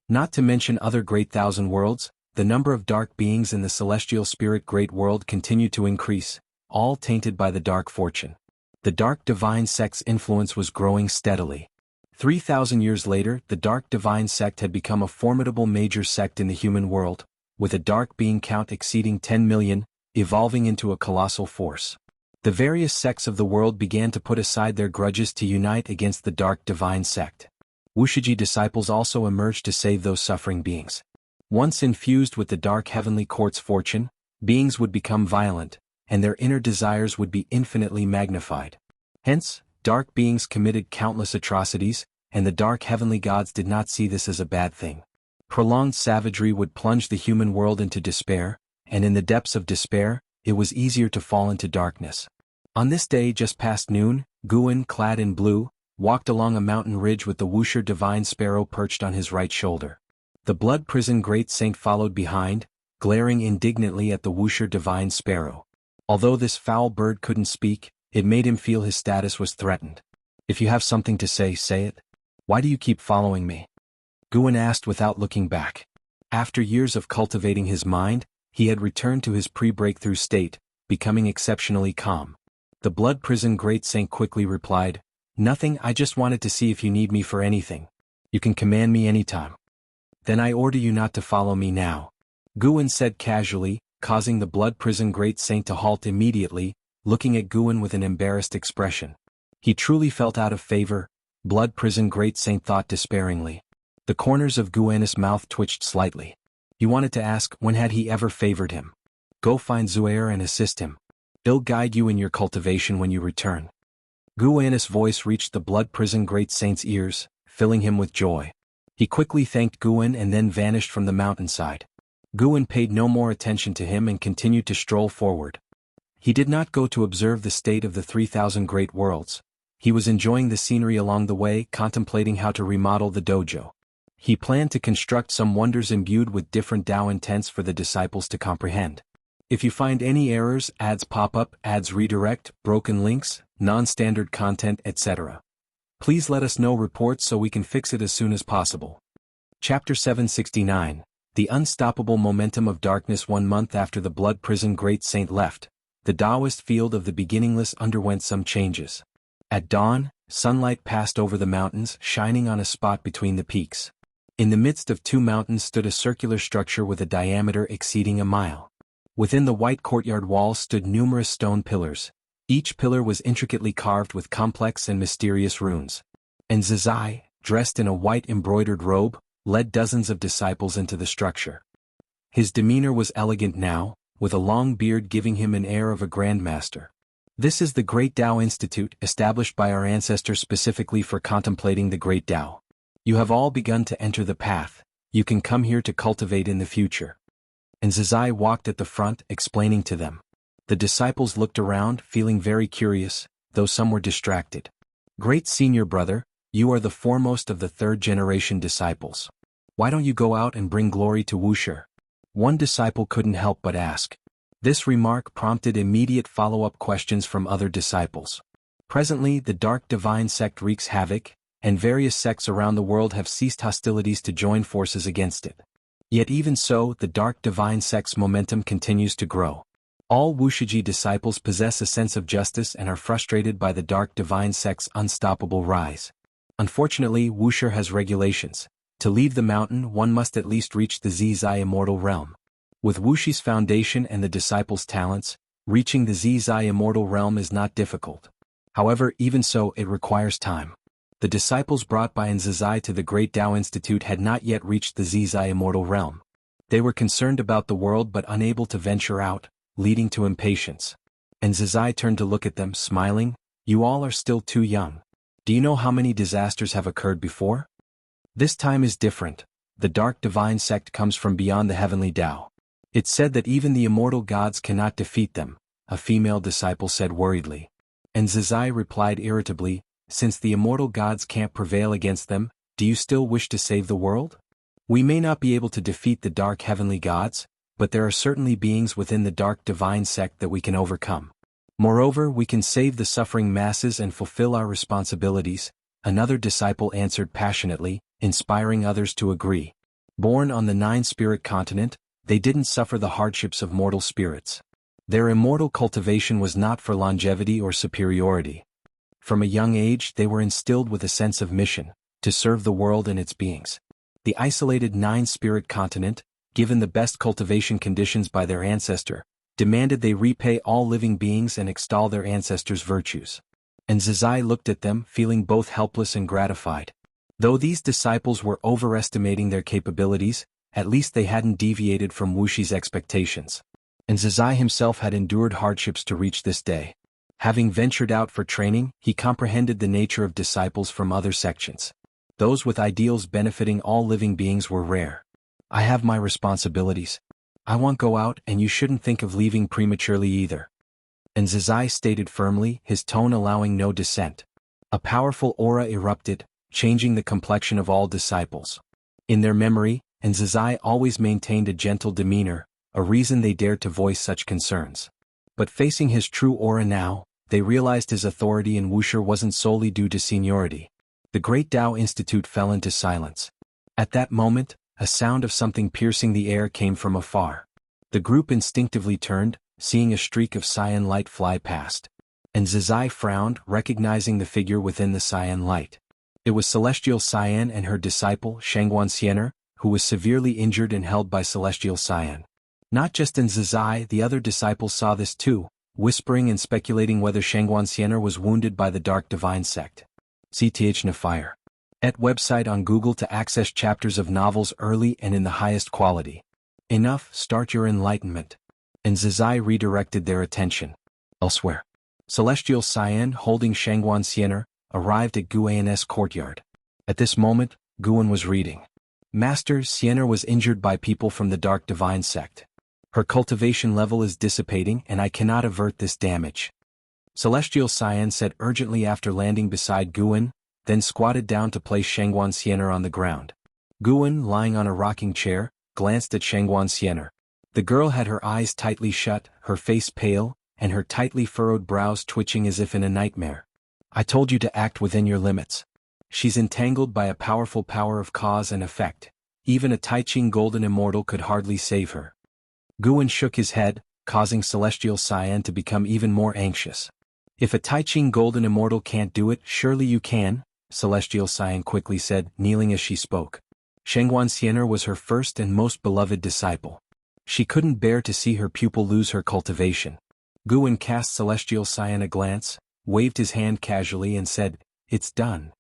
Not to mention other Great Thousand Worlds, the number of dark beings in the celestial spirit Great World continued to increase, all tainted by the dark fortune. The Dark Divine Sect's influence was growing steadily. 3,000 years later, the Dark Divine Sect had become a formidable major sect in the human world, with a dark being count exceeding 10 million, evolving into a colossal force. The various sects of the world began to put aside their grudges to unite against the Dark Divine Sect. Wuxia disciples also emerged to save those suffering beings. Once infused with the Dark Heavenly Court's fortune, beings would become violent, and their inner desires would be infinitely magnified. Hence, dark beings committed countless atrocities, and the dark heavenly gods did not see this as a bad thing. Prolonged savagery would plunge the human world into despair, and in the depths of despair, it was easier to fall into darkness. On this day just past noon, Guin, clad in blue, walked along a mountain ridge with the Wuxia Divine Sparrow perched on his right shoulder. The Blood Prison Great Saint followed behind, glaring indignantly at the Wuxia Divine Sparrow. Although this foul bird couldn't speak, it made him feel his status was threatened. "If you have something to say, say it. Why do you keep following me?" Guin asked without looking back. After years of cultivating his mind, he had returned to his pre-breakthrough state, becoming exceptionally calm. The Blood Prison Great Saint quickly replied, "Nothing, I just wanted to see if you need me for anything. You can command me anytime." "Then I order you not to follow me now," Guin said casually, causing the Blood Prison Great Saint to halt immediately, looking at Guin with an embarrassed expression. He truly felt out of favor, Blood Prison Great Saint thought despairingly. The corners of Guin's mouth twitched slightly. He wanted to ask when had he ever favored him. "Go find Zuair and assist him. He'll guide you in your cultivation when you return." Guin's voice reached the Blood Prison Great Saint's ears, filling him with joy. He quickly thanked Guin and then vanished from the mountainside. Guin paid no more attention to him and continued to stroll forward. He did not go to observe the state of the 3,000 great worlds. He was enjoying the scenery along the way, contemplating how to remodel the dojo. He planned to construct some wonders imbued with different Tao intents for the disciples to comprehend. If you find any errors, ads pop up, ads redirect, broken links, non-standard content, etc., please let us know reports so we can fix it as soon as possible. Chapter 769. The Unstoppable Momentum of Darkness. 1 month after the Blood Prison Great Saint left, the Taoist field of the Beginningless underwent some changes. At dawn, sunlight passed over the mountains, shining on a spot between the peaks. In the midst of two mountains stood a circular structure with a diameter exceeding a mile. Within the white courtyard walls stood numerous stone pillars. Each pillar was intricately carved with complex and mysterious runes. And Zizai, dressed in a white embroidered robe, led dozens of disciples into the structure. His demeanor was elegant now, with a long beard giving him an air of a grandmaster. "This is the Great Tao Institute, established by our ancestors specifically for contemplating the Great Tao. You have all begun to enter the path. You can come here to cultivate in the future." And Zizai walked at the front, explaining to them. The disciples looked around, feeling very curious, though some were distracted. "Great senior brother, you are the foremost of the third-generation disciples. Why don't you go out and bring glory to Wuxia?" One disciple couldn't help but ask. This remark prompted immediate follow-up questions from other disciples. Presently, the Dark Divine Sect wreaks havoc, and various sects around the world have ceased hostilities to join forces against it. Yet even so, the Dark Divine Sect's momentum continues to grow. All Wuxia disciples possess a sense of justice and are frustrated by the Dark Divine Sect's unstoppable rise. Unfortunately, Wuxia has regulations. To leave the mountain, one must at least reach the Zizai Immortal Realm. With Wuxia's foundation and the disciples' talents, reaching the Zizai Immortal Realm is not difficult. However, even so, it requires time. The disciples brought by Zizai to the Great Tao Institute had not yet reached the Zizai Immortal Realm. They were concerned about the world but unable to venture out, leading to impatience. And Zizai turned to look at them, smiling, "You all are still too young. Do you know how many disasters have occurred before? This time is different. The dark divine sect comes from beyond the heavenly Tao. It's said that even the immortal gods cannot defeat them, a female disciple said worriedly. And Zizai replied irritably, since the immortal gods can't prevail against them, do you still wish to save the world? We may not be able to defeat the dark heavenly gods, but there are certainly beings within the dark divine sect that we can overcome. Moreover, we can save the suffering masses and fulfill our responsibilities, another disciple answered passionately, inspiring others to agree. Born on the nine-spirit continent, they didn't suffer the hardships of mortal spirits. Their immortal cultivation was not for longevity or superiority. From a young age they were instilled with a sense of mission, to serve the world and its beings. The isolated nine-spirit continent, given the best cultivation conditions by their ancestor, demanded they repay all living beings and extol their ancestors' virtues. And Zizai looked at them, feeling both helpless and gratified. Though these disciples were overestimating their capabilities, at least they hadn't deviated from Wuxi's expectations. And Zizai himself had endured hardships to reach this day. Having ventured out for training, he comprehended the nature of disciples from other sections. Those with ideals benefiting all living beings were rare. I have my responsibilities. I won't go out, and you shouldn't think of leaving prematurely either. And Zizai stated firmly, his tone allowing no dissent. A powerful aura erupted, changing the complexion of all disciples. In their memory, and Zizai always maintained a gentle demeanor, a reason they dared to voice such concerns. But facing his true aura now, they realized his authority in Wuxia wasn't solely due to seniority. The Great Tao Institute fell into silence. At that moment, a sound of something piercing the air came from afar. The group instinctively turned, seeing a streak of cyan light fly past. And Zizai frowned, recognizing the figure within the cyan light. It was Celestial Cyan and her disciple, Shangguan Xiener, who was severely injured and held by Celestial Cyan. Not just in Zizai, the other disciples saw this too, whispering and speculating whether Shangguan Xiener was wounded by the Dark Divine Sect. CTH Nafire. Et website on Google to access chapters of novels early and in the highest quality. Enough, start your enlightenment. And Zizai redirected their attention elsewhere. Celestial Cyan, holding Shangguan Xiener, arrived at Guan's courtyard. At this moment, Guan was reading. Master, Xiener was injured by people from the Dark Divine Sect. Her cultivation level is dissipating and I cannot avert this damage. Celestial Cyan said urgently after landing beside Guan, then squatted down to place Shangguan Xiener on the ground. Guan, lying on a rocking chair, glanced at Shangguan Xiener. The girl had her eyes tightly shut, her face pale, and her tightly furrowed brows twitching as if in a nightmare. I told you to act within your limits. She's entangled by a powerful power of cause and effect. Even a Taiching Golden Immortal could hardly save her. Guan shook his head, causing Celestial Cyan to become even more anxious. If a Taiching Golden Immortal can't do it, surely you can, Celestial Cyan quickly said, kneeling as she spoke. Shangguan Xiener was her first and most beloved disciple. She couldn't bear to see her pupil lose her cultivation. Guan cast Celestial Cyan a glance, waved his hand casually and said, "It's done."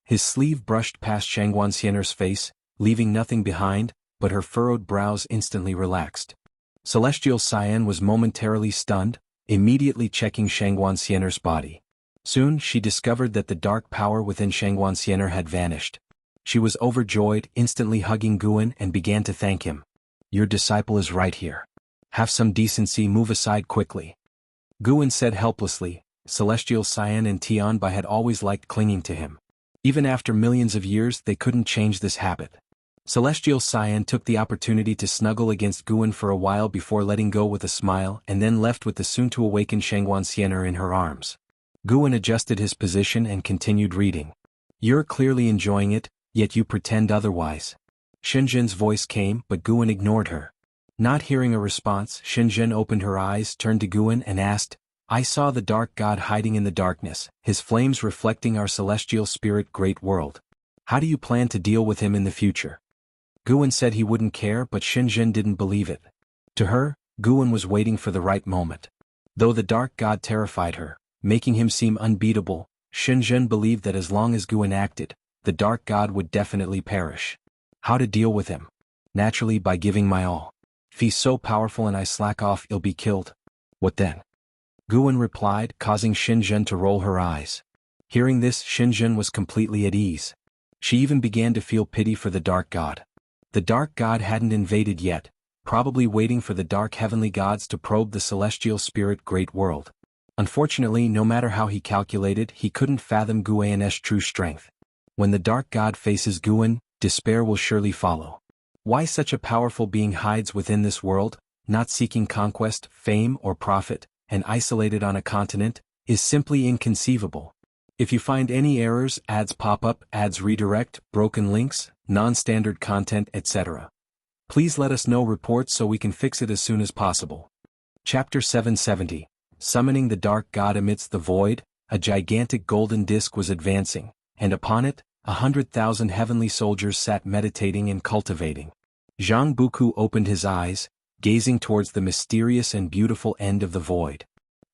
His sleeve brushed past Shangguan Xiener's face, leaving nothing behind, but her furrowed brows instantly relaxed. Celestial Cyan was momentarily stunned, immediately checking Shangguan Xiener's body. Soon she discovered that the dark power within Shangguan Xiener had vanished. She was overjoyed, instantly hugging Guan and began to thank him. Your disciple is right here. Have some decency, move aside quickly. Guan said helplessly. Celestial Cyan and Tianbai had always liked clinging to him. Even after millions of years they couldn't change this habit. Celestial Cyan took the opportunity to snuggle against Guan for a while before letting go with a smile and then left with the soon-to-awaken Shangguan Xiener in her arms. Guan adjusted his position and continued reading. You're clearly enjoying it, yet you pretend otherwise. Shenzhen's voice came, but Guan ignored her. Not hearing a response, Shenzhen opened her eyes, turned to Guan and asked, I saw the dark god hiding in the darkness, his flames reflecting our celestial spirit great world. How do you plan to deal with him in the future? Guan said he wouldn't care, but Shenzhen didn't believe it. To her, Guan was waiting for the right moment. Though the dark god terrified her, making him seem unbeatable, Shenzhen believed that as long as Guan acted, the dark god would definitely perish. How to deal with him? Naturally by giving my all. If he's so powerful and I slack off, he'll be killed. What then? Guan replied, causing Shenzhen to roll her eyes. Hearing this, Xinjun was completely at ease. She even began to feel pity for the Dark God. The Dark God hadn't invaded yet, probably waiting for the dark heavenly gods to probe the celestial spirit great world. Unfortunately, no matter how he calculated, he couldn't fathom Guan's true strength. When the Dark God faces Guan, despair will surely follow. Why such a powerful being hides within this world, not seeking conquest, fame, or profit, and isolated on a continent, is simply inconceivable. If you find any errors, ads pop up, ads redirect, broken links, non-standard content, etc., please let us know reports so we can fix it as soon as possible. Chapter 770. Summoning the Dark God amidst the void, a gigantic golden disc was advancing, and upon it, 100,000 heavenly soldiers sat meditating and cultivating. Zhang Buku opened his eyes, gazing towards the mysterious and beautiful end of the void.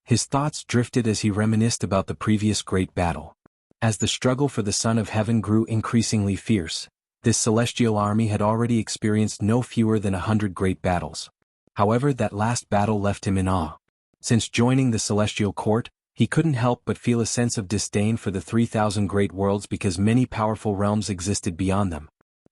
His thoughts drifted as he reminisced about the previous great battle. As the struggle for the Son of Heaven grew increasingly fierce, this celestial army had already experienced no fewer than 100 great battles. However, that last battle left him in awe. Since joining the celestial court, he couldn't help but feel a sense of disdain for the 3,000 great worlds because many powerful realms existed beyond them.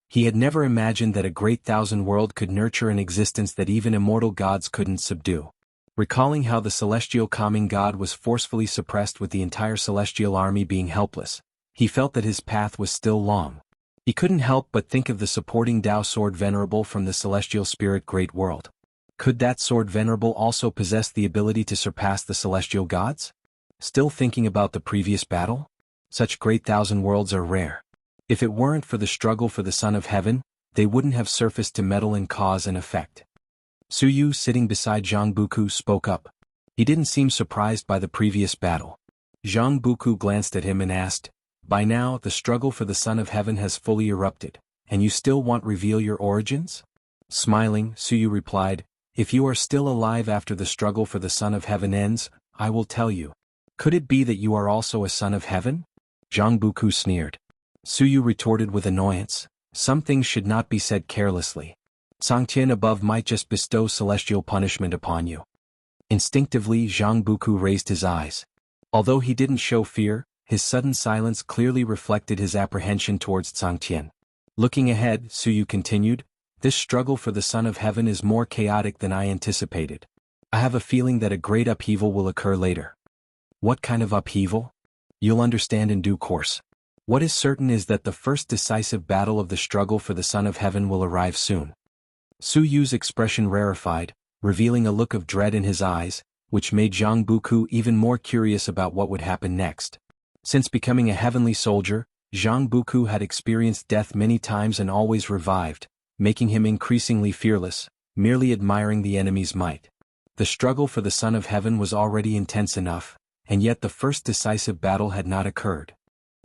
He had never imagined that a great thousand world could nurture an existence that even immortal gods couldn't subdue. Recalling how the celestial calming god was forcefully suppressed with the entire celestial army being helpless, he felt that his path was still long. He couldn't help but think of the supporting Tao sword venerable from the celestial spirit great world. Could that sword venerable also possess the ability to surpass the celestial gods? Still thinking about the previous battle? Such great thousand worlds are rare. If it weren't for the struggle for the Son of Heaven, they wouldn't have surfaced to meddle in cause and effect. Suyu, sitting beside Zhang Buku, spoke up. He didn't seem surprised by the previous battle. Zhang Buku glanced at him and asked, "By now, the struggle for the Son of Heaven has fully erupted, and you still won't reveal your origins?" Smiling, Suyu replied, "If you are still alive after the struggle for the Son of Heaven ends, I will tell you. Could it be that you are also a Son of Heaven?" Zhang Buku sneered. Suyu retorted with annoyance, "Some things should not be said carelessly. Sangtian above might just bestow celestial punishment upon you." Instinctively, Zhang Buku raised his eyes. Although he didn't show fear, his sudden silence clearly reflected his apprehension towards Sangtian. Looking ahead, Suyu continued, "This struggle for the Son of Heaven is more chaotic than I anticipated. I have a feeling that a great upheaval will occur later." "What kind of upheaval?" "You'll understand in due course. What is certain is that the first decisive battle of the struggle for the Son of Heaven will arrive soon." Suyu's expression rarefied, revealing a look of dread in his eyes, which made Zhang Buku even more curious about what would happen next. Since becoming a heavenly soldier, Zhang Buku had experienced death many times and always revived, making him increasingly fearless, merely admiring the enemy's might. The struggle for the Son of Heaven was already intense enough, and yet the first decisive battle had not occurred.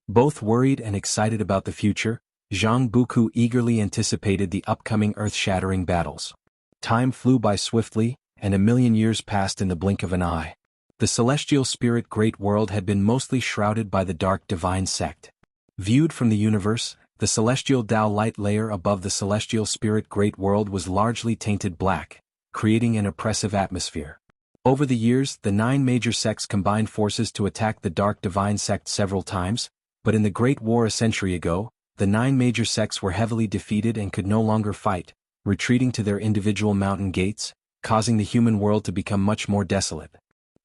Both worried and excited about the future, Zhang Buku eagerly anticipated the upcoming earth-shattering battles. Time flew by swiftly, and 1,000,000 years passed in the blink of an eye. The celestial spirit great world had been mostly shrouded by the dark divine sect. Viewed from the universe, the celestial Tao light layer above the celestial spirit great world was largely tainted black, creating an oppressive atmosphere. Over the years, the 9 major sects combined forces to attack the dark divine sect several times, but in the Great War a century ago, the 9 major sects were heavily defeated and could no longer fight, retreating to their individual mountain gates, causing the human world to become much more desolate.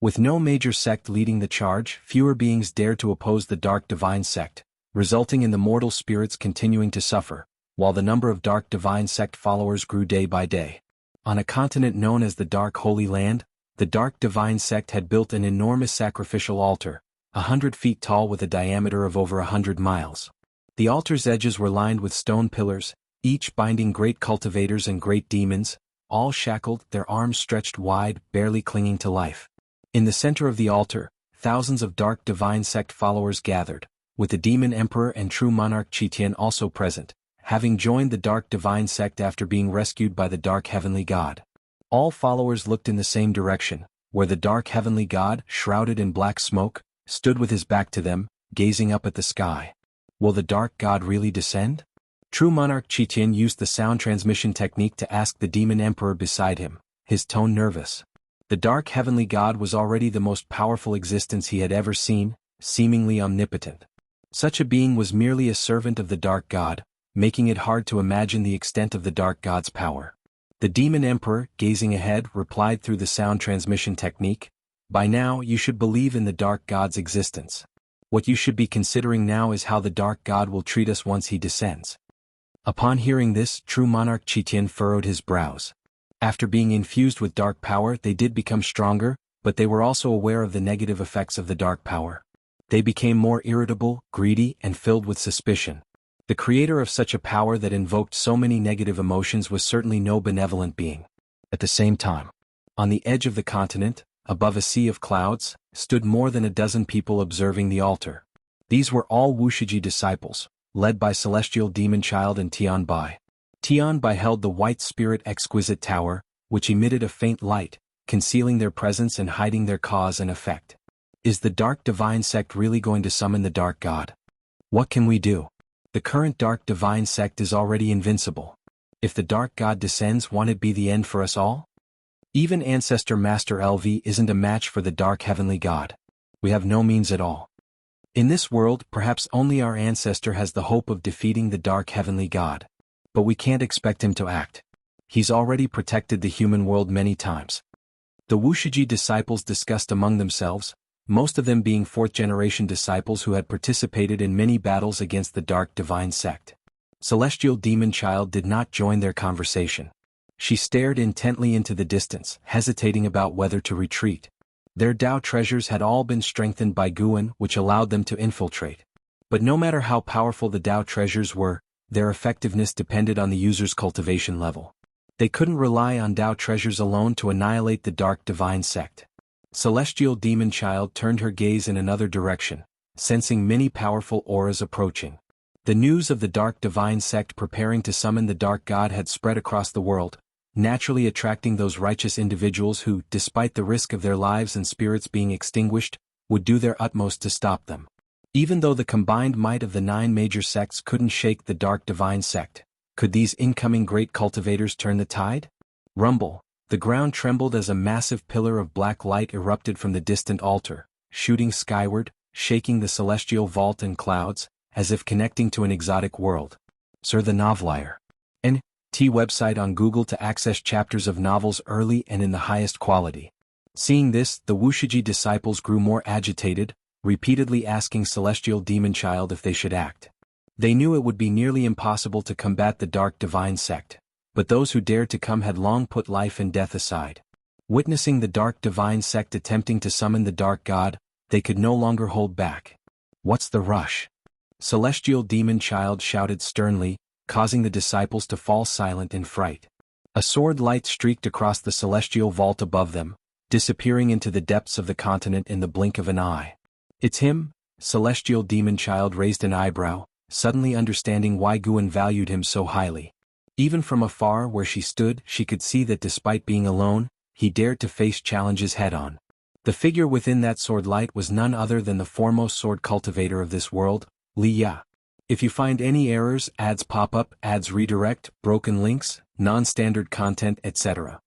With no major sect leading the charge, fewer beings dared to oppose the dark divine sect, resulting in the mortal spirits continuing to suffer, while the number of dark divine sect followers grew day by day. On a continent known as the Dark Holy Land, the dark divine sect had built an enormous sacrificial altar, 100 feet tall with a diameter of over 100 miles. The altar's edges were lined with stone pillars, each binding great cultivators and great demons, all shackled, their arms stretched wide, barely clinging to life. In the center of the altar, thousands of dark divine sect followers gathered, with the demon emperor and true monarch Qitian also present, having joined the dark divine sect after being rescued by the dark heavenly god. All followers looked in the same direction, where the dark heavenly god, shrouded in black smoke, stood with his back to them, gazing up at the sky. Will the dark god really descend? True monarch Qitian used the sound transmission technique to ask the demon emperor beside him, his tone nervous. The dark heavenly god was already the most powerful existence he had ever seen, seemingly omnipotent. Such a being was merely a servant of the Dark God, making it hard to imagine the extent of the Dark God's power. The Demon Emperor, gazing ahead, replied through the sound transmission technique, "By now you should believe in the Dark God's existence. What you should be considering now is how the Dark God will treat us once he descends." Upon hearing this, true monarch Qitian furrowed his brows. After being infused with dark power, they did become stronger, but they were also aware of the negative effects of the dark power. They became more irritable, greedy, and filled with suspicion. The creator of such a power that invoked so many negative emotions was certainly no benevolent being. At the same time, on the edge of the continent, above a sea of clouds, stood more than a dozen people observing the altar. These were all Wuxia disciples, led by Celestial Demon Child and Tian Bai. Tian Bai held the White Spirit Exquisite Tower, which emitted a faint light, concealing their presence and hiding their cause and effect. Is the Dark Divine Sect really going to summon the Dark God? What can we do? The current Dark Divine Sect is already invincible. If the Dark God descends, won't it be the end for us all? Even Ancestor Master LV isn't a match for the Dark Heavenly God. We have no means at all. In this world, perhaps only our ancestor has the hope of defeating the Dark Heavenly God. But we can't expect him to act. He's already protected the human world many times. The Wuxia disciples discussed among themselves, most of them being fourth-generation disciples who had participated in many battles against the Dark Divine Sect. Celestial Demon Child did not join their conversation. She stared intently into the distance, hesitating about whether to retreat. Their Tao treasures had all been strengthened by Guan, which allowed them to infiltrate. But no matter how powerful the Tao treasures were, their effectiveness depended on the user's cultivation level. They couldn't rely on Tao treasures alone to annihilate the Dark Divine Sect. Celestial Demon Child turned her gaze in another direction, sensing many powerful auras approaching. The news of the Dark Divine Sect preparing to summon the Dark God had spread across the world, naturally attracting those righteous individuals who, despite the risk of their lives and spirits being extinguished, would do their utmost to stop them. Even though the combined might of the 9 major sects couldn't shake the Dark Divine Sect, could these incoming great cultivators turn the tide? Rumble. The ground trembled as a massive pillar of black light erupted from the distant altar, shooting skyward, shaking the celestial vault and clouds, as if connecting to an exotic world. Sir the Novelier. N.T. website on Google to access chapters of novels early and in the highest quality. Seeing this, the Wuxia disciples grew more agitated, repeatedly asking Celestial Demon Child if they should act. They knew it would be nearly impossible to combat the Dark Divine Sect, but those who dared to come had long put life and death aside. Witnessing the Dark Divine Sect attempting to summon the Dark God, they could no longer hold back. What's the rush? Celestial Demon Child shouted sternly, causing the disciples to fall silent in fright. A sword light streaked across the celestial vault above them, disappearing into the depths of the continent in the blink of an eye. It's him? Celestial Demon Child raised an eyebrow, suddenly understanding why Guan valued him so highly. Even from afar where she stood, she could see that despite being alone, he dared to face challenges head-on. The figure within that sword light was none other than the foremost sword cultivator of this world, Li Ya. If you find any errors, ads pop up, ads redirect, broken links, non-standard content, etc.,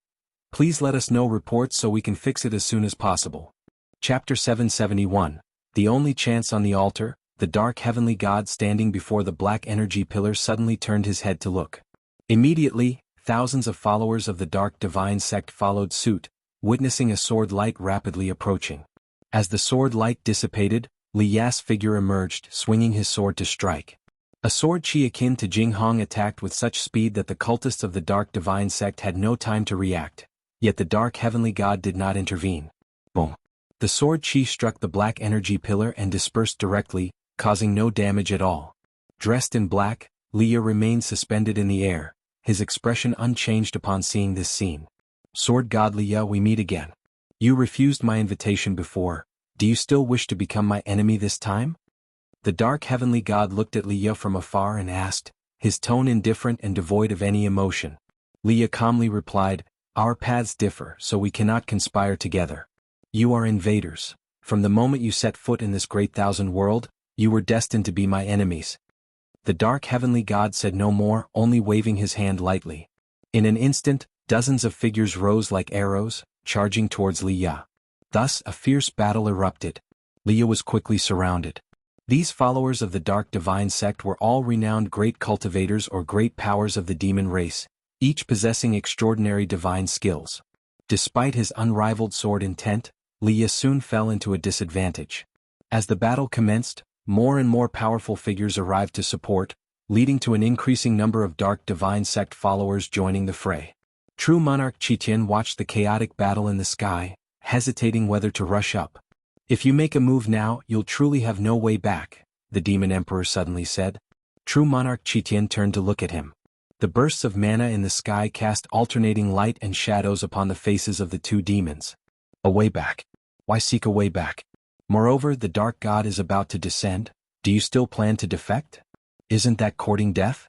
please let us know reports so we can fix it as soon as possible. Chapter 771. The only chance on the altar. The Dark Heavenly God standing before the black energy pillar suddenly turned his head to look. Immediately, thousands of followers of the Dark Divine Sect followed suit, witnessing a sword light rapidly approaching. As the sword light dissipated, Li Ya's figure emerged, swinging his sword to strike. A sword chi akin to Jing Hong attacked with such speed that the cultists of the Dark Divine Sect had no time to react, yet the Dark Heavenly God did not intervene. Boom! The sword chi struck the black energy pillar and dispersed directly, causing no damage at all. Dressed in black, Li Ya remained suspended in the air, his expression unchanged upon seeing this scene. Sword God Li Ya, we meet again. You refused my invitation before, do you still wish to become my enemy this time? The Dark Heavenly God looked at Li Ya from afar and asked, his tone indifferent and devoid of any emotion. Li Ya calmly replied, our paths differ, so we cannot conspire together. You are invaders. From the moment you set foot in this great thousand world, you were destined to be my enemies. The Dark Heavenly God said no more, only waving his hand lightly. In an instant, dozens of figures rose like arrows, charging towards Li Ya. Thus, a fierce battle erupted. Leah was quickly surrounded. These followers of the Dark Divine Sect were all renowned great cultivators or great powers of the demon race, each possessing extraordinary divine skills. Despite his unrivaled sword intent, Leah soon fell into a disadvantage. As the battle commenced, more and more powerful figures arrived to support, leading to an increasing number of Dark Divine Sect followers joining the fray. True Monarch Qitian watched the chaotic battle in the sky, hesitating whether to rush up. "If you make a move now, you'll truly have no way back," the Demon Emperor suddenly said. True Monarch Qitian turned to look at him. The bursts of mana in the sky cast alternating light and shadows upon the faces of the two demons. "A way back? Why seek a way back? Moreover, the Dark God is about to descend. Do you still plan to defect? Isn't that courting death?"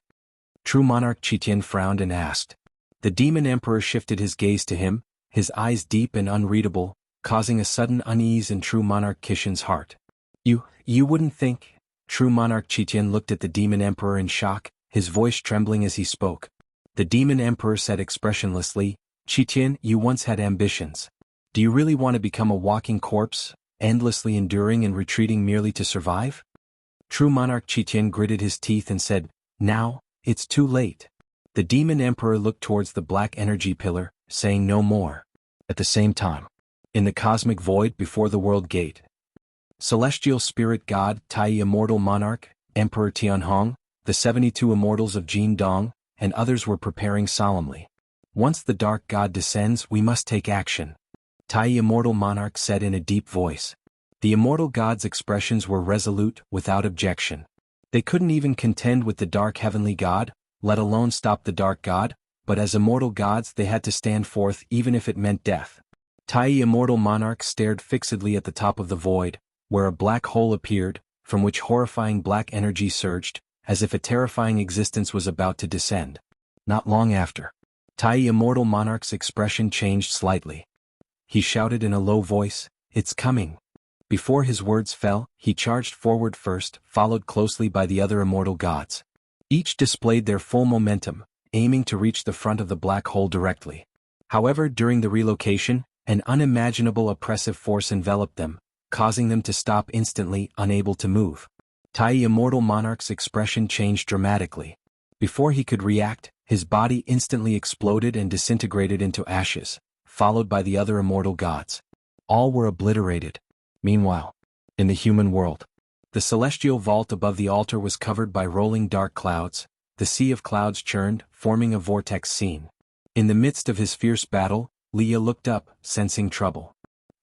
True Monarch Qitian frowned and asked. The Demon Emperor shifted his gaze to him, his eyes deep and unreadable, causing a sudden unease in True Monarch Qitian's heart. You wouldn't think." True Monarch Qitian looked at the Demon Emperor in shock, his voice trembling as he spoke. The Demon Emperor said expressionlessly, "Qitian, you once had ambitions. Do you really want to become a walking corpse, endlessly enduring and retreating merely to survive?" True Monarch Qitian gritted his teeth and said, "Now, it's too late." The Demon Emperor looked towards the black energy pillar, saying no more. At the same time, in the cosmic void before the world gate, Celestial Spirit God Tai Immortal Monarch, Emperor Tianhong, the 72 immortals of Jin Dong, and others were preparing solemnly. "Once the Dark God descends, we must take action," Tai Immortal Monarch said in a deep voice. The immortal gods' expressions were resolute, without objection. They couldn't even contend with the Dark Heavenly God, let alone stop the Dark God, but as immortal gods they had to stand forth even if it meant death. Tai Immortal Monarch stared fixedly at the top of the void, where a black hole appeared, from which horrifying black energy surged, as if a terrifying existence was about to descend. Not long after, Tai Immortal Monarch's expression changed slightly. He shouted in a low voice, "It's coming." Before his words fell, he charged forward first, followed closely by the other immortal gods. Each displayed their full momentum, aiming to reach the front of the black hole directly. However, during the relocation, an unimaginable oppressive force enveloped them, causing them to stop instantly, unable to move. Tai Immortal Monarch's expression changed dramatically. Before he could react, his body instantly exploded and disintegrated into ashes, followed by the other immortal gods. All were obliterated. Meanwhile, in the human world, the celestial vault above the altar was covered by rolling dark clouds. The sea of clouds churned, forming a vortex scene. In the midst of his fierce battle, Leah looked up, sensing trouble.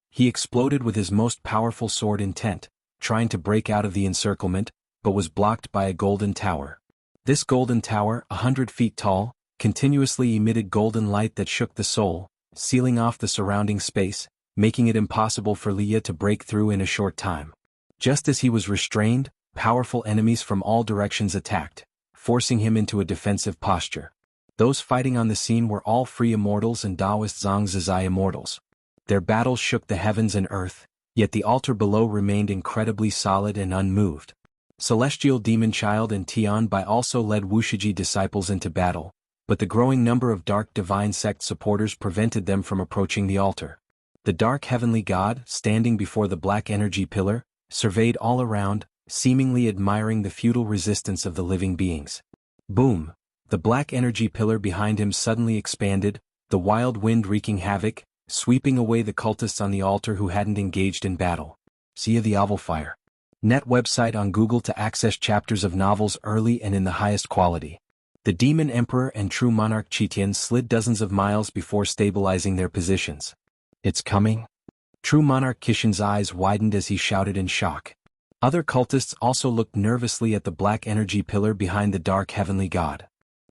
He exploded with his most powerful sword intent, trying to break out of the encirclement, but was blocked by a golden tower. This golden tower, 100 feet tall, continuously emitted golden light that shook the soul, sealing off the surrounding space, making it impossible for Leah to break through in a short time. Just as he was restrained, powerful enemies from all directions attacked, forcing him into a defensive posture. Those fighting on the scene were all free immortals and Taoist Zhangzhizai immortals. Their battles shook the heavens and earth, yet the altar below remained incredibly solid and unmoved. Celestial Demon Child and Tian Bai also led Wuxia disciples into battle, but the growing number of Dark Divine Sect supporters prevented them from approaching the altar. The Dark Heavenly God, standing before the black energy pillar, surveyed all around, seemingly admiring the futile resistance of the living beings. Boom! The black energy pillar behind him suddenly expanded, the wild wind wreaking havoc, sweeping away the cultists on the altar who hadn't engaged in battle. See the Oval Fire. Net website on Google to access chapters of novels early and in the highest quality. The Demon Emperor and True Monarch Qitian slid dozens of miles before stabilizing their positions. "It's coming?" True Monarch Qitian's eyes widened as he shouted in shock. Other cultists also looked nervously at the black energy pillar behind the Dark Heavenly God.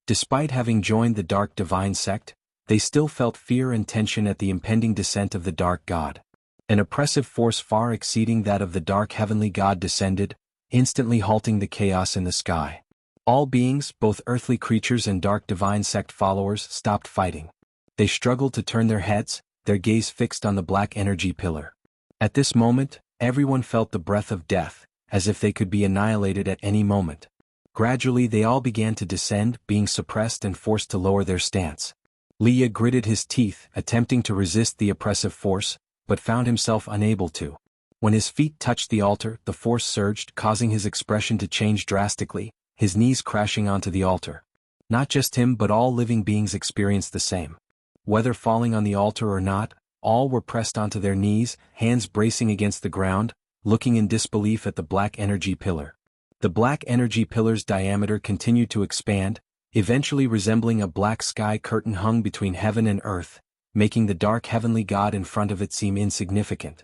Despite having joined the Dark Divine Sect, they still felt fear and tension at the impending descent of the Dark God. An oppressive force far exceeding that of the Dark Heavenly God descended, instantly halting the chaos in the sky. All beings, both earthly creatures and Dark Divine Sect followers, stopped fighting. They struggled to turn their heads, their gaze fixed on the black energy pillar. At this moment, everyone felt the breath of death, as if they could be annihilated at any moment. Gradually they all began to descend, being suppressed and forced to lower their stance. Leah gritted his teeth, attempting to resist the oppressive force, but found himself unable to. When his feet touched the altar, the force surged, causing his expression to change drastically, his knees crashing onto the altar. Not just him but all living beings experienced the same. Whether falling on the altar or not, all were pressed onto their knees, hands bracing against the ground, looking in disbelief at the black energy pillar. The black energy pillar's diameter continued to expand, eventually resembling a black sky curtain hung between heaven and earth, making the dark heavenly god in front of it seem insignificant.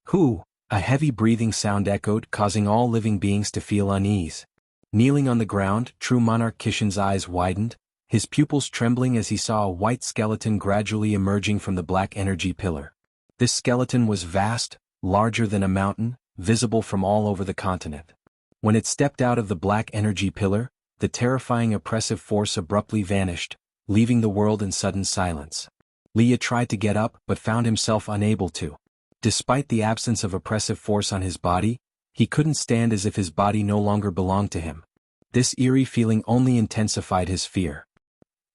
Who? A heavy breathing sound echoed, causing all living beings to feel unease. Kneeling on the ground, true monarch Kishin's eyes widened, his pupils trembling as he saw a white skeleton gradually emerging from the black energy pillar. This skeleton was vast, larger than a mountain, visible from all over the continent. When it stepped out of the black energy pillar, the terrifying oppressive force abruptly vanished, leaving the world in sudden silence. Leah tried to get up but found himself unable to. Despite the absence of oppressive force on his body, he couldn't stand as if his body no longer belonged to him. This eerie feeling only intensified his fear.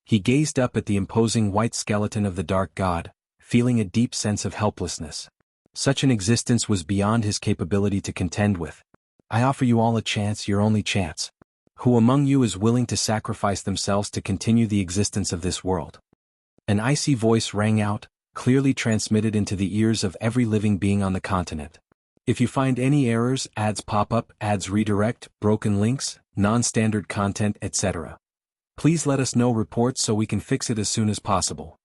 He gazed up at the imposing white skeleton of the dark god, feeling a deep sense of helplessness. Such an existence was beyond his capability to contend with. I offer you all a chance, your only chance. Who among you is willing to sacrifice themselves to continue the existence of this world? An icy voice rang out, clearly transmitted into the ears of every living being on the continent. If you find any errors, ads pop up, ads redirect, broken links, non-standard content, etc., please let us know. Reports so we can fix it as soon as possible.